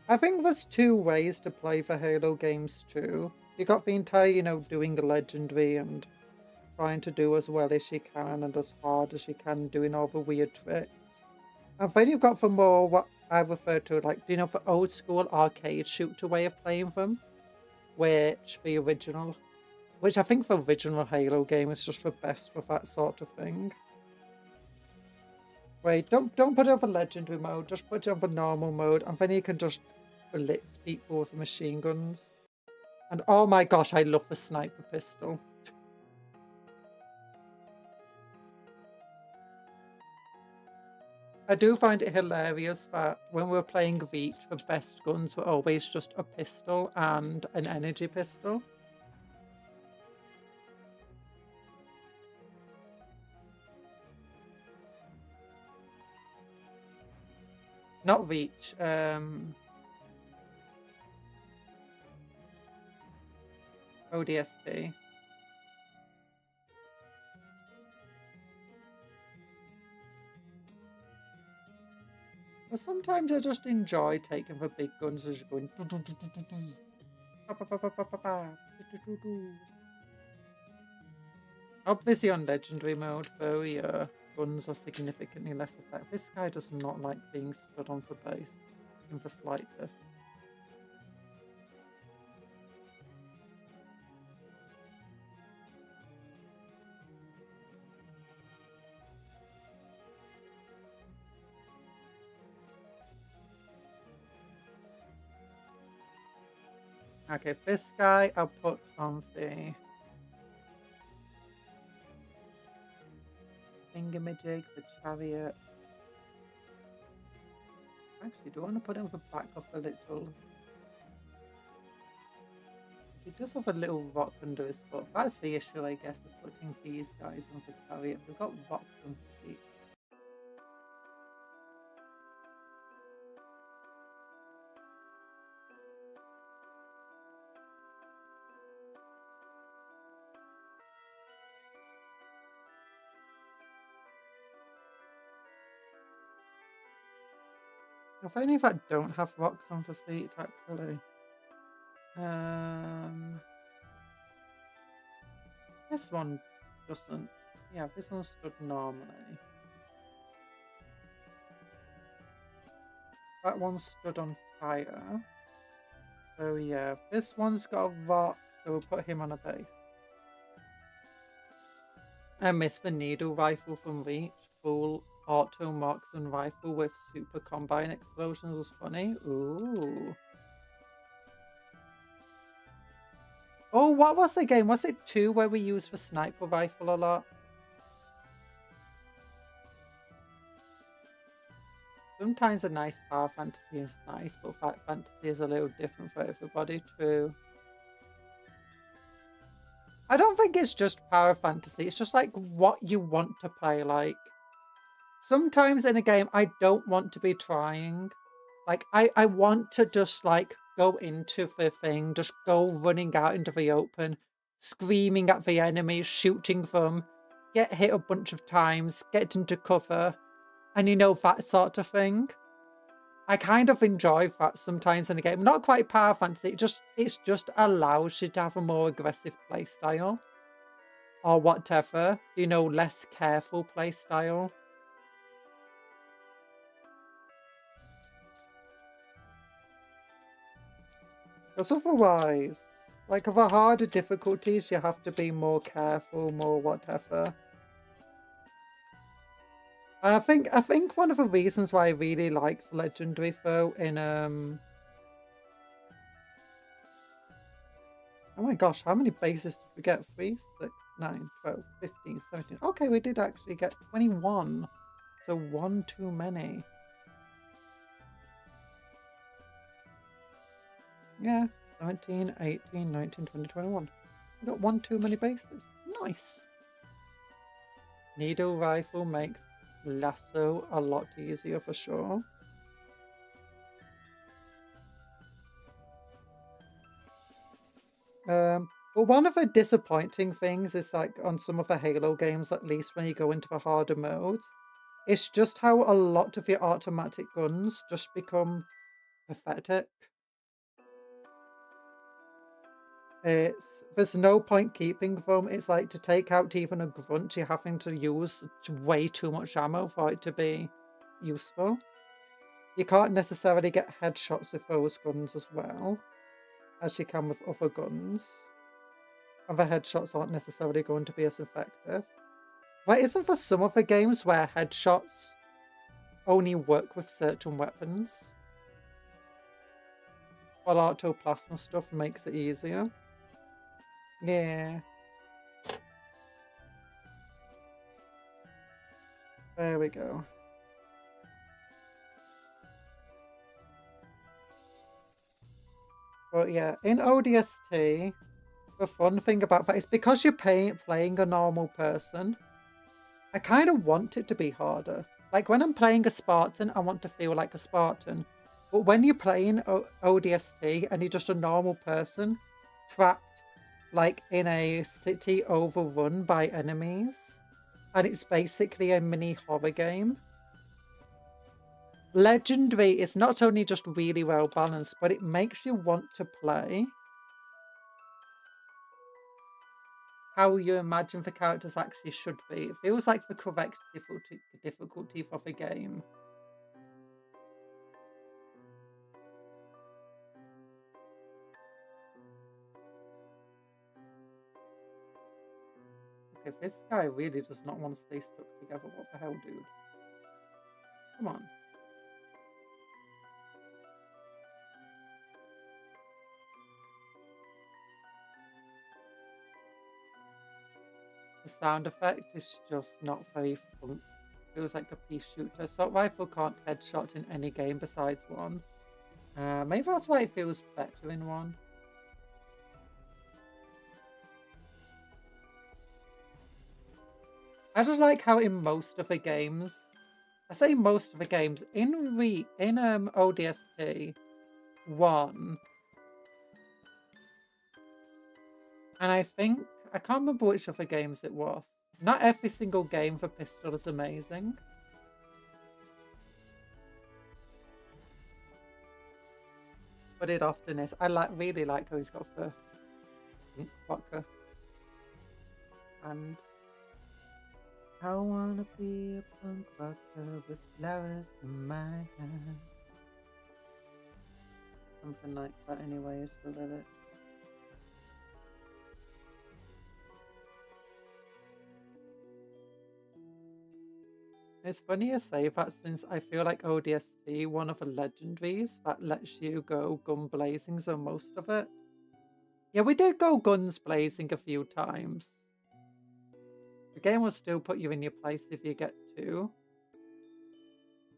Speaker 1: I think there's 2 ways to play the Halo games too. You got the entire, you know, doing a legendary and trying to do as well as you can and as hard as you can, doing all the weird tricks. And then you've got the more, what I refer to, like, you know, the old school arcade shooter way of playing them, which I think the original Halo game is just the best for that sort of thing. Wait, don't put it on the legendary mode, just put it on the normal mode, and then you can just blitz people with the machine guns. And oh my gosh, I love the sniper pistol. I do find it hilarious that when we're playing Yeet, the best guns were always just a pistol and an energy pistol. Not Reach, ODST. But sometimes I just enjoy taking the big guns as you're going. Obviously on legendary mode, though, your guns are significantly less effective. This guy does not like being stood on for base in the slightest. Okay, this guy I'll put on the thingamajig, the chariot. Actually, do I want to put him on the back of the little... He does have a little rock under his foot. That's the issue, I guess, of putting these guys on the chariot. We've got rocks on the feet. If only if I don't have rocks on the feet, actually. This one doesn't. Yeah, this one stood normally. That one stood on fire. So yeah, this one's got a rock, so we'll put him on a base. I missed the needle rifle from Reach. Full auto marksman rifle with super combine explosions was funny. Ooh. Oh, what was the game? Was it 2 where we used the sniper rifle a lot? Sometimes a nice power fantasy is nice, but fight fantasy is a little different for everybody. True. I don't think it's just power fantasy. It's just like what you want to play. Like sometimes in a game, I don't want to be trying. Like I want to just like go into the thing, just go running out into the open, screaming at the enemies, shooting them, get hit a bunch of times, get into cover, and you know, that sort of thing. I kind of enjoy that sometimes in a game. Not quite power fantasy, it just allows you to have a more aggressive play style. Or whatever, you know, less careful play style. Because otherwise, like for harder difficulties, you have to be more careful, more whatever. And I think one of the reasons why I really liked Legendary though in oh my gosh, how many bases did we get? 3, 6, 9, 12, 15, 17. Okay, we did actually get 21. So 1 too many. Yeah, 17, 18, 19, 20, 21. We got 1 too many bases. Nice. Needle rifle makes lasso a lot easier for sure. But one of the disappointing things is like on some of the Halo games, at least when you go into the harder modes, it's just how a lot of your automatic guns just become pathetic. There's no point keeping them. It's like to take out even a grunt, you're having to use way too much ammo for it to be useful. You can't necessarily get headshots with those guns as well as you can with other guns. Other headshots aren't necessarily going to be as effective. But isn't there some other games where headshots only work with certain weapons? Well, Octoplasma stuff makes it easier. Yeah. There we go. But yeah, in ODST, the fun thing about that is because you're playing a normal person, I kind of want it to be harder. Like when I'm playing a Spartan, I want to feel like a Spartan. But when you're playing ODST and you're just a normal person, trapped like in a city overrun by enemies, and it's basically a mini horror game. Legendary is not only just really well balanced, but it makes you want to play how you imagine the characters actually should be. It feels like the correct difficulty for the game. Okay, this guy really does not want to stay stuck together. What the hell, dude? Come on. The sound effect is just not very fun. Feels like a pea shooter. Assault rifle can't headshot in any game besides one. Maybe that's why it feels better in one. I just like how in most of the games, I say most of the games, in ODST 1, and I think, I can't remember which of the games it was. Not every single game for pistol is amazing. But it often is. I really like how he's got the pink vodka. And I wanna be a punk rocker with flowers in my hand. Something like that anyways, the lyric. It's funny you say that since I feel like ODST, one of the legendaries that lets you go gun blazing, so most of it. Yeah, we did go guns blazing a few times. The game will still put you in your place if you get too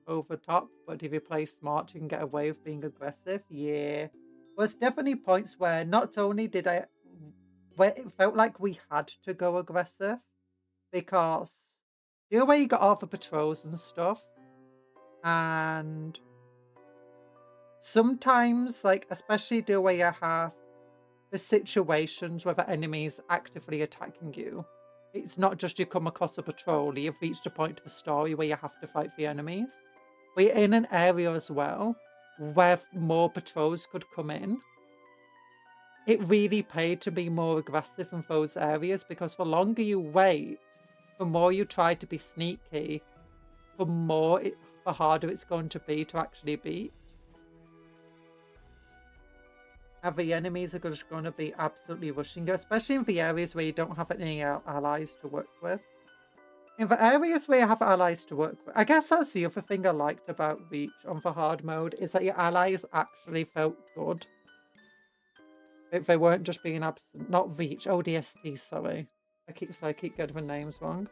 Speaker 1: over top, but if you play smart, you can get away with being aggressive. Yeah. There's definitely points where not only where it felt like we had to go aggressive, because you know where you got all the patrols and stuff, and sometimes, like, especially the way you have the situations where the enemy's actively attacking you, it's not just you come across a patrol, you've reached a point of the story where you have to fight the enemies. We're in an area as well where more patrols could come in. It really paid to be more aggressive in those areas, because the longer you wait, the more you try to be sneaky, the harder it's going to be to actually beat. And the enemies are just going to be absolutely rushing you, especially in the areas where you don't have any allies to work with. In the areas where you have allies to work with, I guess that's the other thing I liked about Reach on the hard mode, is that your allies actually felt good. If they weren't just being absent. Not Reach, ODST, sorry. I keep getting the names wrong.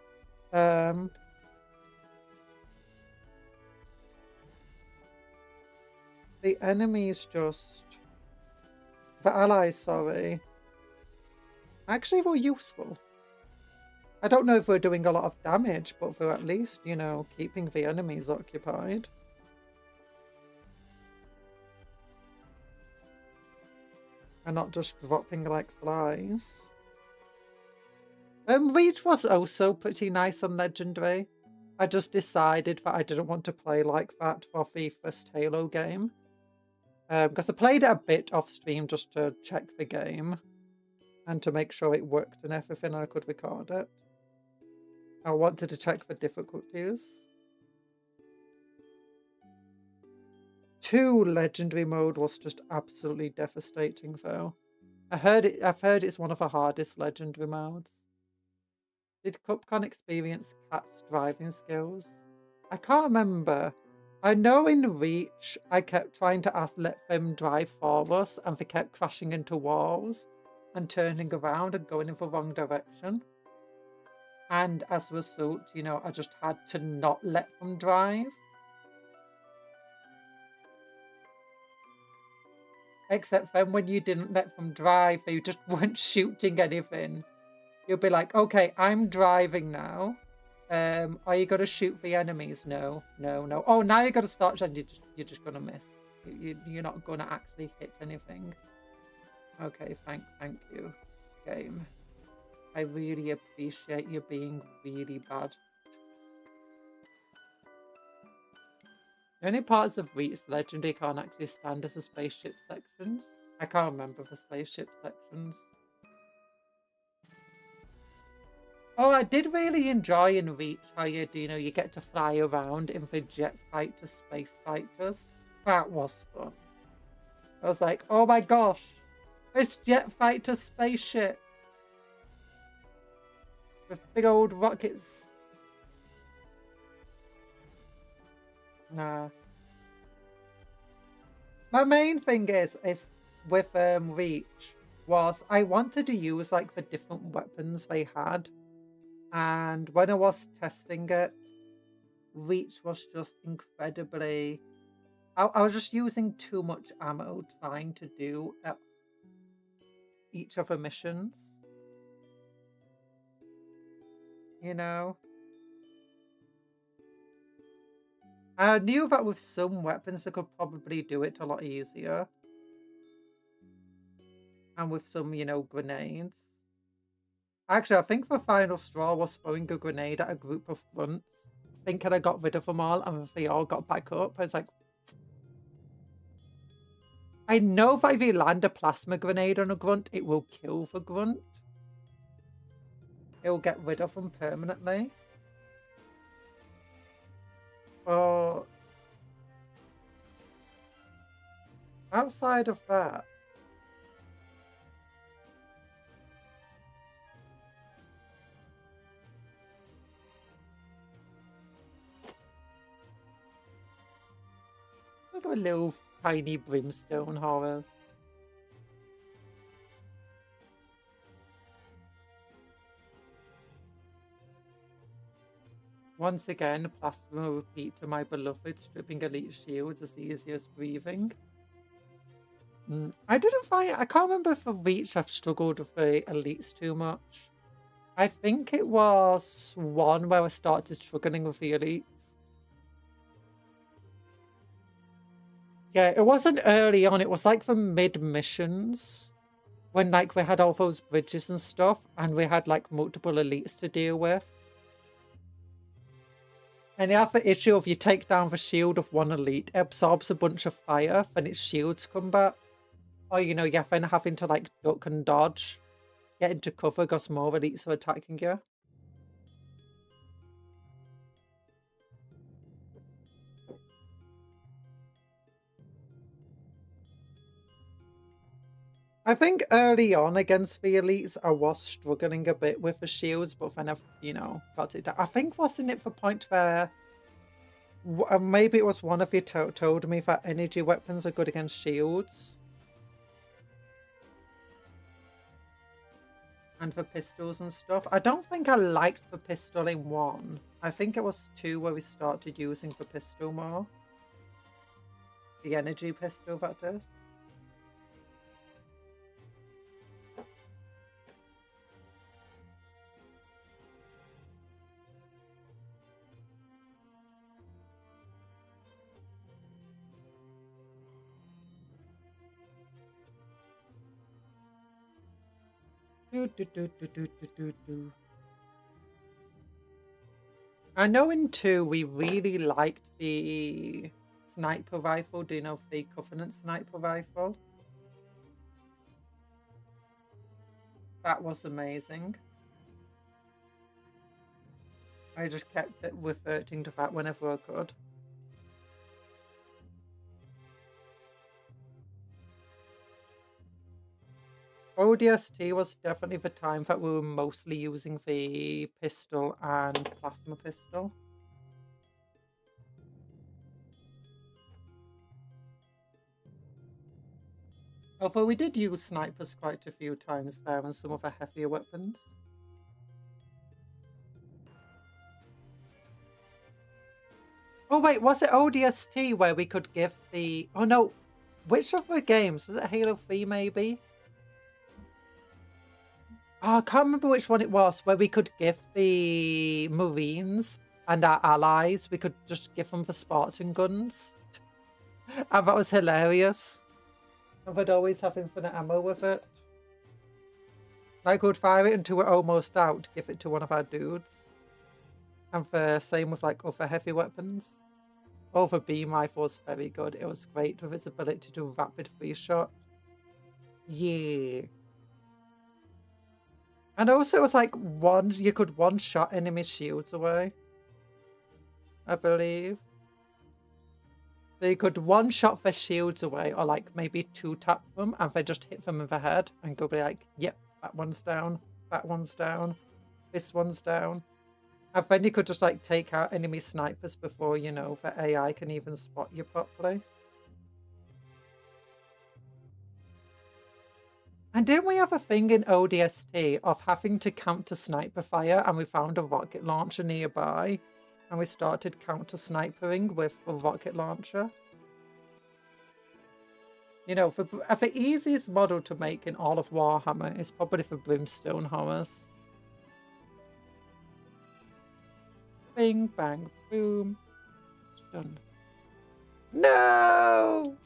Speaker 1: The enemies just... The allies, sorry, actually were useful. I don't know if we're doing a lot of damage, but for at least, you know, keeping the enemies occupied. And not just dropping like flies. Reach was also pretty nice on Legendary. I just decided that I didn't want to play like that for the first Halo game. Because I played it a bit off stream just to check the game. and to make sure it worked and everything, I could record it. I wanted to check for difficulties. 2 legendary mode was just absolutely devastating though. I've heard it's one of the hardest legendary modes. Did Cupcon experience Cat's driving skills? I can't remember. I know in Reach, I kept trying to let them drive for us, and they kept crashing into walls and turning around and going in the wrong direction. And as a result, you know, I just had to not let them drive. Except then when you didn't let them drive, they just weren't shooting anything. You'll be like, okay, I'm driving now. Are you gonna shoot the enemies? No, no, no. Oh, now you're gonna start and you're just gonna miss. You're not gonna actually hit anything. Okay, thank you, game. I really appreciate you being really bad. The only parts of Wheat's Legendary can't actually stand as the spaceship sections. I can't remember the spaceship sections. Oh, I did really enjoy in Reach how you know, you get to fly around in the jet fighter space fighters. That was fun. I was like, oh my gosh, it's jet fighter spaceships with big old rockets. Nah. My main thing is with Reach was I wanted to use like the different weapons they had. And when I was testing it, Reach was just incredibly... I was just using too much ammo trying to do each of the missions. You know? I knew that with some weapons I could probably do it a lot easier. And with some, you know, grenades. Actually, I think the final straw was throwing a grenade at a group of grunts, thinking I got rid of them all, and they all got back up. I was like... I know that if you land a plasma grenade on a grunt, it will kill the grunt. It will get rid of them permanently. But... outside of that... Look at the little tiny brimstone horrors. Once again, plasma will repeat to my beloved, stripping elite shields as easy as breathing. I didn't find... I can't remember if for Reach I've struggled with the elites too much. I think it was 1 where I started struggling with the elites. Yeah, it wasn't early on. It was like the mid-missions. When like we had all those bridges and stuff. And we had like multiple elites to deal with. And the other issue, if you take down the shield of one elite, it absorbs a bunch of fire. Then its shields come back. Or, you know, you're then having to like duck and dodge. Get into cover because more elites are attacking you. I think early on against the elites, I was struggling a bit with the shields, but then I've, you know, got it down. I think wasn't it the point where maybe it was one of you told me that energy weapons are good against shields. And for pistols and stuff. I don't think I liked the pistol in 1. I think it was 2 where we started using the pistol more. The energy pistol, that is. I know in 2 we really liked the sniper rifle. Do you know the Covenant sniper rifle? That was amazing. I just kept it reverting to that whenever I could. ODST was definitely the time that we were mostly using the pistol and plasma pistol. Although we did use snipers quite a few times there and some of the heavier weapons. Oh wait, was it ODST where we could give the... Oh no, which of the games? Was it Halo 3 maybe? Oh, I can't remember which one it was, where we could give the Marines and our allies, we could just give them the Spartan guns. And that was hilarious. And they'd always have infinite ammo with it. Like, we'd fire it until we're almost out, give it to one of our dudes. And the same with, like, other heavy weapons. Oh, the beam rifle was very good. It was great with its ability to do rapid free shot. Yeah. And also it was like you could one-shot enemy shields away, I believe. So you could one-shot their shields away, or like maybe two-tap them, and then just hit them in the head and go be like, yep, that one's down, that one's down, this one's down. And then you could just like take out enemy snipers before, you know, the AI can even spot you properly. And didn't we have a thing in ODST of having to counter sniper fire, and we found a rocket launcher nearby and we started counter snipering with a rocket launcher? You know, the easiest model to make in all of Warhammer is probably the Brimstone Horrors. Bing, bang, boom. It's done. No!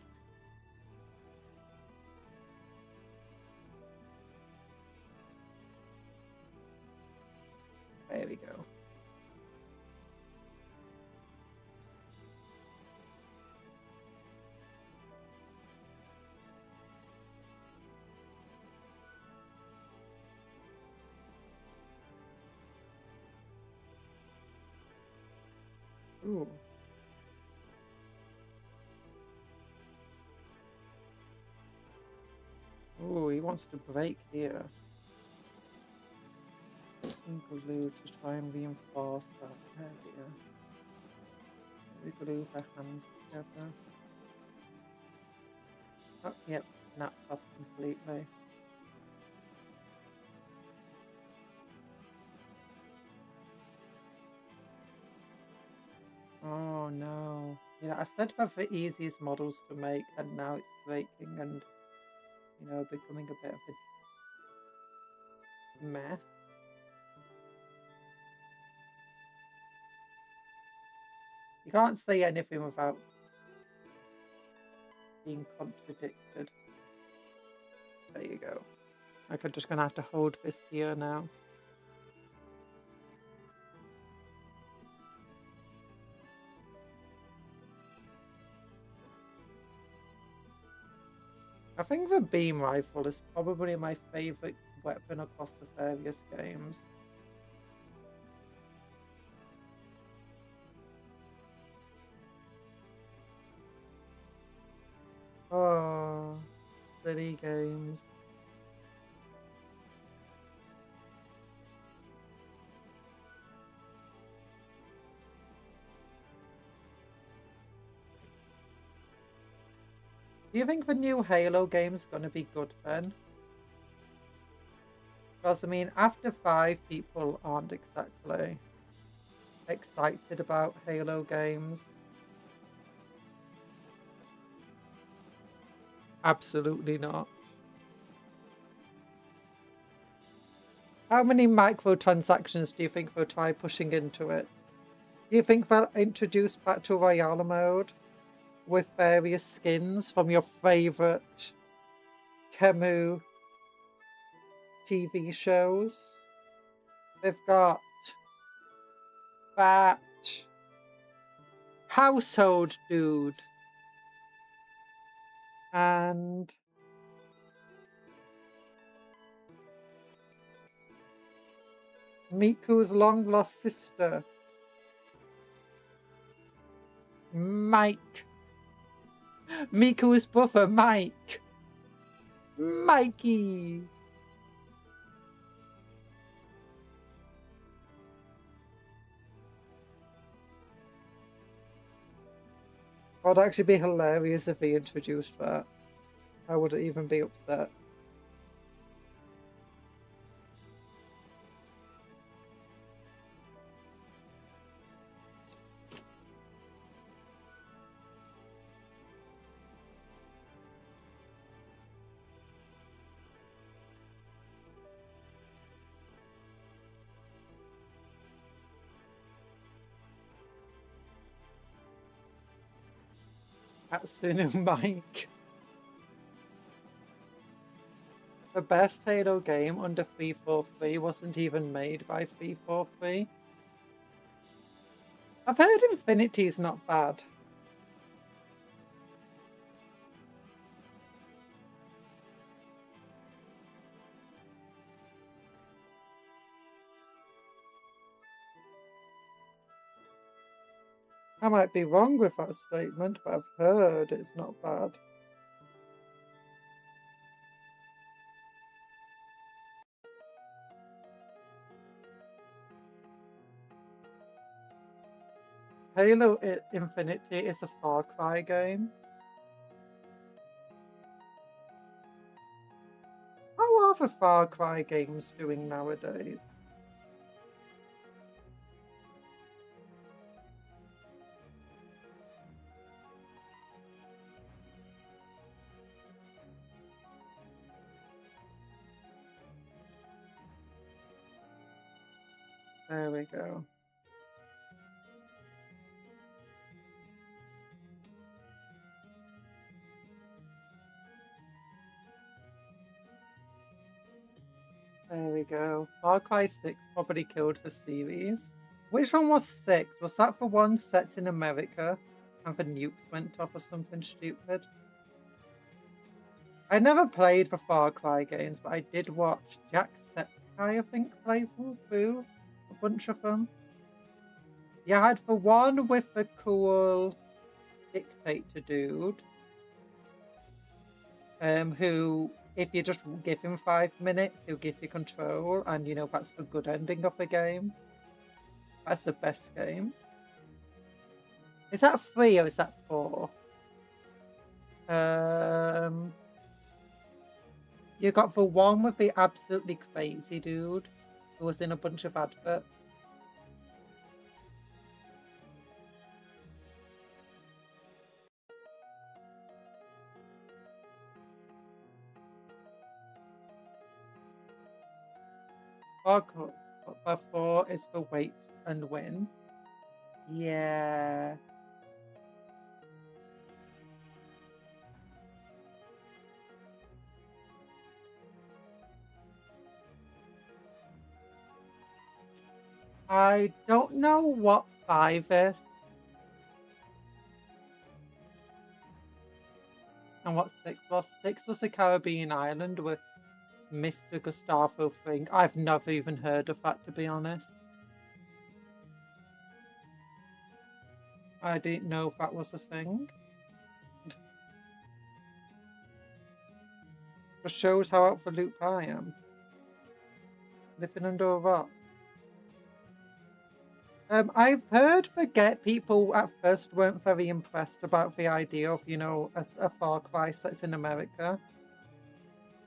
Speaker 1: There we go. Ooh. Ooh, he wants to break here. Single glue to try and reinforce that area. We glue their hands together. Oh, yep, snapped off completely. Oh no. You know, I said they're the easiest models to make, and now it's breaking and, you know, becoming a bit of a mess. You can't say anything without being contradicted. There you go. I'm just gonna have to hold this here now. I think the beam rifle is probably my favorite weapon across the various games. Oh, silly games. Do you think the new Halo game's gonna be good then? Because, I mean, after 5, people aren't exactly excited about Halo games. Absolutely not. How many microtransactions do you think they'll try pushing into it? Do you think they'll introduce Battle Royale mode with various skins from your favourite Temu TV shows? They've got that household dude and Miku's long lost sister. Mike. Miku's brother, Mike. Mikey. That'd actually be hilarious if he introduced that. I wouldn't even be upset. Hatsune Mike. The best Halo game under 343 wasn't even made by 343. I've heard Infinity's not bad. I might be wrong with that statement, but I've heard it's not bad. Halo Infinity is a Far Cry game. How are the Far Cry games doing nowadays? There we go. There we go. Far Cry 6 probably killed the series. Which one was 6? Was that the one set in America and the nukes went off or something stupid? I never played the Far Cry games, but I did watch Jacksepticeye, I think, play through a bunch of them. Yeah, I had the one with the cool dictator dude, who, if you just give him 5 minutes, he'll give you control, and you know that's the good ending of the game. That's the best game. Is that 3 or is that 4? You got the one with the absolutely crazy dude who was in a bunch of adverts. Far 4 is for wait and win. Yeah. I don't know what 5 is. And what 6 was. 6 was the Caribbean island with Mr. Gustavo Fring. I've never even heard of that, to be honest. I didn't know if that was a thing. Just shows how out for loop I am. Living under a rock. I've heard people at first weren't very impressed about the idea of, you know, a Far Cry set in America.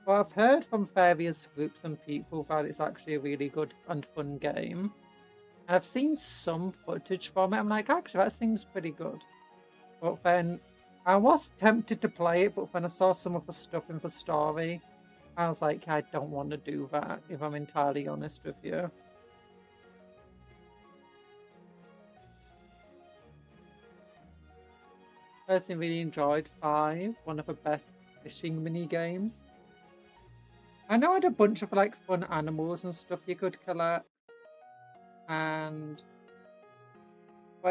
Speaker 1: But I've heard from various groups and people that it's actually a really good and fun game. And I've seen some footage from it. I'm like, actually, that seems pretty good. But then I was tempted to play it, but when I saw some of the stuff in the story, I was like, I don't want to do that, if I'm entirely honest with you. Personally really enjoyed 5, one of the best fishing mini games. I know I had a bunch of like fun animals and stuff you could collect, but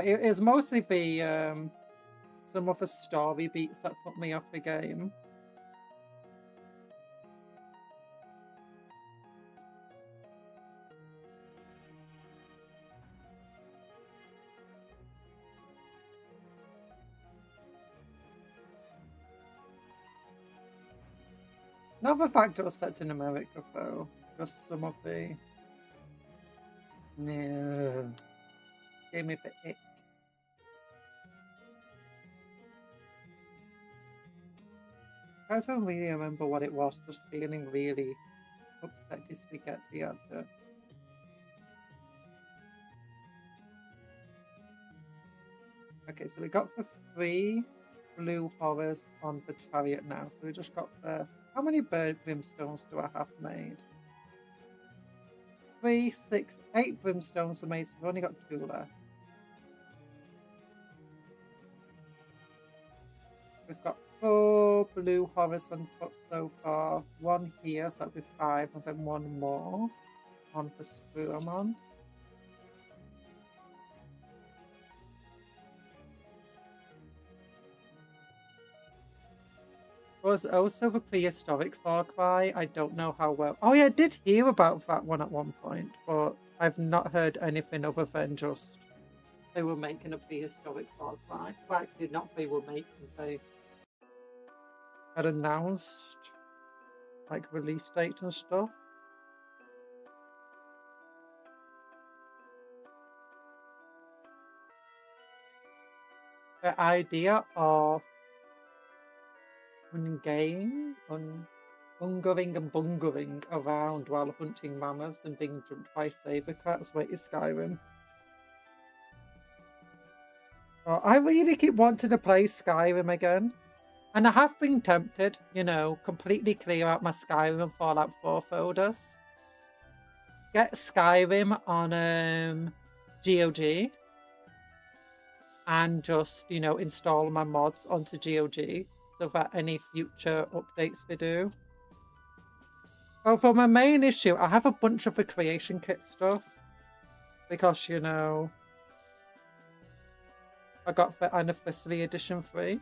Speaker 1: it was mostly the some of the story beats that put me off the game. Not the fact it was set in America, though. Just some of the... No. Gave me the ick. I don't really remember what it was, just feeling really upset this spaghetti at the... Okay, so we got the 3 blue horrors on the chariot now. So we just got the... How many bird brimstones do I have made? 3, 6, 8 brimstones are made, so we've only got 2 left. We've got 4 blue horrors on foot so far. 1 here, so that'll be 5, and then 1 more on for Spurmon. Was also the prehistoric Far Cry. I don't know how well. Oh yeah, I did hear about that one at one point, but I've not heard anything other than just they were making a prehistoric Far Cry. Well, actually, not they were making. They had announced like release dates and stuff. The idea of hungering and bungering around while hunting mammoths and being jumped by saber cats. Wait, is Skyrim. Oh, I really keep wanting to play Skyrim again. And I have been tempted, you know, completely clear out my Skyrim and Fallout 4 folders. Get Skyrim on GOG. And just, you know, install my mods onto GOG. So that any future updates we do. Oh, for my main issue, I have a bunch of the creation kit stuff. Because, you know, I got the Anniversary Edition free.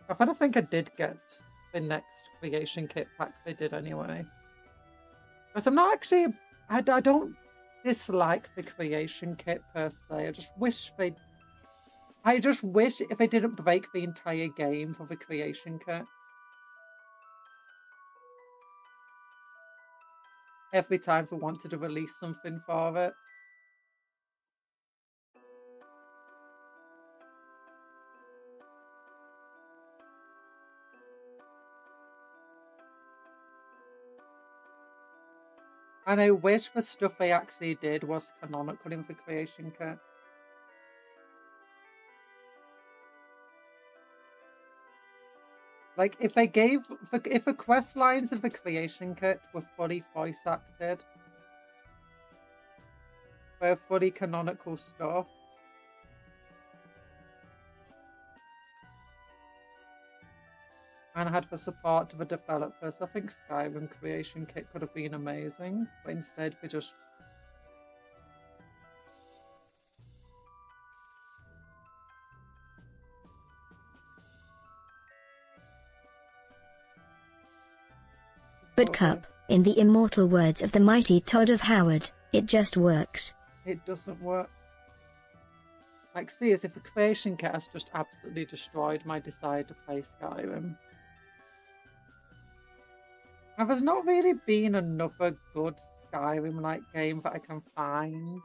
Speaker 1: I think I did get the next creation kit pack they did anyway. Because I'm not actually... I don't dislike the creation kit per se. I just wish if they didn't break the entire game for the creation kit. Every time they wanted to release something for it. And I wish the stuff they actually did was canonical in the creation kit. Like, if the quest lines of the creation kit were fully voice acted, were fully canonical stuff, and had the support of the developers, I think Skyrim creation kit could have been amazing, but instead we just...
Speaker 2: But Cup, in the immortal words of the mighty Todd of Howard, it just works.
Speaker 1: It doesn't work. Like, see, as if the creation kit has just absolutely destroyed my desire to play Skyrim. And there's not really been another good Skyrim-like game that I can find.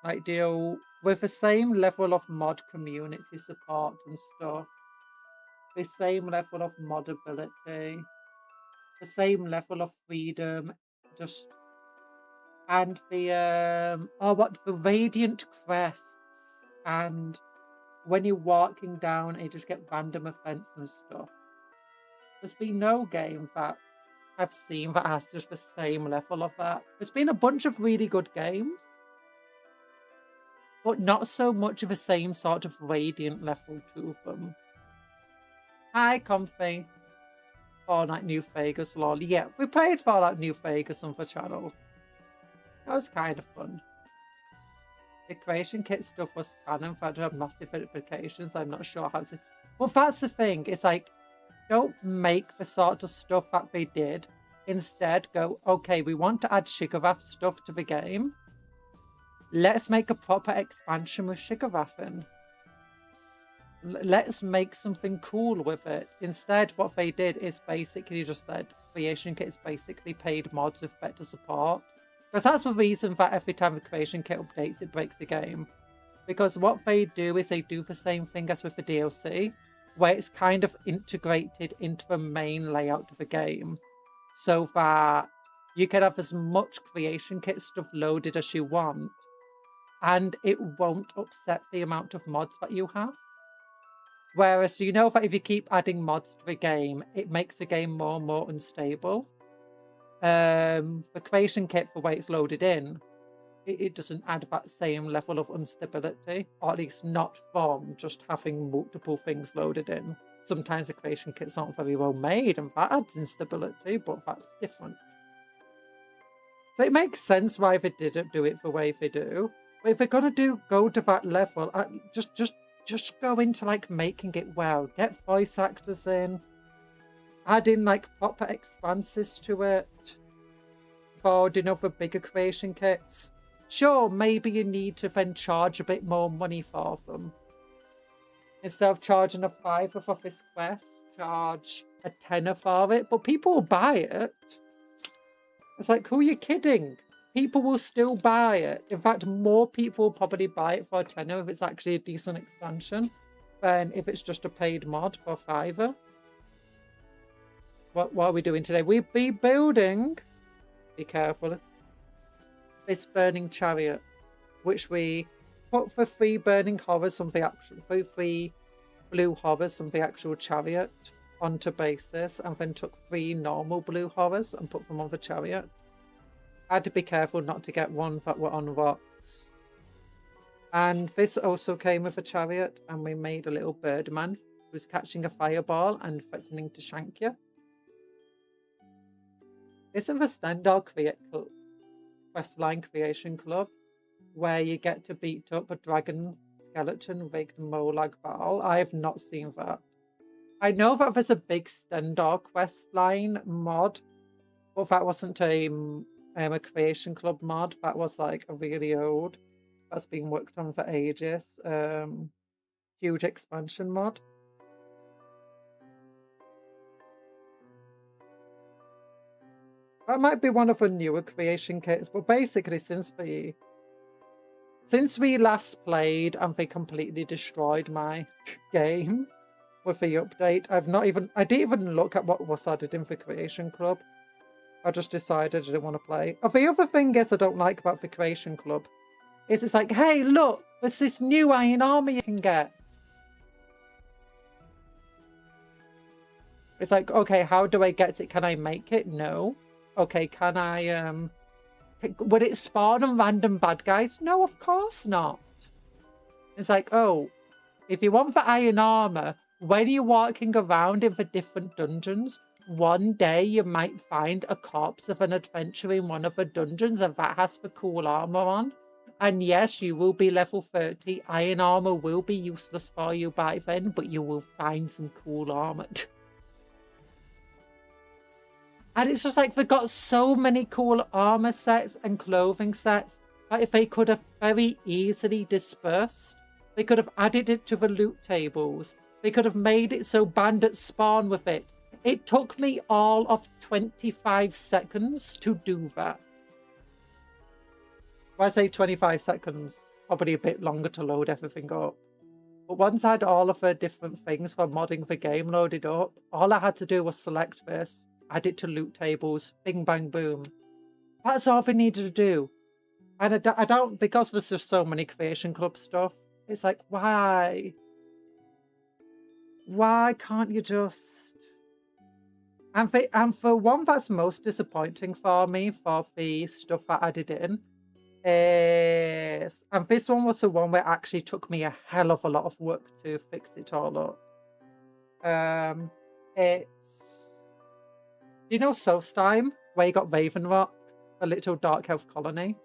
Speaker 1: Like, you know, with the same level of mod community support and stuff. The same level of modability. The same level of freedom, just, and the the radiant crests, and when you're walking down you just get random events and stuff. There's been no game that I've seen that has just the same level of that. There's been a bunch of really good games, but not so much of the same sort of radiant level to them. Hi, Comfy. Fallout New Vegas, lol. Yeah, we played Fallout New Vegas on the channel. That was kind of fun. The creation kit stuff was canon, but had massive implications. I'm not sure how to... Well, that's the thing. It's like, don't make the sort of stuff that they did. Instead, go, okay, we want to add Shigarath stuff to the game. Let's make a proper expansion with Shigarath in. let's make something cool with it. Instead, what they did is basically just said creation kit is basically paid mods with better support. Because that's the reason that every time the creation kit updates, it breaks the game. Because what they do is they do the same thing as with the DLC, where it's kind of integrated into the main layout of the game. So that you can have as much creation kit stuff loaded as you want, and it won't upset the amount of mods that you have. Whereas you know that if you keep adding mods to the game, it makes the game more and more unstable. The creation kit, the way it's loaded in, it doesn't add that same level of instability, or at least not from just having multiple things loaded in. Sometimes the creation kits aren't very well made, and that adds instability, but that's different. So it makes sense why they didn't do it the way they do. But if they're gonna go to that level, just go into like making it well. Get voice actors in. Add in like proper expanses to it. For, you know, for bigger creation kits. Sure, maybe you need to then charge a bit more money for them. Instead of charging a £5 for this quest, charge a £10 for it. But people will buy it. It's like, who are you kidding? People will still buy it. In fact, more people will probably buy it for a £10 if it's actually a decent expansion than if it's just a paid mod for £5. What are we doing today? We'll be building, be careful, this burning chariot, which we put for 3 burning horrors from the actual, 3 blue horrors from the actual chariot onto basis, and then took 3 normal blue horrors and put them on the chariot. I had to be careful not to get ones that were on rocks. And this also came with a chariot, and we made a little birdman who's catching a fireball and threatening to shank you. Isn't the standard questline creation club where you get to beat up a dragon skeleton rigged Molag Bal? I have not seen that. I know that there's a big Stendor questline mod, but that wasn't a creation club mod. That was like a really old, that's been worked on for ages. Huge expansion mod. That might be one of the newer creation kits, but basically since we last played and they completely destroyed my game with the update, I didn't even look at what was added in the creation club. I just decided I didn't want to play. Oh, the other thing is I don't like about the creation club is it's like, hey, look, there's this new iron armor you can get. It's like, okay, how do I get it? Can I make it? No. Okay, can I, would it spawn on random bad guys? No, of course not. It's like, oh, if you want the iron armor, when you're walking around in the different dungeons, one day you might find a corpse of an adventurer in one of the dungeons and that has the cool armor on. And yes, you will be level 30. Iron armor will be useless for you by then, but you will find some cool armor. And it's just like, they've got so many cool armor sets and clothing sets that if they could have very easily dispersed, they could have added it to the loot tables. They could have made it so bandits spawn with it. It took me all of 25 seconds to do that. When I say 25 seconds, probably a bit longer to load everything up. But once I had all of the different things for modding the game loaded up, all I had to do was select this, add it to loot tables, bing, bang, boom. That's all they needed to do. And I don't, because there's just so many creation club stuff, it's like, why? Why can't you just... And for one that's most disappointing for me, for the stuff I added in, is... And this one was the one where it actually took me a hell of a lot of work to fix it all up. It's... Do you know Solstheim, where you got Raven Rock, a little dark elf colony?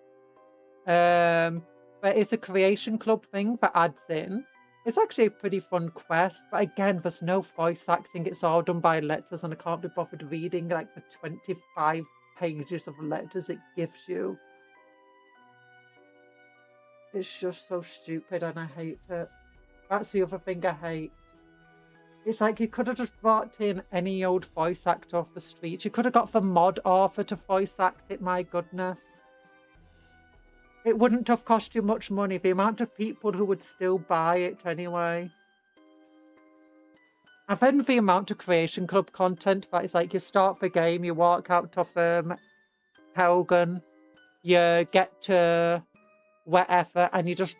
Speaker 1: But it's a creation club thing that adds in. It's actually a pretty fun quest, but again, there's no voice acting. It's all done by letters, and I can't be bothered reading like the 25 pages of letters it gives you. It's just so stupid, and I hate it. That's the other thing I hate. It's like you could have just brought in any old voice actor off the street. You could have got the mod author to voice act it, my goodness. It wouldn't have cost you much money. The amount of people who would still buy it anyway. And then the amount of Creation Club content that is like you start the game, you walk out of Helgen, you get to wherever, and you just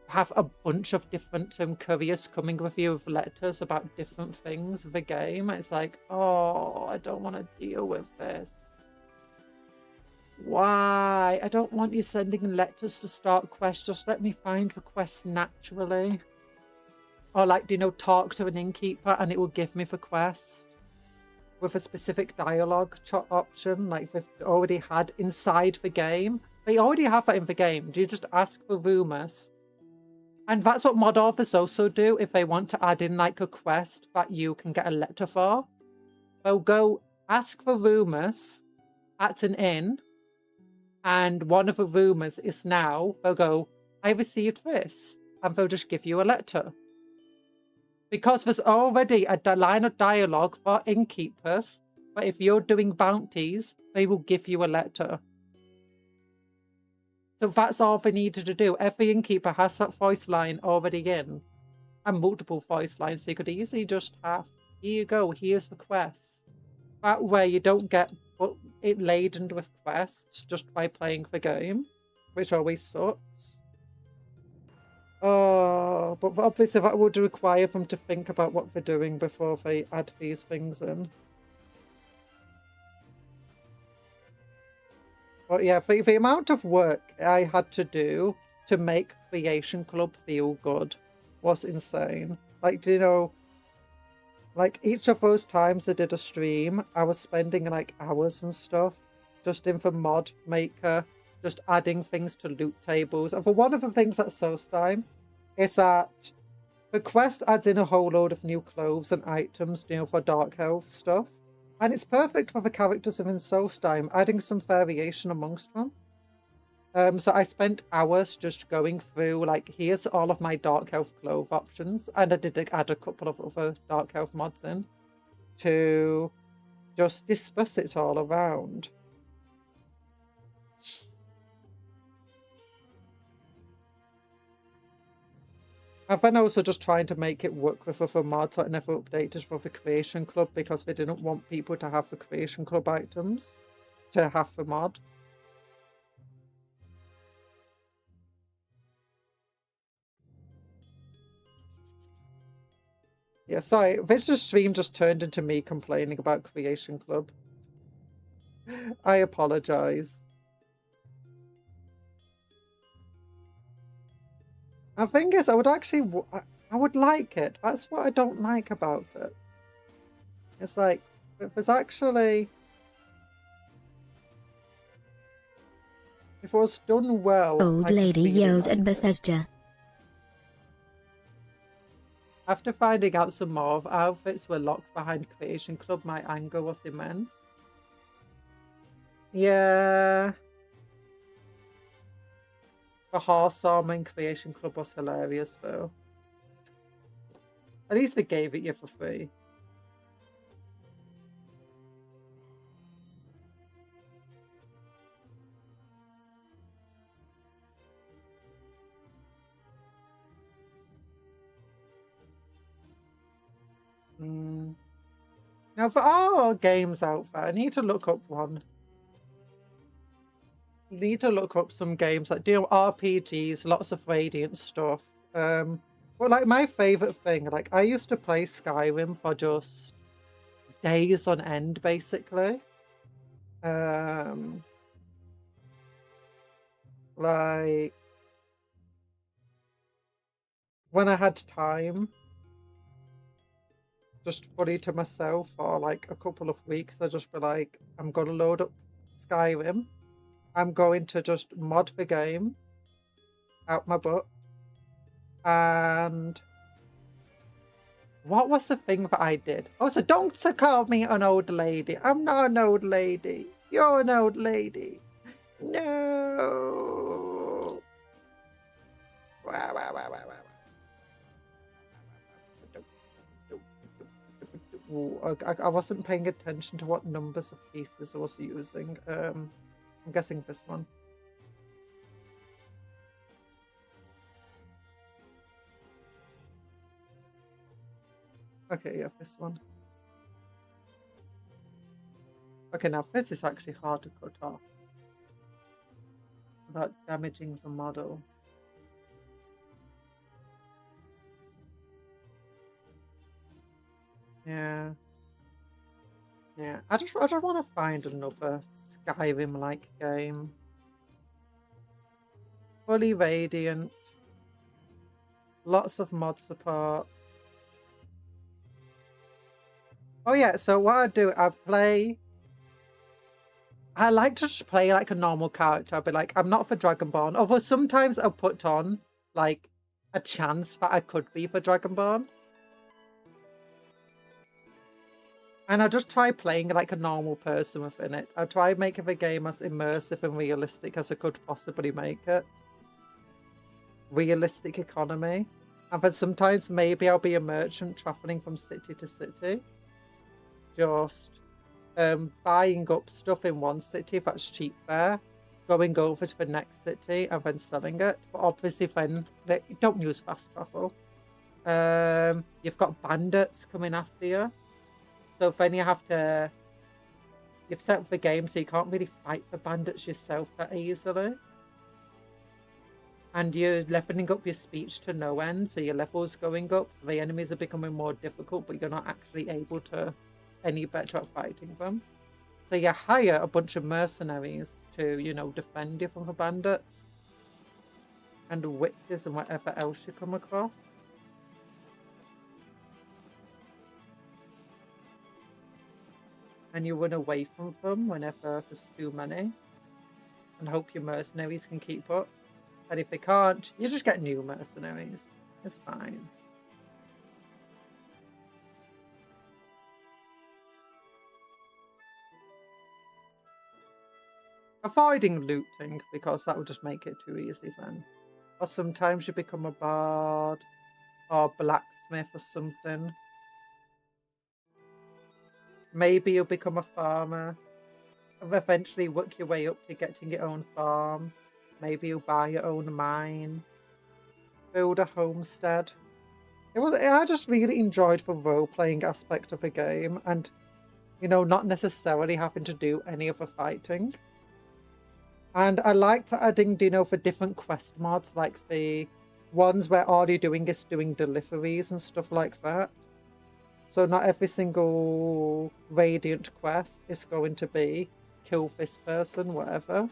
Speaker 1: have a bunch of different couriers coming with you with letters about different things of the game. It's like, oh, I don't want to deal with this. Why? I don't want you sending letters to start quests. Just let me find the quests naturally. Or like, you know, talk to an innkeeper and it will give me the quest with a specific dialogue option, like they've already had inside the game. They already have that in the game. Do you just ask for rumors? And that's what mod authors also do if they want to add in like a quest that you can get a letter for. They'll go ask for rumors at an inn, and one of the rumors is now, they'll go, I received this, and they'll just give you a letter. Because there's already a line of dialogue for innkeepers, but if you're doing bounties, they will give you a letter. So that's all they needed to do. Every innkeeper has that voice line already in. And multiple voice lines, so you could easily just have, here you go, here's the quest. That way you don't get it laden with quests just by playing the game, which always sucks. Oh, but obviously that would require them to think about what they're doing before they add these things in. But yeah, for the amount of work I had to do to make Creation Club feel good was insane. Like, do you know, like each of those times I did a stream, I was spending like hours and stuff just in the mod maker, just adding things to loot tables. And for one of the things that's Solstheim is that the quest adds in a whole load of new clothes and items, you know, for Dark Elf stuff. And it's perfect for the characters within Solstheim, adding some variation amongst them. So I spent hours just going through, like, here's all of my Dark Elf clothes options. And I did add a couple of other Dark Elf mods in to just discuss it all around. I've been also just trying to make it work with other mods that I never updated for the Creation Club because they didn't want people to have the Creation Club items to have the mod. Yeah, sorry, this stream just turned into me complaining about Creation Club. I apologize. The thing is, I would like it. That's what I don't like about it. It's like, if it's actually... If it was done well...
Speaker 2: Old lady yells at Bethesda.
Speaker 1: After finding out some more of outfits were locked behind Creation Club, my anger was immense. Yeah... The horse armor in Creation Club was hilarious, though. At least they gave it you for free. Now, for all games out there, I need to look up one. Need to look up some games like, you know, RPGs, lots of Radiant stuff. But like my favorite thing, like I used to play Skyrim for just days on end, basically. Like when I had time, just fully to myself for like a couple of weeks, I'd just be like, I'm gonna load up Skyrim. I'm going to just mod the game out my butt. And what was the thing that I did? Oh, so don't call me an old lady. I'm not an old lady. You're an old lady. No. Wow. Ooh, I wasn't paying attention to what numbers of pieces I was using. I'm guessing this one. Okay, yeah, this one. Okay, now this is actually hard to cut off without damaging the model. Yeah. Yeah, I just want to find another Skyrim-like game. Fully radiant. Lots of mod support. Oh yeah, so what I do, I like to just play like a normal character. I'll be like, I'm not for Dragonborn. Although sometimes I'll put on like a chance that I could be for Dragonborn. And I'll just try playing like a normal person within it. I'll try making the game as immersive and realistic as I could possibly make it. Realistic economy. And then sometimes maybe I'll be a merchant traveling from city to city. Just buying up stuff in one city if that's cheap there. Going over to the next city and then selling it. But obviously then, don't use fast travel. You've got bandits coming after you. So then you have to... You've set up the game so you can't really fight the bandits yourself that easily. And you're leveling up your speech to no end, so your level's going up. So the enemies are becoming more difficult, but you're not actually able to any better at fighting them. So you hire a bunch of mercenaries to, you know, defend you from the bandits. And witches and whatever else you come across. And you run away from them whenever there's too many. And hope your mercenaries can keep up. And if they can't, you just get new mercenaries. It's fine. Avoiding looting, because that would just make it too easy then. Or sometimes you become a bard or blacksmith or something. Maybe you'll become a farmer. And eventually work your way up to getting your own farm. Maybe you'll buy your own mine. Build a homestead. I just really enjoyed the role-playing aspect of the game. And, you know, not necessarily having to do any of the fighting. And I liked adding, you know, for different quest mods, like the ones where all you're doing is doing deliveries and stuff like that. So not every single Radiant quest is going to be kill this person, whatever.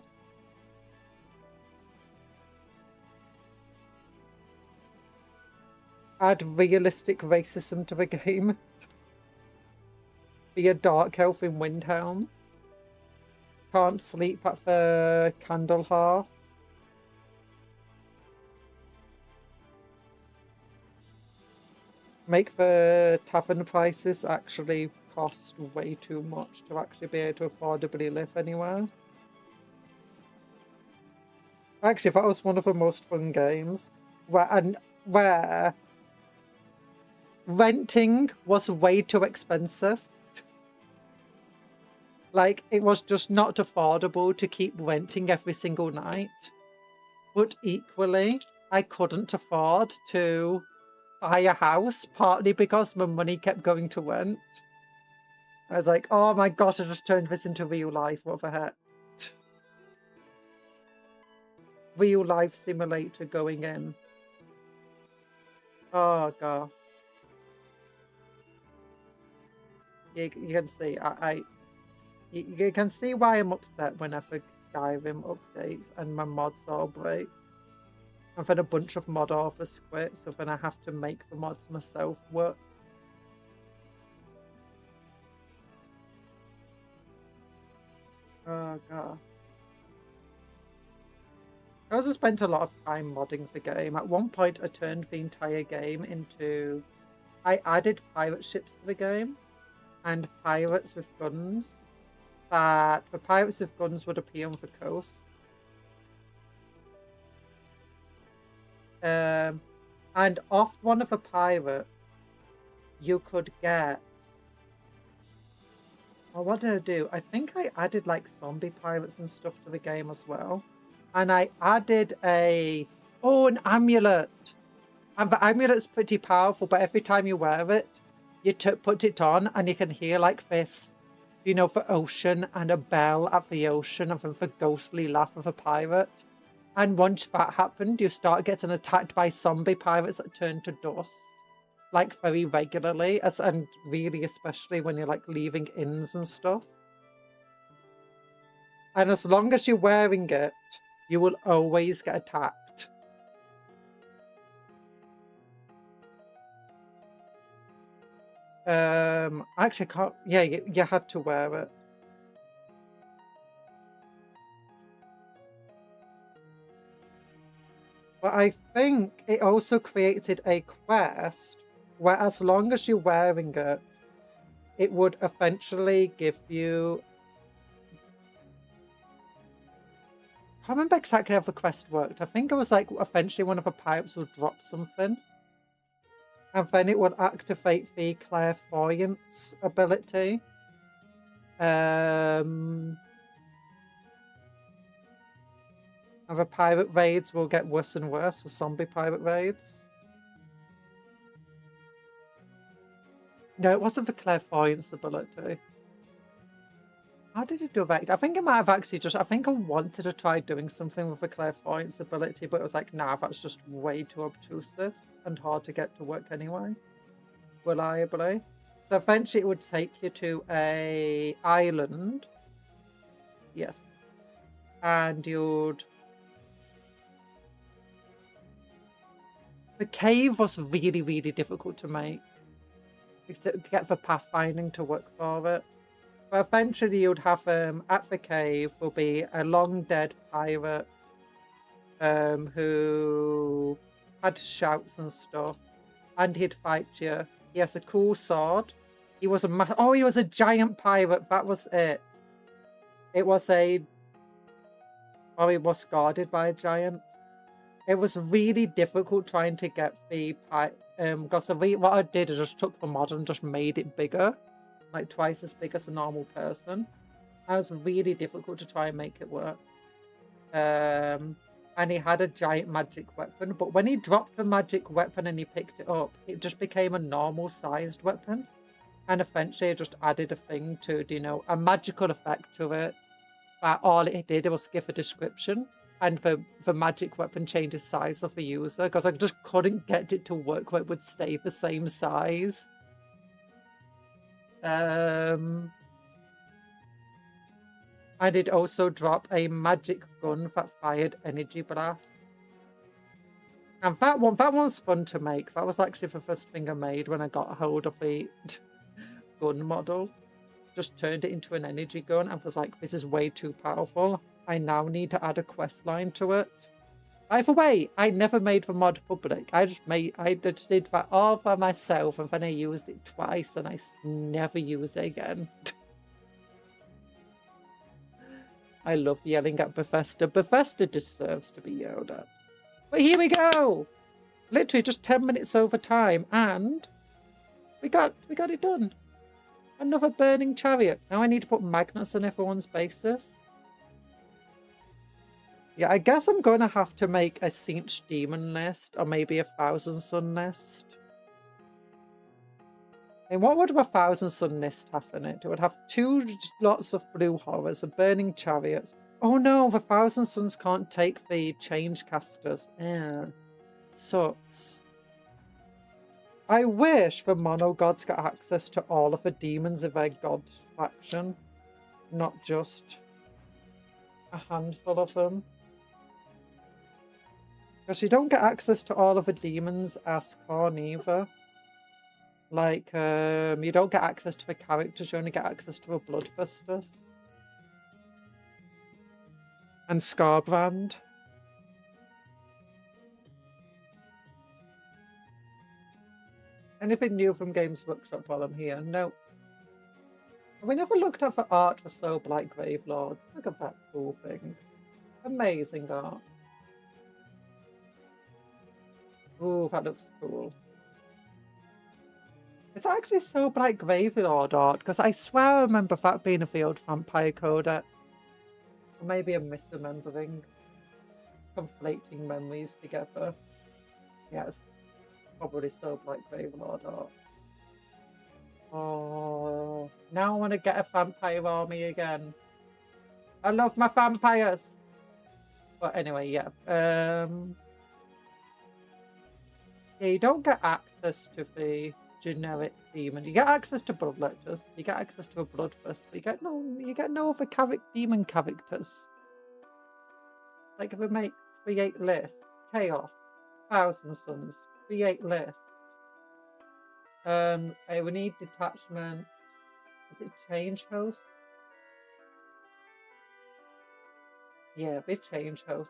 Speaker 1: Add realistic racism to the game. Be a dark elf in Windhelm. Can't sleep at the candle hearth. Make the tavern prices actually cost way too much to actually be able to affordably live anywhere. Actually, that was one of the most fun games. Where renting was way too expensive. Like, it was just not affordable to keep renting every single night. But equally, I couldn't afford to buy a house, partly because my money kept going to rent. I was like, oh my gosh, I just turned this into real life, what the heck? Real life simulator going in. Oh god. You can see, you can see why I'm upset whenever Skyrim updates and my mods all break. And then a bunch of mod authors quit, so then I have to make the mods myself work. Oh god. I also spent a lot of time modding the game. At one point I turned the entire game into... I added pirate ships to the game. And pirates with guns. That the pirates with guns would appear on the coast. And off one of the pirates, you could get Oh, what did I do? I think I added like zombie pirates and stuff to the game as well. And I added an amulet. And the amulet's pretty powerful, but every time you wear it, you put it on and you can hear like this, you know, the ocean and a bell at the ocean and then the ghostly laugh of a pirate. And once that happened, you start getting attacked by zombie pirates that turn to dust. Like very regularly, and really especially when you're like leaving inns and stuff. And as long as you're wearing it, you will always get attacked. Actually, I can't. Yeah, you had to wear it. But I think it also created a quest where as long as you're wearing it, it would eventually give you... I can't remember exactly how the quest worked. I think it was like eventually one of the pirates would drop something. And then it would activate the clairvoyance ability. And the pirate raids will get worse and worse, the zombie pirate raids. No, it wasn't the clairvoyance ability. How did it do that? I think it might have actually just... I think I wanted to try doing something with the clairvoyance ability, but it was like, nah, that's just way too obtrusive and hard to get to work anyway. Reliably. So eventually it would take you to a island. Yes. And you'd... The cave was really, really difficult to make. To get the pathfinding to work for it. But eventually you'd have, at the cave will be a long dead pirate who had shouts and stuff. And he'd fight you. He has a cool sword. He was a he was a giant pirate. That was it. It was a... Or he was guarded by a giant. It was really difficult trying to get the because what I did is just took the mod and just made it bigger, like twice as big as a normal person. And it was really difficult to try and make it work. And he had a giant magic weapon, but when he dropped the magic weapon and he picked it up, it just became a normal sized weapon. And eventually it just added a thing to, you know, a magical effect to it. But all it did was give a description. And the magic weapon changes size of the user, because I just couldn't get it to work where it would stay the same size. And it also dropped a magic gun that fired energy blasts. And that one was fun to make. That was actually the first thing I made when I got a hold of the gun model. Just turned it into an energy gun and was like, this is way too powerful. I now need to add a quest line to it. By the way, I never made the mod public. I just did that all by myself, and then I used it twice and I never used it again. I love yelling at Bethesda. Bethesda deserves to be yelled at. But here we go! Literally just 10 minutes over time, and we got it done. Another burning chariot. Now I need to put magnets on everyone's bases. Yeah, I guess I'm going to have to make a Tzeentch demon list, or maybe a Thousand Sun list. And what would a Thousand Sun list have in it? It would have 2 lots of blue horrors, a burning chariots. Oh no, the Thousand Suns can't take the change casters. Yeah, sucks. I wish the mono gods got access to all of the demons of their god faction, not just a handful of them. Because you don't get access to all of the demons as Corn either. Like, you don't get access to the characters, you only get access to the Bloodthirsters. And Scarbrand. Anything new from Games Workshop while I'm here? No. We never looked at the art for Soulblight Gravelords. Look at that cool thing. Amazing art. Ooh, that looks cool. It's actually so like Graveyard Art, because I swear I remember that being a Field Vampire Codex. Or maybe I'm misremembering. Conflating memories together. Yeah, it's probably so like Graveyard Art. Oh, now I want to get a vampire army again. I love my vampires. But anyway, yeah. Yeah, you don't get access to the generic demon. You get access to bloodletters. You get access to a bloodfist, but you get no other demon characters. Like if we create list, chaos, thousand suns, create list. We need detachment. Is it change host? Yeah, be change host.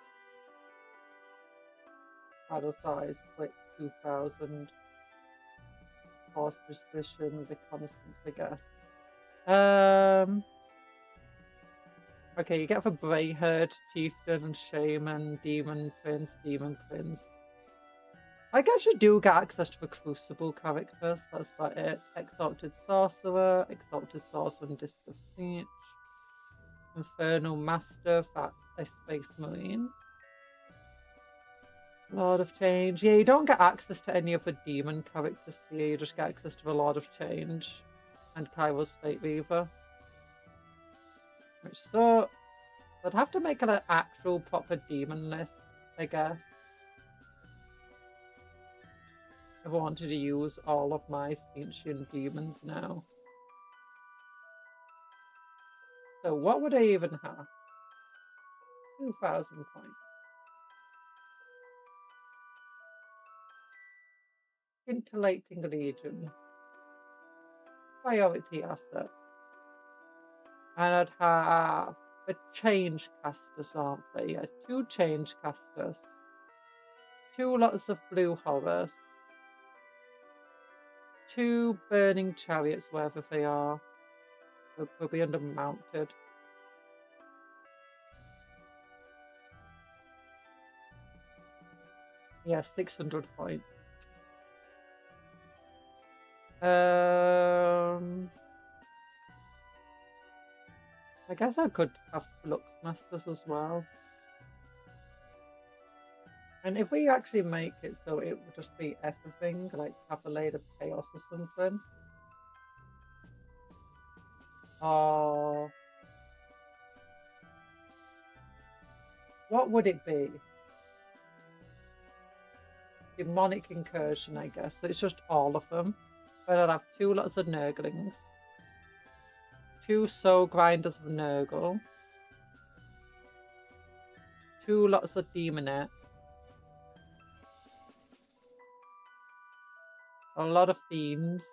Speaker 1: Battle size, quick 2000. Force suspicion, reconnaissance, I guess. Okay, you get for Brayherd, Chieftain, and Shaman, Demon Prince. I guess you do get access to the Crucible characters, that's about it. Exalted Sorcerer and Disc of Tzeentch. Infernal Master, that's a Space Marine. Lord of Change. Yeah, you don't get access to any of the demon characters here, you just get access to the Lord of Change and Kairos State Reaver. Which sucks. I'd have to make an actual proper demon list, I guess. If I wanted to use all of my Tzeentchian demons now. So what would I even have? 2,000 points. Scintillating Legion. Priority asset. And I'd have the change casters, aren't they? Yeah, 2 change casters. 2 lots of blue horrors. 2 burning chariots, wherever they are. They'll be undermounted. Yeah, 600 points. I guess I could have Flux Masters as well. And if we actually make it so it would just be everything, like Cavalier of Chaos or something. What would it be? Demonic Incursion, I guess. So it's just all of them. But I'd have 2 lots of Nurglings. 2 Soul Grinders of Nurgle. 2 lots of Demonette. A lot of Fiends.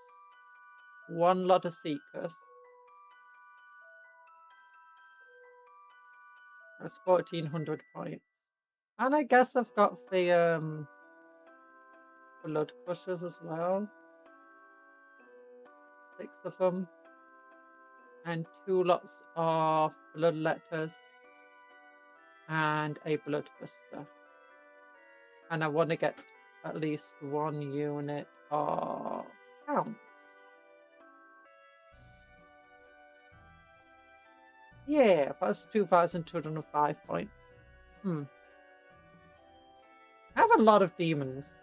Speaker 1: 1 lot of Seekers. That's 1,400 points. And I guess I've got the Blood Crushers as well. 6 of them. And 2 lots of Bloodletters. And a Bloodfister. And I want to get at least 1 unit of Counts. Yeah, that's 2,205 points. I have a lot of demons.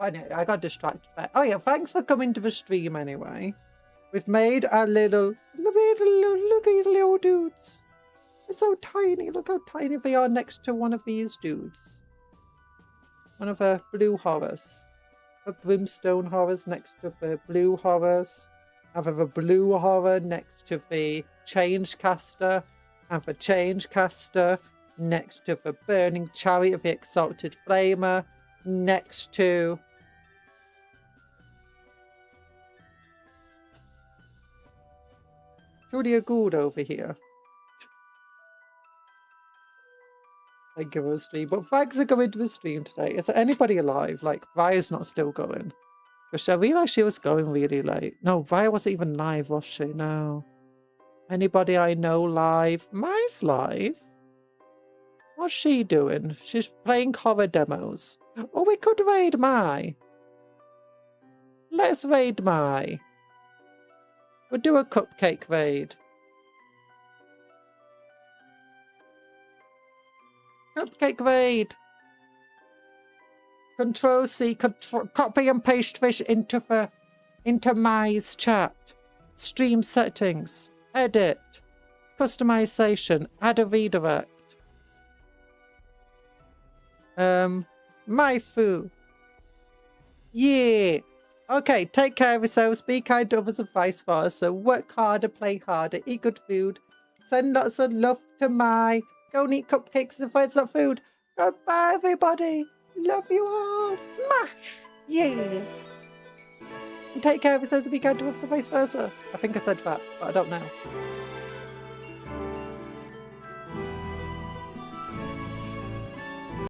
Speaker 1: Anyway, I got distracted by. Oh yeah, thanks for coming to the stream anyway. We've made a look at these little dudes. They're so tiny. Look how tiny they are next to one of these dudes. One of the blue horrors. The brimstone horrors next to the blue horrors. I have a blue horror next to the change caster. I have a change caster next to the burning chariot of the exalted flamer. Next to Julia Gould over here. Thank you for the stream. But thanks for coming to the stream today. Is there anybody alive? Like, Raya's not still going. Because I realised she was going really late. No, Raya wasn't even live, was she? No. Anybody I know live? Mai's live? What's she doing? She's playing horror demos. Oh, we could raid Mai. Let's raid my. We'll do a cupcake raid. Cupcake raid. Control C, copy and paste fish into my's chat. Stream settings. Edit. Customization. Add a redirect. My foo. Yeah. Okay, take care of yourselves, be kind to others and vice versa. Work harder, play harder, eat good food. Send lots of love to my. Go and eat cupcakes and find some food. Goodbye, everybody. Love you all. Smash. Yeah. And take care of yourselves and be kind to others and vice versa. I think I said that, but I don't know.